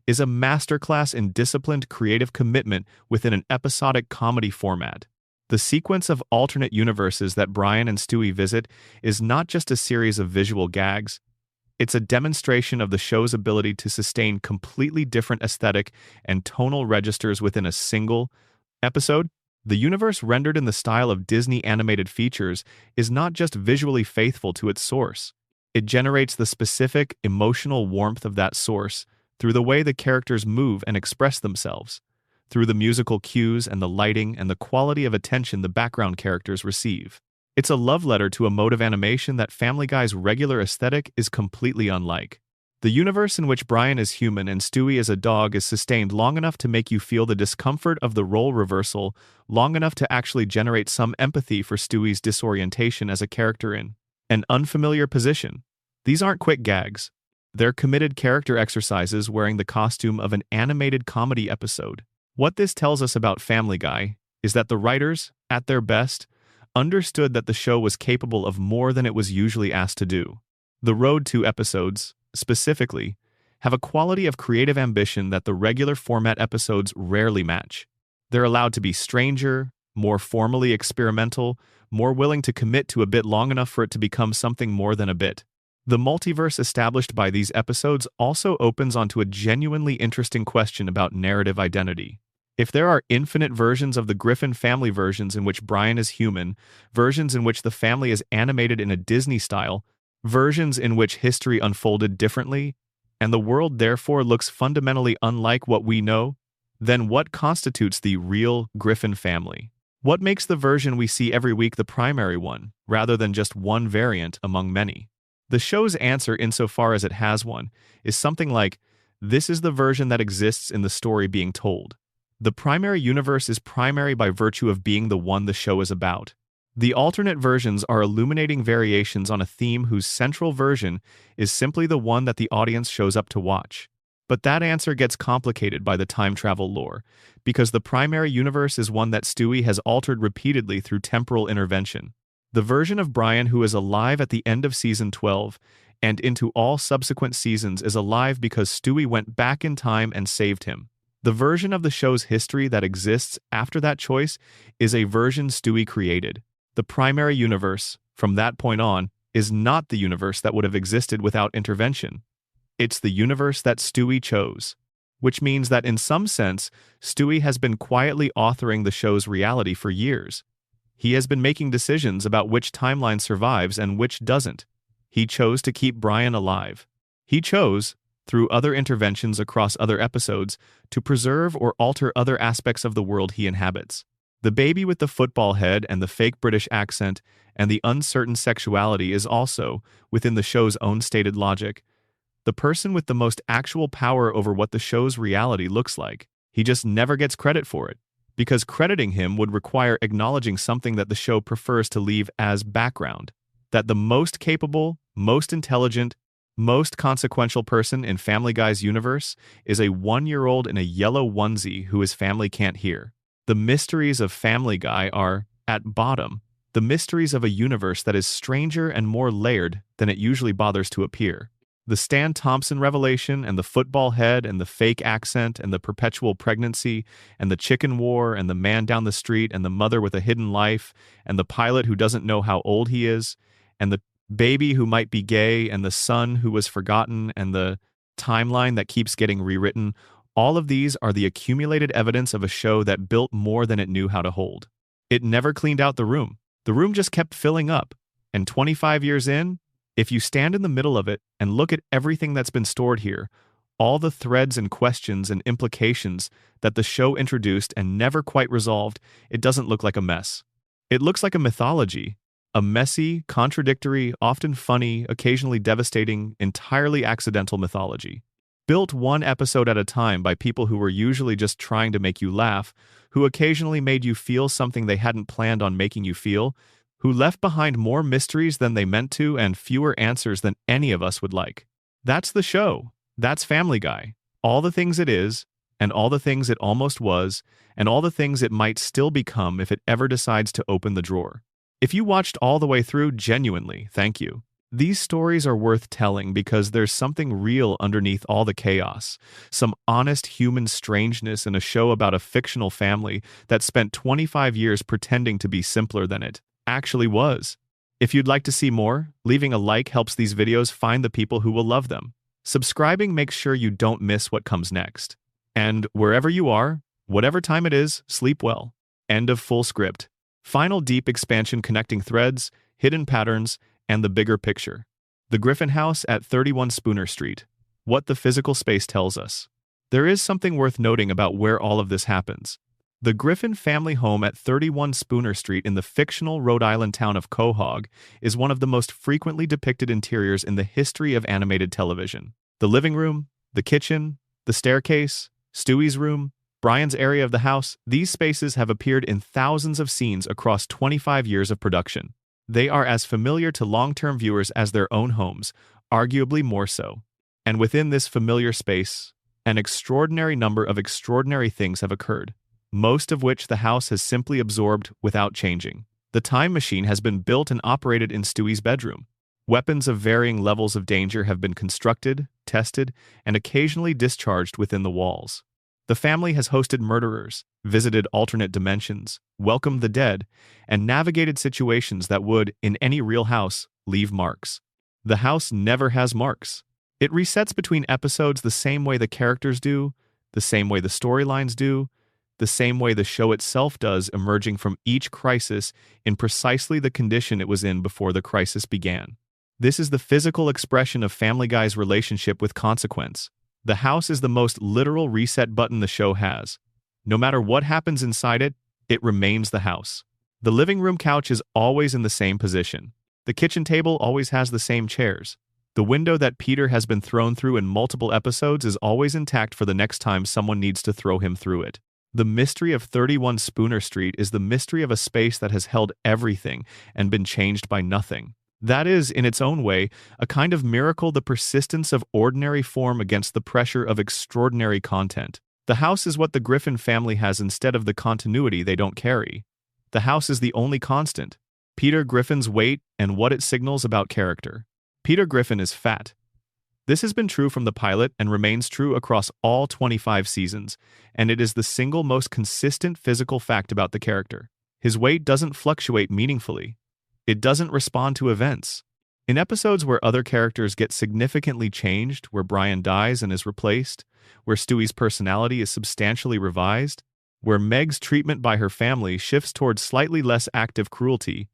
is a masterclass in disciplined creative commitment within an episodic comedy format. The sequence of alternate universes that Brian and Stewie visit is not just a series of visual gags. It's a demonstration of the show's ability to sustain completely different aesthetic and tonal registers within a single episode. The universe rendered in the style of Disney animated features is not just visually faithful to its source. It generates the specific emotional warmth of that source through the way the characters move and express themselves, through the musical cues and the lighting and the quality of attention the background characters receive. It's a love letter to a mode of animation that Family Guy's regular aesthetic is completely unlike. The universe in which Brian is human and Stewie is a dog is sustained long enough to make you feel the discomfort of the role reversal, long enough to actually generate some empathy for Stewie's disorientation as a character in an unfamiliar position. These aren't quick gags. They're committed character exercises wearing the costume of an animated comedy episode. What this tells us about Family Guy is that the writers, at their best, understood that the show was capable of more than it was usually asked to do. The Road to episodes, specifically, have a quality of creative ambition that the regular format episodes rarely match. They're allowed to be stranger, more formally experimental, more willing to commit to a bit long enough for it to become something more than a bit. The multiverse established by these episodes also opens onto a genuinely interesting question about narrative identity. If there are infinite versions of the Griffin family, versions in which Brian is human, versions in which the family is animated in a Disney style, versions in which history unfolded differently, and the world therefore looks fundamentally unlike what we know, then what constitutes the real Griffin family? What makes the version we see every week the primary one, rather than just one variant among many? The show's answer, insofar as it has one, is something like, this is the version that exists in the story being told. The primary universe is primary by virtue of being the one the show is about. The alternate versions are illuminating variations on a theme whose central version is simply the one that the audience shows up to watch. But that answer gets complicated by the time travel lore, because the primary universe is one that Stewie has altered repeatedly through temporal intervention. The version of Brian who is alive at the end of Season 12 and into all subsequent seasons is alive because Stewie went back in time and saved him. The version of the show's history that exists after that choice is a version Stewie created. The primary universe, from that point on, is not the universe that would have existed without intervention. It's the universe that Stewie chose, which means that in some sense, Stewie has been quietly authoring the show's reality for years. He has been making decisions about which timeline survives and which doesn't. He chose to keep Brian alive. He chose, through other interventions across other episodes, to preserve or alter other aspects of the world he inhabits. The baby with the football head and the fake British accent and the uncertain sexuality is also, within the show's own stated logic, the person with the most actual power over what the show's reality looks like. He just never gets credit for it, because crediting him would require acknowledging something that the show prefers to leave as background, that the most capable, most intelligent, most consequential person in Family Guy's universe is a 1-year-old in a yellow onesie who his family can't hear. The mysteries of Family Guy are, at bottom, the mysteries of a universe that is stranger and more layered than it usually bothers to appear. The Stan Thompson revelation and the football head and the fake accent and the perpetual pregnancy and the chicken war and the man down the street and the mother with a hidden life and the pilot who doesn't know how old he is and the baby who might be gay and the son who was forgotten and the timeline that keeps getting rewritten, all of these are the accumulated evidence of a show that built more than it knew how to hold. It never cleaned out the room. The room just kept filling up. And 25 years in, if you stand in the middle of it and look at everything that's been stored here, all the threads and questions and implications that the show introduced and never quite resolved, it doesn't look like a mess. It looks like a mythology, a messy, contradictory, often funny, occasionally devastating, entirely accidental mythology. Built one episode at a time by people who were usually just trying to make you laugh, who occasionally made you feel something they hadn't planned on making you feel, who left behind more mysteries than they meant to and fewer answers than any of us would like. That's the show. That's Family Guy. All the things it is, and all the things it almost was, and all the things it might still become if it ever decides to open the drawer. If you watched all the way through, genuinely, thank you. These stories are worth telling because there's something real underneath all the chaos, some honest human strangeness in a show about a fictional family that spent 25 years pretending to be simpler than it actually was. If you'd like to see more, leaving a like helps these videos find the people who will love them. Subscribing makes sure you don't miss what comes next. And wherever you are, whatever time it is, sleep well. End of full script. Final deep expansion connecting threads, hidden patterns, and the bigger picture. The Griffin House at 31 Spooner Street. What the physical space tells us. There is something worth noting about where all of this happens. The Griffin family home at 31 Spooner Street in the fictional Rhode Island town of Quahog is one of the most frequently depicted interiors in the history of animated television. The living room, the kitchen, the staircase, Stewie's room, Brian's area of the house, these spaces have appeared in thousands of scenes across 25 years of production. They are as familiar to long-term viewers as their own homes, arguably more so. And within this familiar space, an extraordinary number of extraordinary things have occurred, most of which the house has simply absorbed without changing. The time machine has been built and operated in Stewie's bedroom. Weapons of varying levels of danger have been constructed, tested, and occasionally discharged within the walls. The family has hosted murderers, visited alternate dimensions, welcomed the dead, and navigated situations that would, in any real house, leave marks. The house never has marks. It resets between episodes the same way the characters do, the same way the storylines do, the same way the show itself does, emerging from each crisis in precisely the condition it was in before the crisis began. This is the physical expression of Family Guy's relationship with consequence. The house is the most literal reset button the show has. No matter what happens inside it, it remains the house. The living room couch is always in the same position. The kitchen table always has the same chairs. The window that Peter has been thrown through in multiple episodes is always intact for the next time someone needs to throw him through it. The mystery of 31 Spooner Street is the mystery of a space that has held everything and been changed by nothing. That is, in its own way, a kind of miracle, the persistence of ordinary form against the pressure of extraordinary content. The house is what the Griffin family has instead of the continuity they don't carry. The house is the only constant. Peter Griffin's weight and what it signals about character. Peter Griffin is fat. This has been true from the pilot and remains true across all 25 seasons, and it is the single most consistent physical fact about the character. His weight doesn't fluctuate meaningfully. It doesn't respond to events. In episodes where other characters get significantly changed, where Brian dies and is replaced, where Stewie's personality is substantially revised, where Meg's treatment by her family shifts towards slightly less active cruelty,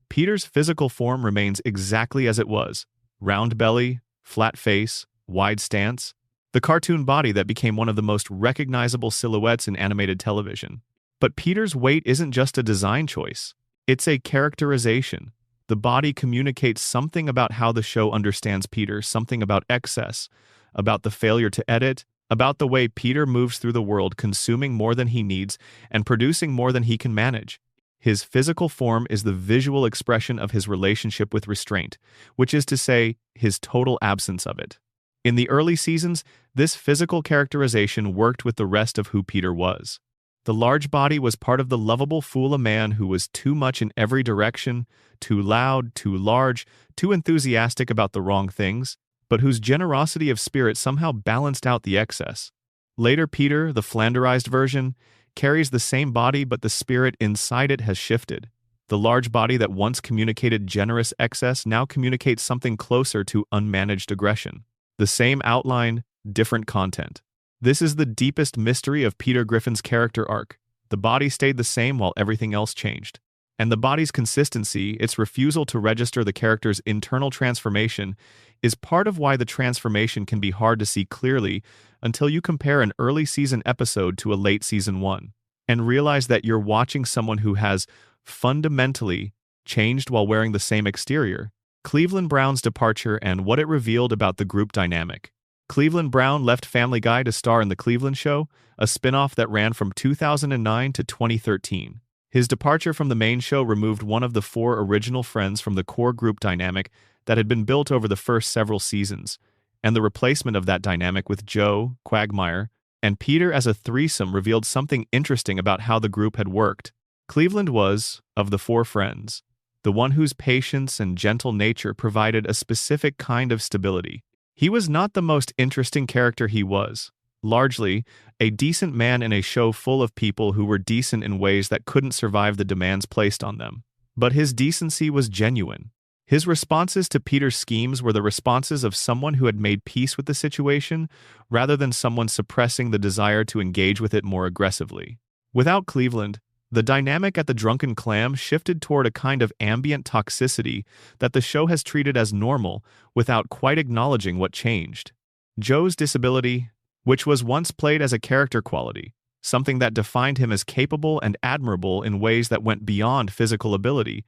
Peter's physical form remains exactly as it was. Round belly, flat face, wide stance. The cartoon body that became one of the most recognizable silhouettes in animated television. But Peter's weight isn't just a design choice. It's a characterization. The body communicates something about how the show understands Peter, something about excess, about the failure to edit, about the way Peter moves through the world, consuming more than he needs and producing more than he can manage. His physical form is the visual expression of his relationship with restraint, which is to say, his total absence of it. In the early seasons, this physical characterization worked with the rest of who Peter was. The large body was part of the lovable fool, a man who was too much in every direction, too loud, too large, too enthusiastic about the wrong things, but whose generosity of spirit somehow balanced out the excess. Later, Peter, the flanderized version, carries the same body, but the spirit inside it has shifted. The large body that once communicated generous excess now communicates something closer to unmanaged aggression. The same outline, different content. This is the deepest mystery of Peter Griffin's character arc. The body stayed the same while everything else changed. And the body's consistency, its refusal to register the character's internal transformation, is part of why the transformation can be hard to see clearly until you compare an early season episode to a late season one, and realize that you're watching someone who has fundamentally changed while wearing the same exterior. Cleveland Brown's departure and what it revealed about the group dynamic. Cleveland Brown left Family Guy to star in The Cleveland Show, a spin-off that ran from 2009 to 2013. His departure from the main show removed one of the four original friends from the core group dynamic that had been built over the first several seasons, and the replacement of that dynamic with Joe, Quagmire, and Peter as a threesome revealed something interesting about how the group had worked. Cleveland was, of the four friends, the one whose patience and gentle nature provided a specific kind of stability. He was not the most interesting character. He was, largely, a decent man in a show full of people who were decent in ways that couldn't survive the demands placed on them. But his decency was genuine. His responses to Peter's schemes were the responses of someone who had made peace with the situation, rather than someone suppressing the desire to engage with it more aggressively. Without Cleveland, the dynamic at the Drunken Clam shifted toward a kind of ambient toxicity that the show has treated as normal without quite acknowledging what changed. Joe's disability, which was once played as a character quality, something that defined him as capable and admirable in ways that went beyond physical ability,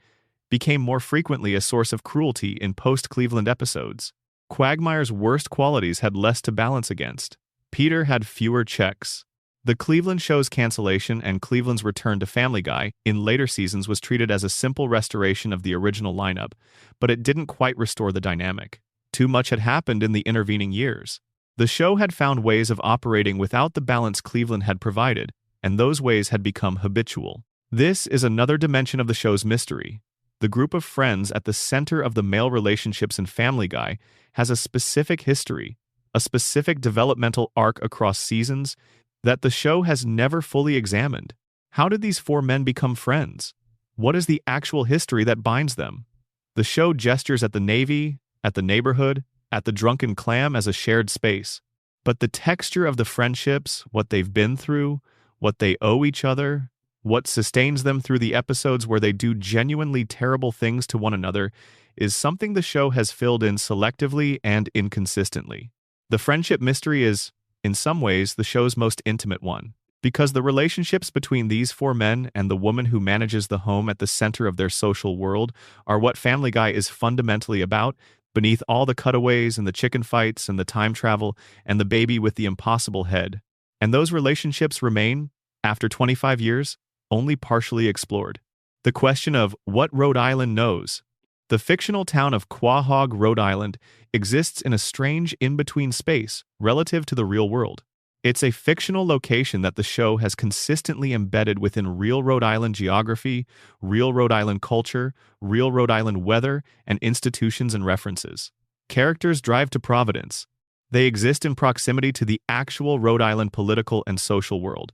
became more frequently a source of cruelty in post-Cleveland episodes. Quagmire's worst qualities had less to balance against. Peter had fewer checks. The Cleveland show's cancellation and Cleveland's return to Family Guy in later seasons was treated as a simple restoration of the original lineup, but it didn't quite restore the dynamic. Too much had happened in the intervening years. The show had found ways of operating without the balance Cleveland had provided, and those ways had become habitual. This is another dimension of the show's mystery. The group of friends at the center of the male relationships in Family Guy has a specific history, a specific developmental arc across seasons that the show has never fully examined. How did these four men become friends? What is the actual history that binds them? The show gestures at the Navy, at the neighborhood, at the Drunken Clam as a shared space. But the texture of the friendships, what they've been through, what they owe each other, what sustains them through the episodes where they do genuinely terrible things to one another, is something the show has filled in selectively and inconsistently. The friendship mystery is, in some ways, the show's most intimate one, because the relationships between these four men and the woman who manages the home at the center of their social world are what Family Guy is fundamentally about, beneath all the cutaways and the chicken fights and the time travel and the baby with the impossible head. And those relationships remain, after 25 years, only partially explored. The question of what Rhode Island knows. The fictional town of Quahog, Rhode Island, exists in a strange in-between space relative to the real world. It's a fictional location that the show has consistently embedded within real Rhode Island geography, real Rhode Island culture, real Rhode Island weather, and institutions and references. Characters drive to Providence. They exist in proximity to the actual Rhode Island political and social world.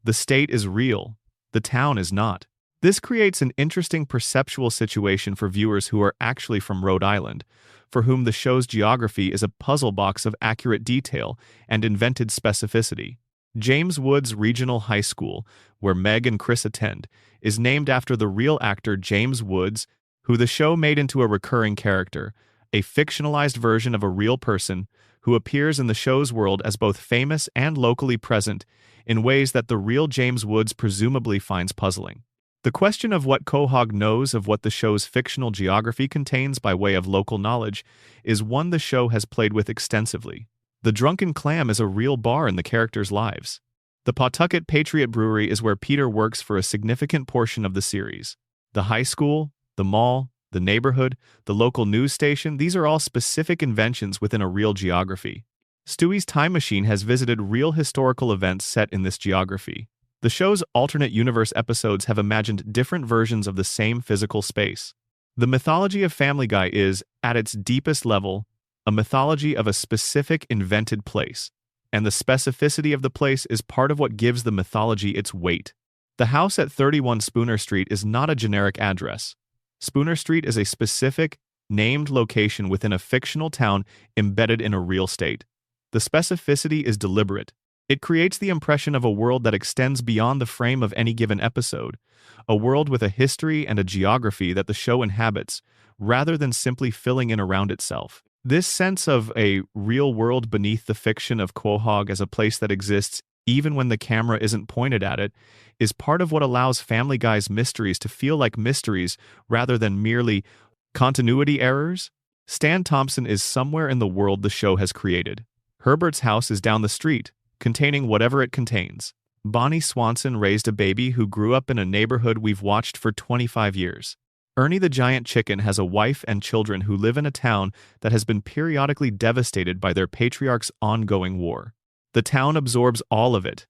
The state is real. The town is not. This creates an interesting perceptual situation for viewers who are actually from Rhode Island, for whom the show's geography is a puzzle box of accurate detail and invented specificity. James Woods Regional High School, where Meg and Chris attend, is named after the real actor James Woods, who the show made into a recurring character, a fictionalized version of a real person who appears in the show's world as both famous and locally present in ways that the real James Woods presumably finds puzzling. The question of what Quahog knows of what the show's fictional geography contains by way of local knowledge is one the show has played with extensively. The Drunken Clam is a real bar in the characters' lives. The Pawtucket Patriot Brewery is where Peter works for a significant portion of the series. The high school, the mall, the neighborhood, the local news station, these are all specific inventions within a real geography. Stewie's Time Machine has visited real historical events set in this geography. The show's alternate universe episodes have imagined different versions of the same physical space. The mythology of Family Guy is, at its deepest level, a mythology of a specific invented place, and the specificity of the place is part of what gives the mythology its weight. The house at 31 Spooner Street is not a generic address. Spooner Street is a specific, named location within a fictional town embedded in a real state. The specificity is deliberate. It creates the impression of a world that extends beyond the frame of any given episode, a world with a history and a geography that the show inhabits, rather than simply filling in around itself. This sense of a real world beneath the fiction of Quahog as a place that exists even when the camera isn't pointed at it, is part of what allows Family Guy's mysteries to feel like mysteries rather than merely continuity errors. Stan Thompson is somewhere in the world the show has created. Herbert's house is down the street, containing whatever it contains. Bonnie Swanson raised a baby who grew up in a neighborhood we've watched for 25 years. Ernie the Giant Chicken has a wife and children who live in a town that has been periodically devastated by their patriarch's ongoing war. The town absorbs all of it.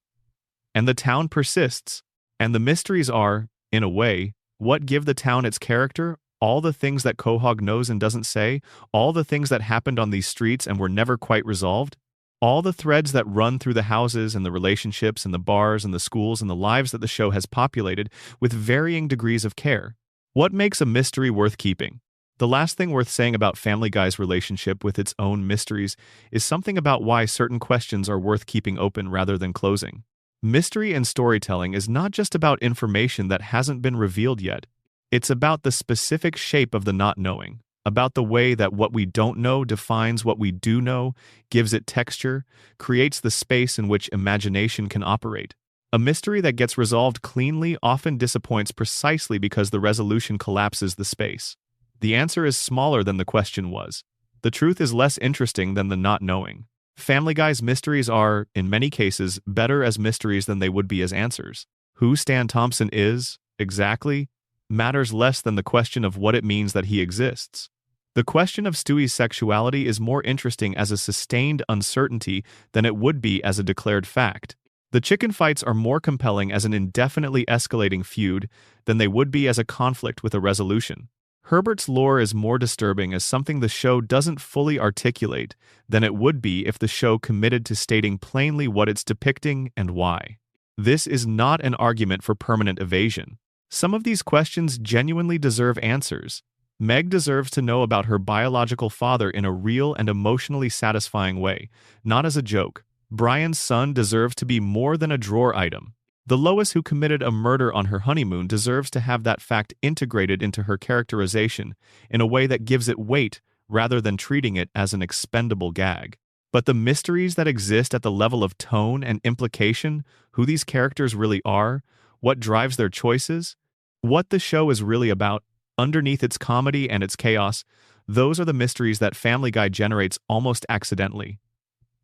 And the town persists. And the mysteries are, in a way, what give the town its character, all the things that Quahog knows and doesn't say, all the things that happened on these streets and were never quite resolved, all the threads that run through the houses and the relationships and the bars and the schools and the lives that the show has populated with varying degrees of care. What makes a mystery worth keeping? The last thing worth saying about Family Guy's relationship with its own mysteries is something about why certain questions are worth keeping open rather than closing. Mystery and storytelling is not just about information that hasn't been revealed yet. It's about the specific shape of the not knowing, about the way that what we don't know defines what we do know, gives it texture, creates the space in which imagination can operate. A mystery that gets resolved cleanly often disappoints precisely because the resolution collapses the space. The answer is smaller than the question was. The truth is less interesting than the not knowing. Family Guy's mysteries are, in many cases, better as mysteries than they would be as answers. Who Stan Thompson is, exactly, matters less than the question of what it means that he exists. The question of Stewie's sexuality is more interesting as a sustained uncertainty than it would be as a declared fact. The chicken fights are more compelling as an indefinitely escalating feud than they would be as a conflict with a resolution. Herbert's lore is more disturbing as something the show doesn't fully articulate than it would be if the show committed to stating plainly what it's depicting and why. This is not an argument for permanent evasion. Some of these questions genuinely deserve answers. Meg deserves to know about her biological father in a real and emotionally satisfying way, not as a joke. Brian's son deserves to be more than a drawer item. The Lois who committed a murder on her honeymoon deserves to have that fact integrated into her characterization in a way that gives it weight rather than treating it as an expendable gag. But the mysteries that exist at the level of tone and implication, who these characters really are, what drives their choices, what the show is really about, underneath its comedy and its chaos, those are the mysteries that Family Guy generates almost accidentally,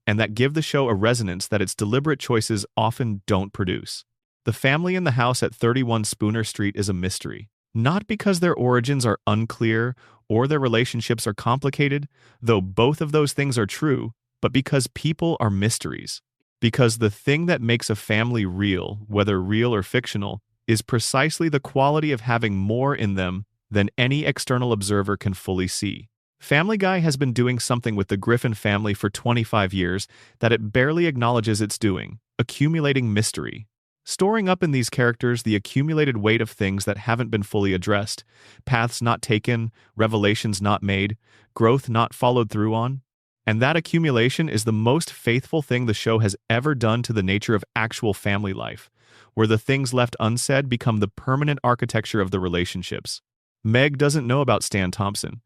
and that give the show a resonance that its deliberate choices often don't produce. The family in the house at 31 Spooner Street is a mystery, not because their origins are unclear or their relationships are complicated, though both of those things are true, but because people are mysteries. Because the thing that makes a family real, whether real or fictional, is precisely the quality of having more in them than any external observer can fully see. Family Guy has been doing something with the Griffin family for 25 years that it barely acknowledges it's doing, accumulating mystery. Storing up in these characters the accumulated weight of things that haven't been fully addressed, paths not taken, revelations not made, growth not followed through on. And that accumulation is the most faithful thing the show has ever done to the nature of actual family life, where the things left unsaid become the permanent architecture of the relationships. Meg doesn't know about Stan Thompson.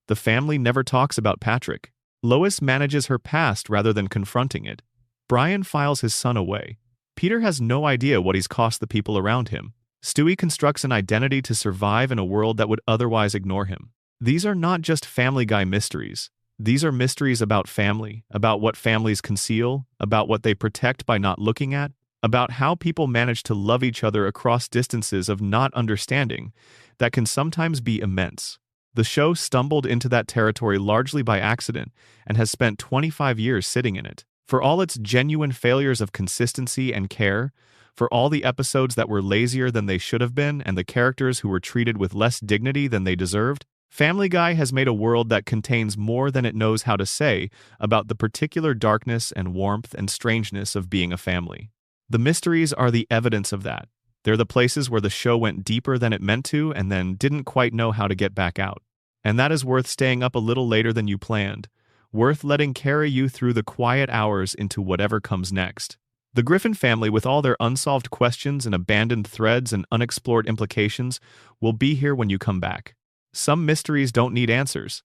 The family never talks about Patrick. Lois manages her past rather than confronting it. Brian files his son away. Peter has no idea what he's cost the people around him. Stewie constructs an identity to survive in a world that would otherwise ignore him. These are not just Family Guy mysteries. These are mysteries about family, about what families conceal, about what they protect by not looking at, about how people manage to love each other across distances of not understanding that can sometimes be immense. The show stumbled into that territory largely by accident and has spent 25 years sitting in it. For all its genuine failures of consistency and care, for all the episodes that were lazier than they should have been and the characters who were treated with less dignity than they deserved, Family Guy has made a world that contains more than it knows how to say about the particular darkness and warmth and strangeness of being a family. The mysteries are the evidence of that. They're the places where the show went deeper than it meant to and then didn't quite know how to get back out. And that is worth staying up a little later than you planned, worth letting carry you through the quiet hours into whatever comes next. The Griffin family, with all their unsolved questions and abandoned threads and unexplored implications, will be here when you come back. Some mysteries don't need answers.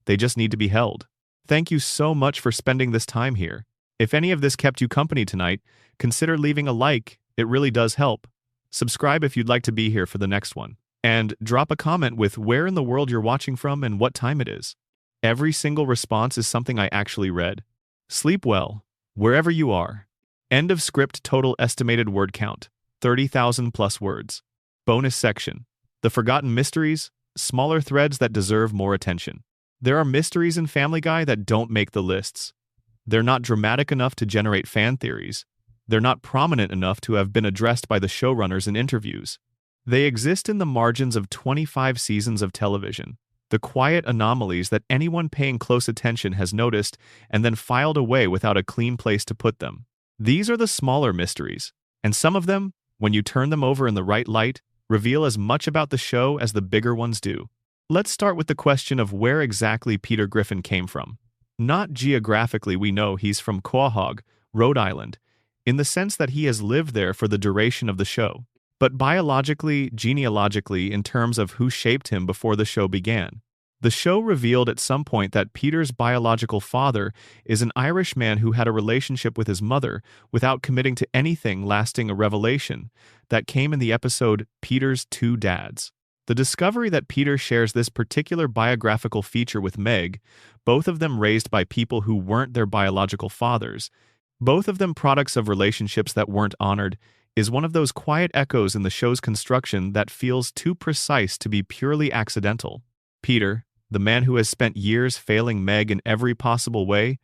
They just need to be held. Thank you so much for spending this time here. If any of this kept you company tonight, consider leaving a like, it really does help. Subscribe if you'd like to be here for the next one. And drop a comment with where in the world you're watching from and what time it is. Every single response is something I actually read. Sleep well, wherever you are. End of script. Total estimated word count, 30,000 plus words. Bonus section. The forgotten mysteries, smaller threads that deserve more attention. There are mysteries in Family Guy that don't make the lists. They're not dramatic enough to generate fan theories. They're not prominent enough to have been addressed by the showrunners in interviews. They exist in the margins of 25 seasons of television, the quiet anomalies that anyone paying close attention has noticed and then filed away without a clean place to put them. These are the smaller mysteries, and some of them, when you turn them over in the right light, reveal as much about the show as the bigger ones do. Let's start with the question of where exactly Peter Griffin came from. Not geographically, we know he's from Quahog, Rhode Island, in the sense that he has lived there for the duration of the show, but biologically, genealogically, in terms of who shaped him before the show began. The show revealed at some point that Peter's biological father is an Irish man who had a relationship with his mother without committing to anything, lasting a revelation that came in the episode Peter's Two Dads. The discovery that Peter shares this particular biographical feature with Meg, both of them raised by people who weren't their biological fathers, both of them products of relationships that weren't honored, is one of those quiet echoes in the show's construction that feels too precise to be purely accidental. Peter, the man who has spent years failing Meg in every possible way,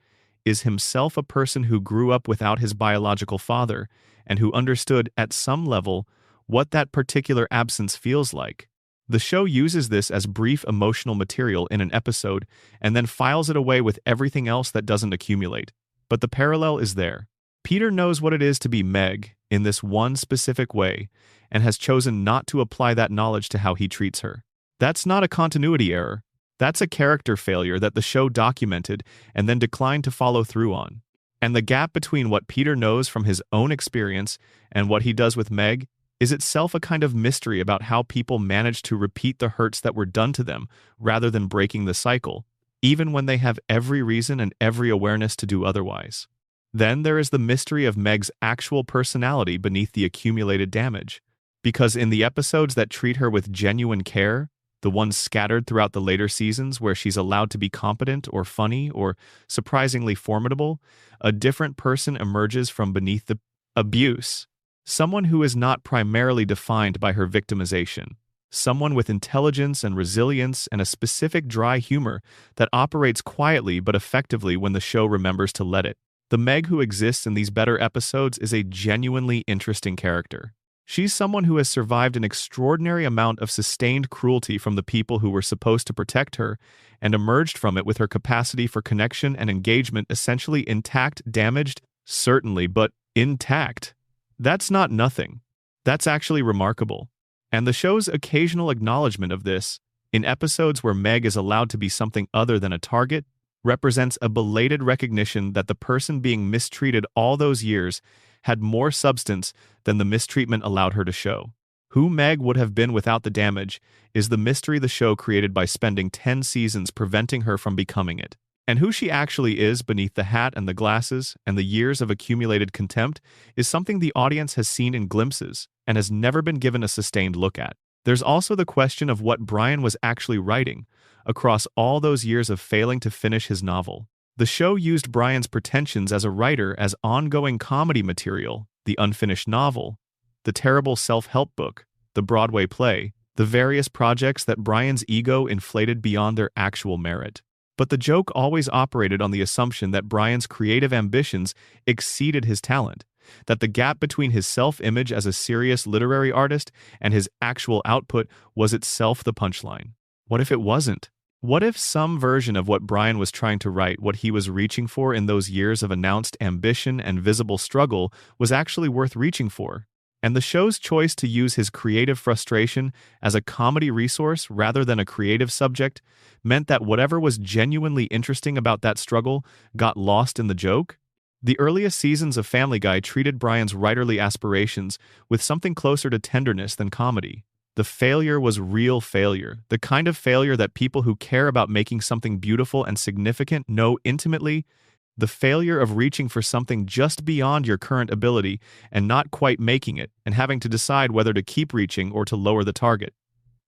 is himself a person who grew up without his biological father and who understood, at some level, what that particular absence feels like. The show uses this as brief emotional material in an episode and then files it away with everything else that doesn't accumulate. But the parallel is there. Peter knows what it is to be Meg in this one specific way and has chosen not to apply that knowledge to how he treats her. That's not a continuity error. That's a character failure that the show documented and then declined to follow through on. And the gap between what Peter knows from his own experience and what he does with Meg is itself a kind of mystery about how people manage to repeat the hurts that were done to them rather than breaking the cycle, even when they have every reason and every awareness to do otherwise. Then there is the mystery of Meg's actual personality beneath the accumulated damage. Because in the episodes that treat her with genuine care, the ones scattered throughout the later seasons where she's allowed to be competent or funny or surprisingly formidable, a different person emerges from beneath the abuse. Someone who is not primarily defined by her victimization. Someone with intelligence and resilience and a specific dry humor that operates quietly but effectively when the show remembers to let it. The Meg who exists in these better episodes is a genuinely interesting character. She's someone who has survived an extraordinary amount of sustained cruelty from the people who were supposed to protect her and emerged from it with her capacity for connection and engagement essentially intact, damaged, certainly, but intact. That's not nothing. That's actually remarkable. And the show's occasional acknowledgement of this, in episodes where Meg is allowed to be something other than a target, represents a belated recognition that the person being mistreated all those years had more substance than the mistreatment allowed her to show. Who Meg would have been without the damage is the mystery the show created by spending 10 seasons preventing her from becoming it. And who she actually is beneath the hat and the glasses and the years of accumulated contempt is something the audience has seen in glimpses and has never been given a sustained look at. There's also the question of what Brian was actually writing across all those years of failing to finish his novel. The show used Brian's pretensions as a writer as ongoing comedy material, the unfinished novel, the terrible self-help book, the Broadway play, the various projects that Brian's ego inflated beyond their actual merit. But the joke always operated on the assumption that Brian's creative ambitions exceeded his talent, that the gap between his self-image as a serious literary artist and his actual output was itself the punchline. What if it wasn't? What if some version of what Brian was trying to write, what he was reaching for in those years of announced ambition and visible struggle, was actually worth reaching for? And the show's choice to use his creative frustration as a comedy resource rather than a creative subject meant that whatever was genuinely interesting about that struggle got lost in the joke. The earliest seasons of Family Guy treated Brian's writerly aspirations with something closer to tenderness than comedy. The failure was real failure, the kind of failure that people who care about making something beautiful and significant know intimately The failure of reaching for something just beyond your current ability and not quite making it, and having to decide whether to keep reaching or to lower the target.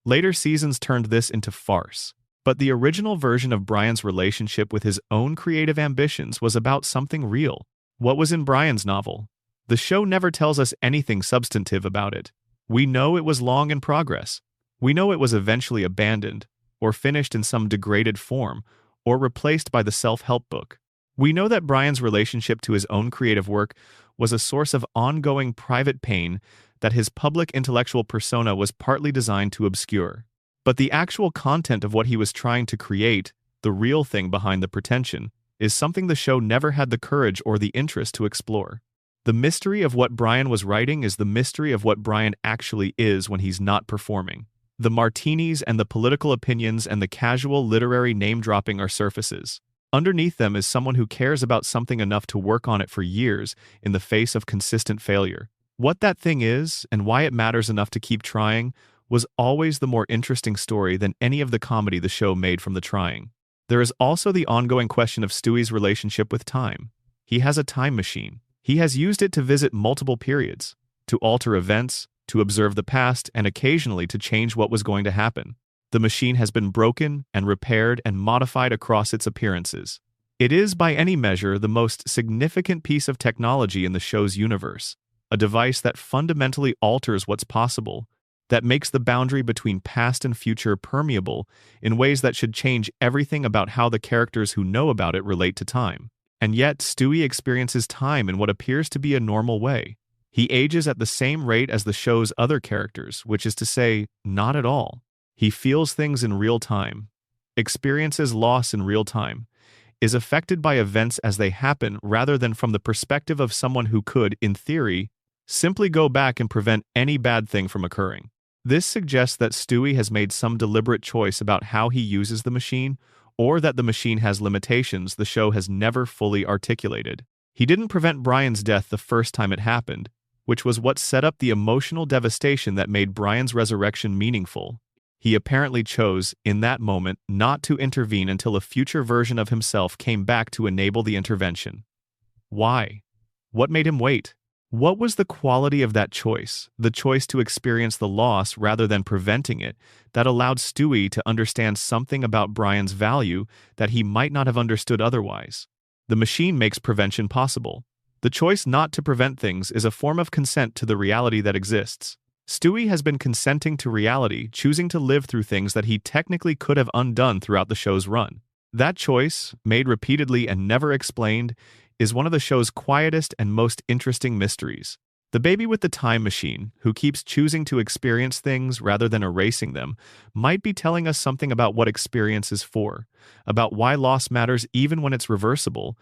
Later seasons turned this into farce. But the original version of Brian's relationship with his own creative ambitions was about something real. What was in Brian's novel? The show never tells us anything substantive about it. We know it was long in progress. We know it was eventually abandoned, or finished in some degraded form, or replaced by the self-help book. We know that Brian's relationship to his own creative work was a source of ongoing private pain that his public intellectual persona was partly designed to obscure. But the actual content of what he was trying to create, the real thing behind the pretension, is something the show never had the courage or the interest to explore. The mystery of what Brian was writing is the mystery of what Brian actually is when he's not performing. The martinis and the political opinions and the casual literary name-dropping are surfaces. Underneath them is someone who cares about something enough to work on it for years in the face of consistent failure. What that thing is, and why it matters enough to keep trying, was always the more interesting story than any of the comedy the show made from the trying. There is also the ongoing question of Stewie's relationship with time. He has a time machine. He has used it to visit multiple periods, to alter events, to observe the past, and occasionally to change what was going to happen. The machine has been broken and repaired and modified across its appearances. It is, by any measure, the most significant piece of technology in the show's universe, a device that fundamentally alters what's possible, that makes the boundary between past and future permeable in ways that should change everything about how the characters who know about it relate to time. And yet, Stewie experiences time in what appears to be a normal way. He ages at the same rate as the show's other characters, which is to say, not at all. He feels things in real time, experiences loss in real time, is affected by events as they happen rather than from the perspective of someone who could, in theory, simply go back and prevent any bad thing from occurring. This suggests that Stewie has made some deliberate choice about how he uses the machine, or that the machine has limitations the show has never fully articulated. He didn't prevent Brian's death the first time it happened, which was what set up the emotional devastation that made Brian's resurrection meaningful. He apparently chose, in that moment, not to intervene until a future version of himself came back to enable the intervention. Why? What made him wait? What was the quality of that choice, the choice to experience the loss rather than preventing it, that allowed Stewie to understand something about Brian's value that he might not have understood otherwise? The machine makes prevention possible. The choice not to prevent things is a form of consent to the reality that exists. Stewie has been consenting to reality, choosing to live through things that he technically could have undone throughout the show's run. That choice, made repeatedly and never explained, is one of the show's quietest and most interesting mysteries. The baby with the time machine, who keeps choosing to experience things rather than erasing them, might be telling us something about what experience is for, about why loss matters even when it's reversible,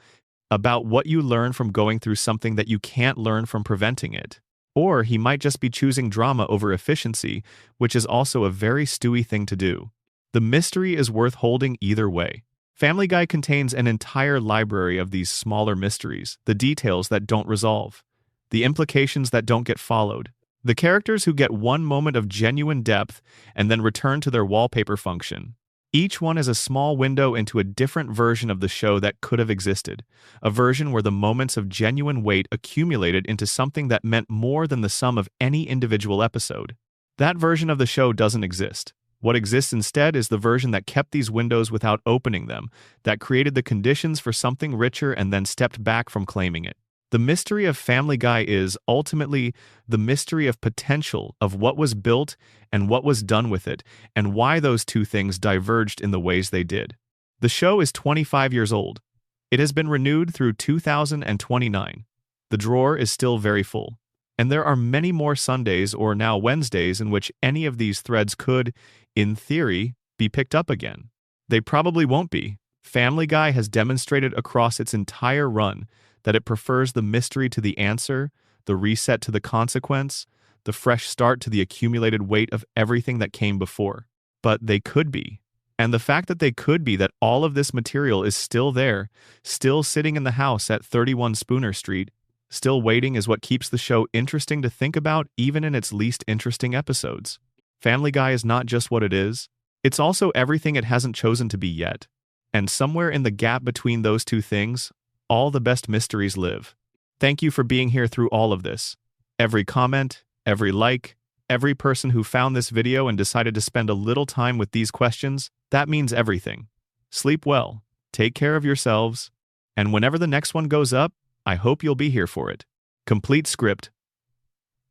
about what you learn from going through something that you can't learn from preventing it. Or he might just be choosing drama over efficiency, which is also a very Stewie thing to do. The mystery is worth holding either way. Family Guy contains an entire library of these smaller mysteries, the details that don't resolve, the implications that don't get followed, the characters who get one moment of genuine depth and then return to their wallpaper function. Each one is a small window into a different version of the show that could have existed, a version where the moments of genuine weight accumulated into something that meant more than the sum of any individual episode. That version of the show doesn't exist. What exists instead is the version that kept these windows without opening them, that created the conditions for something richer and then stepped back from claiming it. The mystery of Family Guy is, ultimately, the mystery of potential, of what was built and what was done with it, and why those two things diverged in the ways they did. The show is 25 years old. It has been renewed through 2029. The drawer is still very full. And there are many more Sundays, or now Wednesdays, in which any of these threads could, in theory, be picked up again. They probably won't be. Family Guy has demonstrated across its entire run that it prefers the mystery to the answer, the reset to the consequence, the fresh start to the accumulated weight of everything that came before. But they could be. And the fact that they could be, that all of this material is still there, still sitting in the house at 31 Spooner Street, still waiting, is what keeps the show interesting to think about even in its least interesting episodes. Family Guy is not just what it is, it's also everything it hasn't chosen to be yet. And somewhere in the gap between those two things all the best mysteries live. Thank you for being here through all of this. Every comment, every like, every person who found this video and decided to spend a little time with these questions, that means everything. Sleep well, take care of yourselves, and whenever the next one goes up, I hope you'll be here for it. Complete script.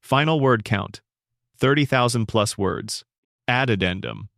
Final word count. 30,000 plus words. Add addendum.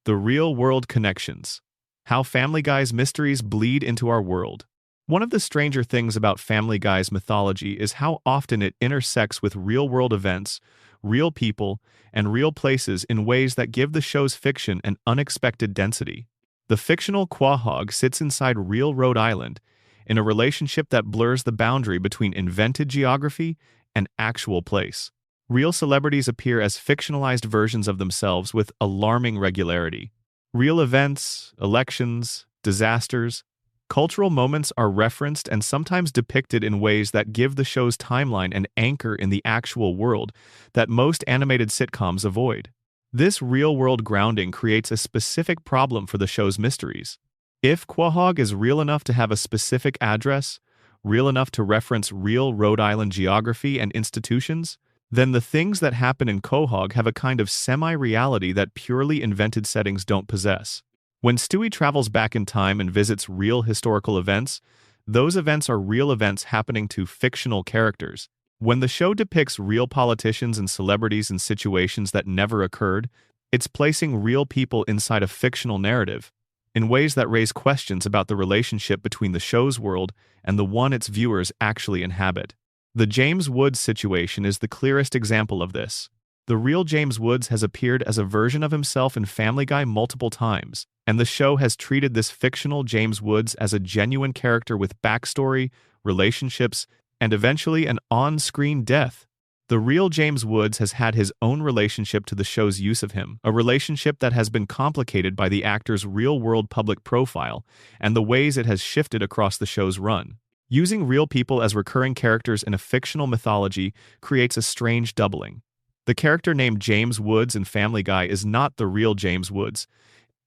The real-world connections. How Family Guy's mysteries bleed into our world. One of the stranger things about Family Guy's mythology is how often it intersects with real-world events, real people, and real places in ways that give the show's fiction an unexpected density. The fictional Quahog sits inside real Rhode Island, in a relationship that blurs the boundary between invented geography and actual place. Real celebrities appear as fictionalized versions of themselves with alarming regularity. Real events, elections, disasters, cultural moments are referenced and sometimes depicted in ways that give the show's timeline an anchor in the actual world that most animated sitcoms avoid. This real-world grounding creates a specific problem for the show's mysteries. If Quahog is real enough to have a specific address, real enough to reference real Rhode Island geography and institutions, then the things that happen in Quahog have a kind of semi-reality that purely invented settings don't possess. When Stewie travels back in time and visits real historical events, those events are real events happening to fictional characters. When the show depicts real politicians and celebrities in situations that never occurred, it's placing real people inside a fictional narrative, in ways that raise questions about the relationship between the show's world and the one its viewers actually inhabit. The James Woods situation is the clearest example of this. The real James Woods has appeared as a version of himself in Family Guy multiple times, and the show has treated this fictional James Woods as a genuine character with backstory, relationships, and eventually an on-screen death. The real James Woods has had his own relationship to the show's use of him, a relationship that has been complicated by the actor's real-world public profile and the ways it has shifted across the show's run. Using real people as recurring characters in a fictional mythology creates a strange doubling. The character named James Woods in Family Guy is not the real James Woods,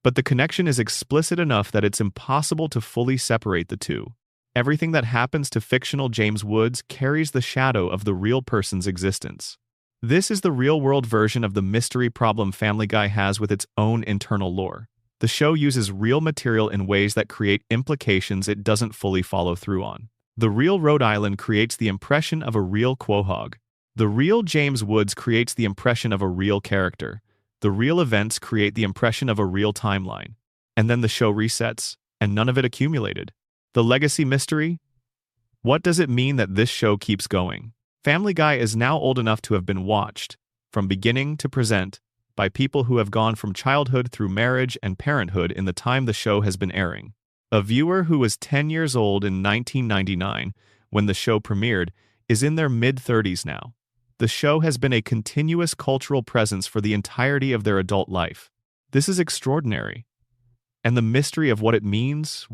but the connection is explicit enough that it's impossible to fully separate the two. Everything that happens to fictional James Woods carries the shadow of the real person's existence. This is the real-world version of the mystery problem Family Guy has with its own internal lore. The show uses real material in ways that create implications it doesn't fully follow through on. The real Rhode Island creates the impression of a real Quahog. The real James Woods creates the impression of a real character. The real events create the impression of a real timeline. And then the show resets, and none of it accumulated. The legacy mystery? What does it mean that this show keeps going? Family Guy is now old enough to have been watched, from beginning to present, by people who have gone from childhood through marriage and parenthood in the time the show has been airing. A viewer who was 10 years old in 1999, when the show premiered, is in their mid-30s now. The show has been a continuous cultural presence for the entirety of their adult life. This is extraordinary. And the mystery of what it means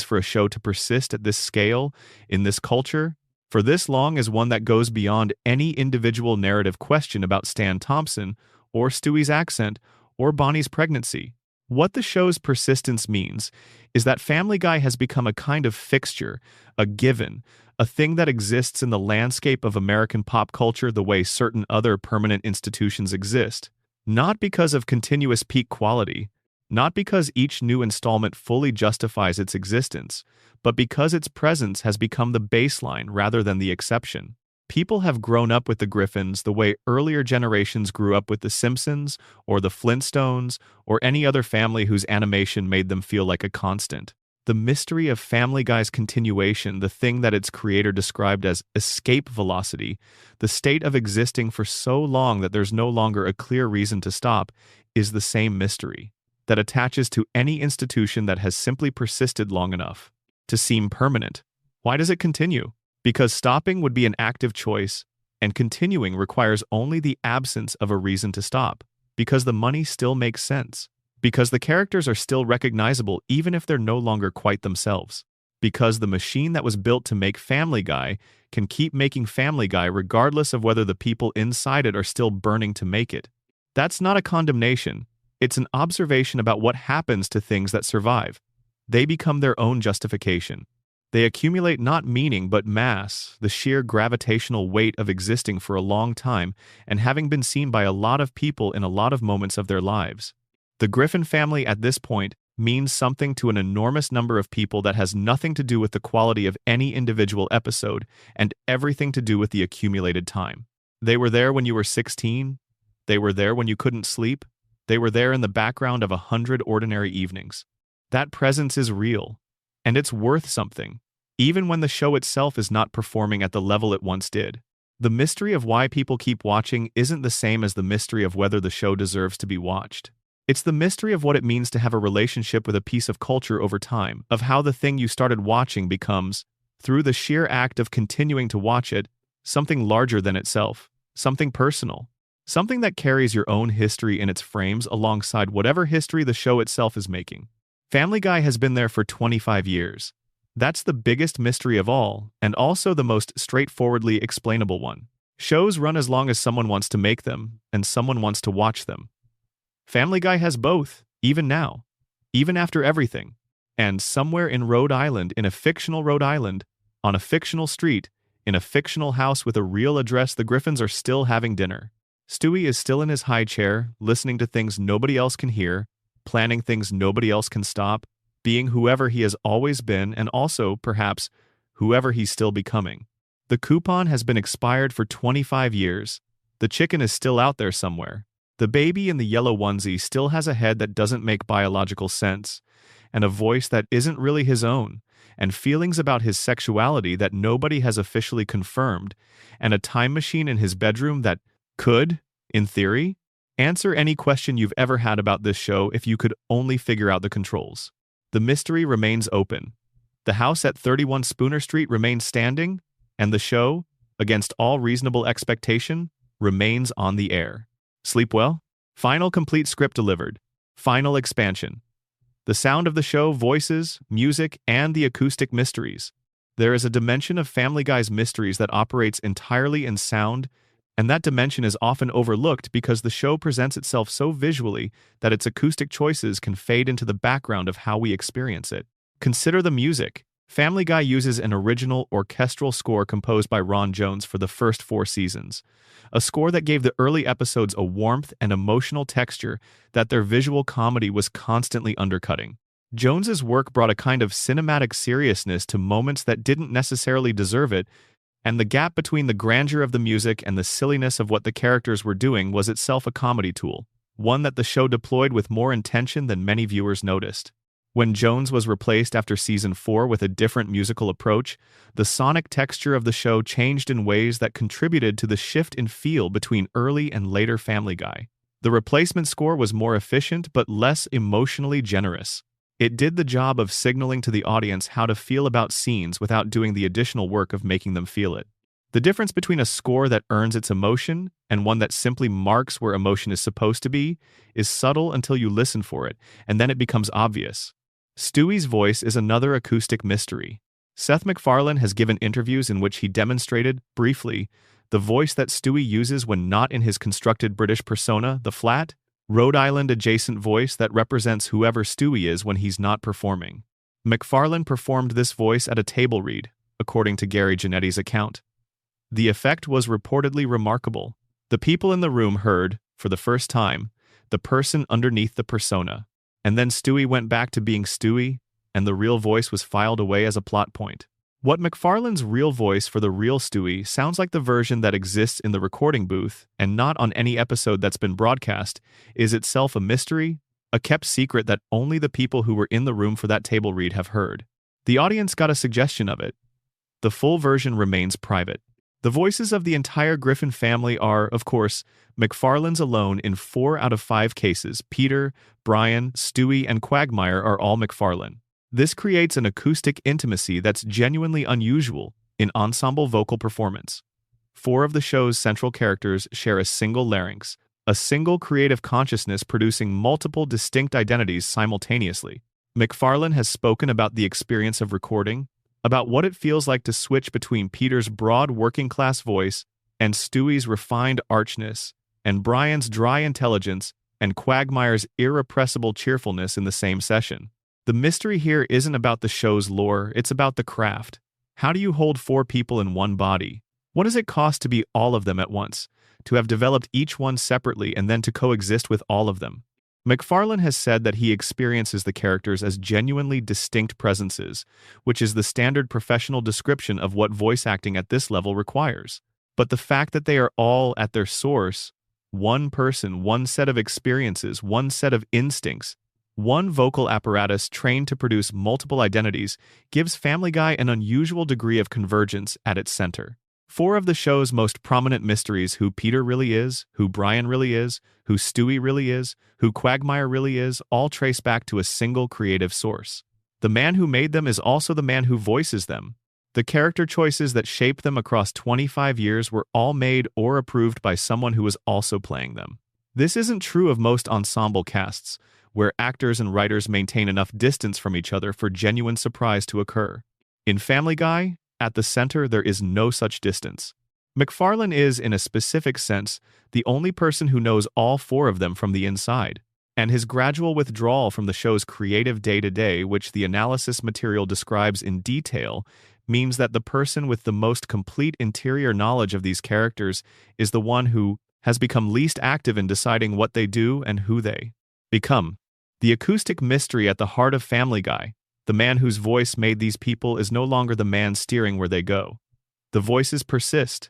for a show to persist at this scale, in this culture, for this long is one that goes beyond any individual narrative question about Stan Thompson, or Stewie's accent, or Bonnie's pregnancy. What the show's persistence means is that Family Guy has become a kind of fixture, a given, a thing that exists in the landscape of American pop culture the way certain other permanent institutions exist, not because of continuous peak quality, not because each new installment fully justifies its existence, but because its presence has become the baseline rather than the exception. People have grown up with the Griffins the way earlier generations grew up with The Simpsons or the Flintstones or any other family whose animation made them feel like a constant. The mystery of Family Guy's continuation, the thing that its creator described as escape velocity, the state of existing for so long that there's no longer a clear reason to stop, is the same mystery that attaches to any institution that has simply persisted long enough to seem permanent. Why does it continue? Because stopping would be an active choice, and continuing requires only the absence of a reason to stop. Because the money still makes sense. Because the characters are still recognizable even if they're no longer quite themselves. Because the machine that was built to make Family Guy can keep making Family Guy regardless of whether the people inside it are still burning to make it. That's not a condemnation. It's an observation about what happens to things that survive. They become their own justification. They accumulate not meaning but mass, the sheer gravitational weight of existing for a long time and having been seen by a lot of people in a lot of moments of their lives. The Griffin family at this point means something to an enormous number of people that has nothing to do with the quality of any individual episode and everything to do with the accumulated time. They were there when you were 16. They were there when you couldn't sleep. They were there in the background of 100 ordinary evenings. That presence is real, and it's worth something, even when the show itself is not performing at the level it once did. The mystery of why people keep watching isn't the same as the mystery of whether the show deserves to be watched. It's the mystery of what it means to have a relationship with a piece of culture over time, of how the thing you started watching becomes, through the sheer act of continuing to watch it, something larger than itself, something personal, something that carries your own history in its frames alongside whatever history the show itself is making. Family Guy has been there for 25 years. That's the biggest mystery of all, and also the most straightforwardly explainable one. Shows run as long as someone wants to make them, and someone wants to watch them. Family Guy has both, even now, even after everything. And somewhere in Rhode Island, in a fictional Rhode Island, on a fictional street, in a fictional house with a real address, the Griffins are still having dinner. Stewie is still in his high chair, listening to things nobody else can hear, planning things nobody else can stop, being whoever he has always been and also, perhaps, whoever he's still becoming. The coupon has been expired for 25 years. The chicken is still out there somewhere. The baby in the yellow onesie still has a head that doesn't make biological sense, and a voice that isn't really his own, and feelings about his sexuality that nobody has officially confirmed, and a time machine in his bedroom that could, in theory, answer any question you've ever had about this show if you could only figure out the controls. The mystery remains open. The house at 31 Spooner Street remains standing, and the show, against all reasonable expectation, remains on the air. Sleep well? Final complete script delivered. Final expansion. The sound of the show, voices, music, and the acoustic mysteries. There is a dimension of Family Guy's mysteries that operates entirely in sound, and that dimension is often overlooked because the show presents itself so visually that its acoustic choices can fade into the background of how we experience it. Consider the music. Family Guy uses an original orchestral score composed by Ron Jones for the first 4 seasons, a score that gave the early episodes a warmth and emotional texture that their visual comedy was constantly undercutting. Jones's work brought a kind of cinematic seriousness to moments that didn't necessarily deserve it, and the gap between the grandeur of the music and the silliness of what the characters were doing was itself a comedy tool, one that the show deployed with more intention than many viewers noticed. When Jones was replaced after season 4 with a different musical approach, the sonic texture of the show changed in ways that contributed to the shift in feel between early and later Family Guy. The replacement score was more efficient but less emotionally generous. It did the job of signaling to the audience how to feel about scenes without doing the additional work of making them feel it. The difference between a score that earns its emotion and one that simply marks where emotion is supposed to be is subtle until you listen for it, and then it becomes obvious. Stewie's voice is another acoustic mystery. Seth MacFarlane has given interviews in which he demonstrated, briefly, the voice that Stewie uses when not in his constructed British persona, the flat, Rhode Island-adjacent voice that represents whoever Stewie is when he's not performing. MacFarlane performed this voice at a table read, according to Gary Janetti's account. The effect was reportedly remarkable. The people in the room heard, for the first time, the person underneath the persona. And then Stewie went back to being Stewie, and the real voice was filed away as a plot point. What MacFarlane's real voice for the real Stewie sounds like the version that exists in the recording booth and not on any episode that's been broadcast is itself a mystery, a kept secret that only the people who were in the room for that table read have heard. The audience got a suggestion of it. The full version remains private. The voices of the entire Griffin family are, of course, MacFarlane's alone in 4 out of 5 cases. Peter, Brian, Stewie, and Quagmire are all MacFarlane. This creates an acoustic intimacy that's genuinely unusual in ensemble vocal performance. 4 of the show's central characters share a single larynx, a single creative consciousness producing multiple distinct identities simultaneously. MacFarlane has spoken about the experience of recording, about what it feels like to switch between Peter's broad working-class voice and Stewie's refined archness, and Brian's dry intelligence and Quagmire's irrepressible cheerfulness in the same session. The mystery here isn't about the show's lore, it's about the craft. How do you hold four people in one body? What does it cost to be all of them at once? To have developed each one separately and then to coexist with all of them? MacFarlane has said that he experiences the characters as genuinely distinct presences, which is the standard professional description of what voice acting at this level requires. But the fact that they are all, at their source, one person, one set of experiences, one set of instincts, one vocal apparatus trained to produce multiple identities, gives Family Guy an unusual degree of convergence at its center. Four of the show's most prominent mysteries, who Peter really is, who Brian really is, who Stewie really is, who Quagmire really is, all trace back to a single creative source. The man who made them is also the man who voices them. The character choices that shape them across 25 years were all made or approved by someone who was also playing them. This isn't true of most ensemble casts, where actors and writers maintain enough distance from each other for genuine surprise to occur. In Family Guy, at the center, there is no such distance. MacFarlane is, in a specific sense, the only person who knows all four of them from the inside, and his gradual withdrawal from the show's creative day-to-day, which the analysis material describes in detail, means that the person with the most complete interior knowledge of these characters is the one who has become least active in deciding what they do and who they become. The acoustic mystery at the heart of Family Guy, the man whose voice made these people, is no longer the man steering where they go. The voices persist.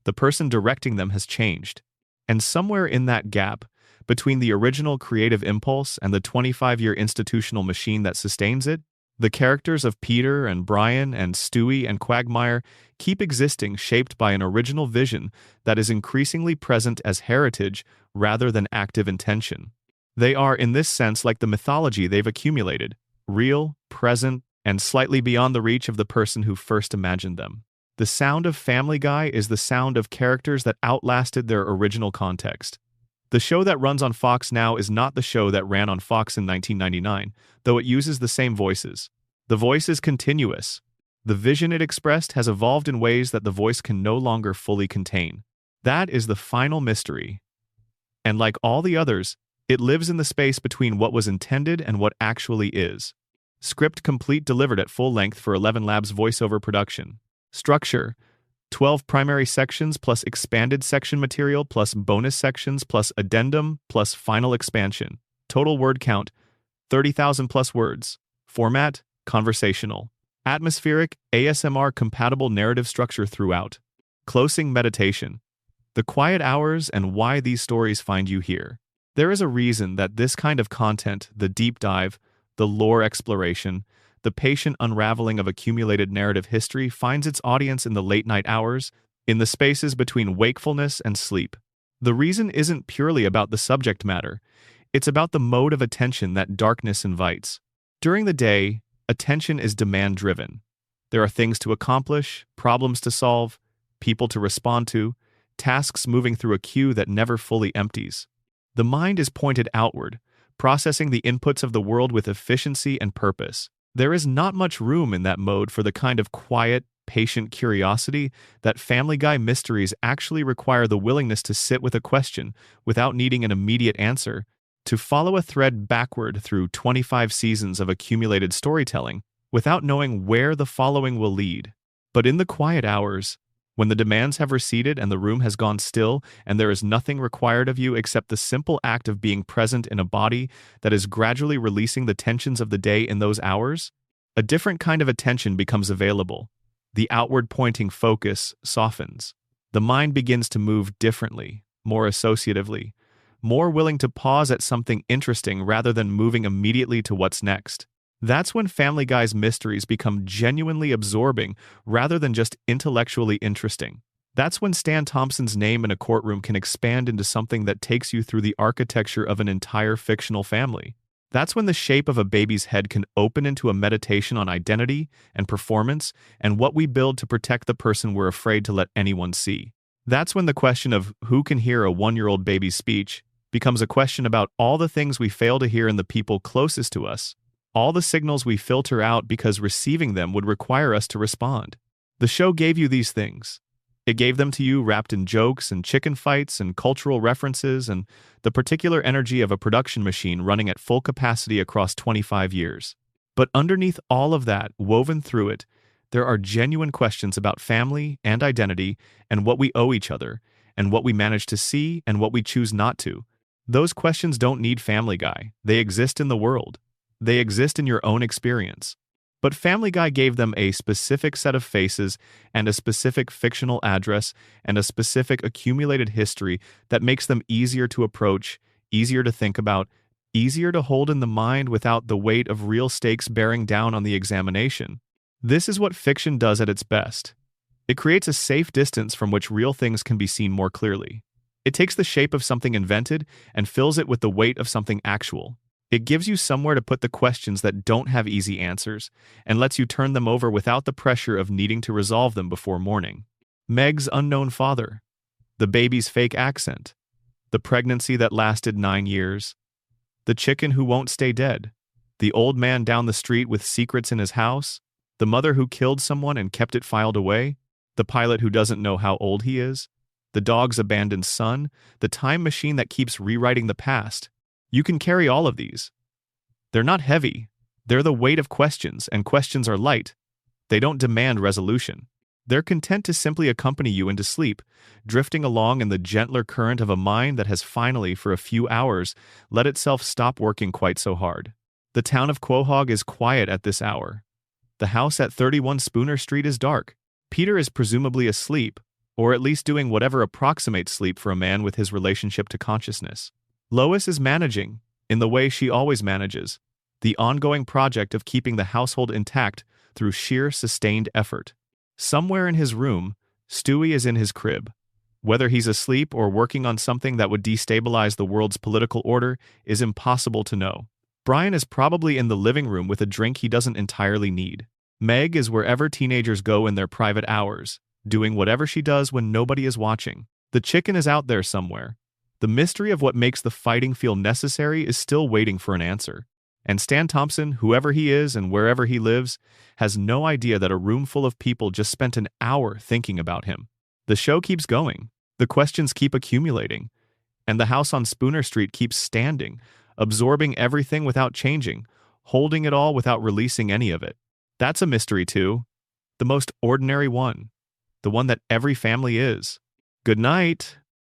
The person directing them has changed. And somewhere in that gap, between the original creative impulse and the 25-year institutional machine that sustains it, the characters of Peter and Brian and Stewie and Quagmire keep existing, shaped by an original vision that is increasingly present as heritage rather than active intention. They are, in this sense, like the mythology they've accumulated, real, present, and slightly beyond the reach of the person who first imagined them. The sound of Family Guy is the sound of characters that outlasted their original context. The show that runs on Fox now is not the show that ran on Fox in 1999, though it uses the same voices. The voice is continuous. The vision it expressed has evolved in ways that the voice can no longer fully contain. That is the final mystery. And like all the others, it lives in the space between what was intended and what actually is. Script complete, delivered at full length for 11 Labs voiceover production. Structure: 12 primary sections plus expanded section material plus bonus sections plus addendum plus final expansion. Total word count: 30,000 plus words. Format: conversational. Atmospheric, ASMR-compatible narrative structure throughout. Closing meditation: the quiet hours and why these stories find you here. There is a reason that this kind of content, the deep dive, the lore exploration, the patient unraveling of accumulated narrative history, finds its audience in the late-night hours, in the spaces between wakefulness and sleep. The reason isn't purely about the subject matter. It's about the mode of attention that darkness invites. During the day, attention is demand-driven. There are things to accomplish, problems to solve, people to respond to, tasks moving through a queue that never fully empties. The mind is pointed outward, processing the inputs of the world with efficiency and purpose. There is not much room in that mode for the kind of quiet, patient curiosity that Family Guy mysteries actually require: the willingness to sit with a question without needing an immediate answer, to follow a thread backward through 25 seasons of accumulated storytelling without knowing where the following will lead. But in the quiet hours, when the demands have receded and the room has gone still and there is nothing required of you except the simple act of being present in a body that is gradually releasing the tensions of the day in those hours, a different kind of attention becomes available. The outward-pointing focus softens. The mind begins to move differently, more associatively, more willing to pause at something interesting rather than moving immediately to what's next. That's when Family Guy's mysteries become genuinely absorbing rather than just intellectually interesting. That's when Stan Thompson's name in a courtroom can expand into something that takes you through the architecture of an entire fictional family. That's when the shape of a baby's head can open into a meditation on identity and performance and what we build to protect the person we're afraid to let anyone see. That's when the question of who can hear a 1-year-old baby's speech becomes a question about all the things we fail to hear in the people closest to us. All the signals we filter out because receiving them would require us to respond. The show gave you these things. It gave them to you wrapped in jokes and chicken fights and cultural references and the particular energy of a production machine running at full capacity across 25 years. But underneath all of that, woven through it, there are genuine questions about family and identity and what we owe each other, and what we manage to see and what we choose not to. Those questions don't need Family Guy. They exist in the world. They exist in your own experience. But Family Guy gave them a specific set of faces and a specific fictional address and a specific accumulated history that makes them easier to approach, easier to think about, easier to hold in the mind without the weight of real stakes bearing down on the examination. This is what fiction does at its best. It creates a safe distance from which real things can be seen more clearly. It takes the shape of something invented and fills it with the weight of something actual. It gives you somewhere to put the questions that don't have easy answers and lets you turn them over without the pressure of needing to resolve them before morning. Meg's unknown father, the baby's fake accent, the pregnancy that lasted 9 years, the chicken who won't stay dead, the old man down the street with secrets in his house, the mother who killed someone and kept it filed away, the pilot who doesn't know how old he is, the dog's abandoned son, the time machine that keeps rewriting the past. You can carry all of these. They're not heavy. They're the weight of questions, and questions are light. They don't demand resolution. They're content to simply accompany you into sleep, drifting along in the gentler current of a mind that has finally, for a few hours, let itself stop working quite so hard. The town of Quahog is quiet at this hour. The house at 31 Spooner Street is dark. Peter is presumably asleep, or at least doing whatever approximates sleep for a man with his relationship to consciousness. Lois is managing, in the way she always manages, the ongoing project of keeping the household intact through sheer sustained effort. Somewhere in his room, Stewie is in his crib. Whether he's asleep or working on something that would destabilize the world's political order is impossible to know. Brian is probably in the living room with a drink he doesn't entirely need. Meg is wherever teenagers go in their private hours, doing whatever she does when nobody is watching. The chicken is out there somewhere. The mystery of what makes the fighting feel necessary is still waiting for an answer. And Stan Thompson, whoever he is and wherever he lives, has no idea that a room full of people just spent an hour thinking about him. The show keeps going. The questions keep accumulating. And the house on Spooner Street keeps standing, absorbing everything without changing, holding it all without releasing any of it. That's a mystery too. The most ordinary one. The one that every family is. Good night.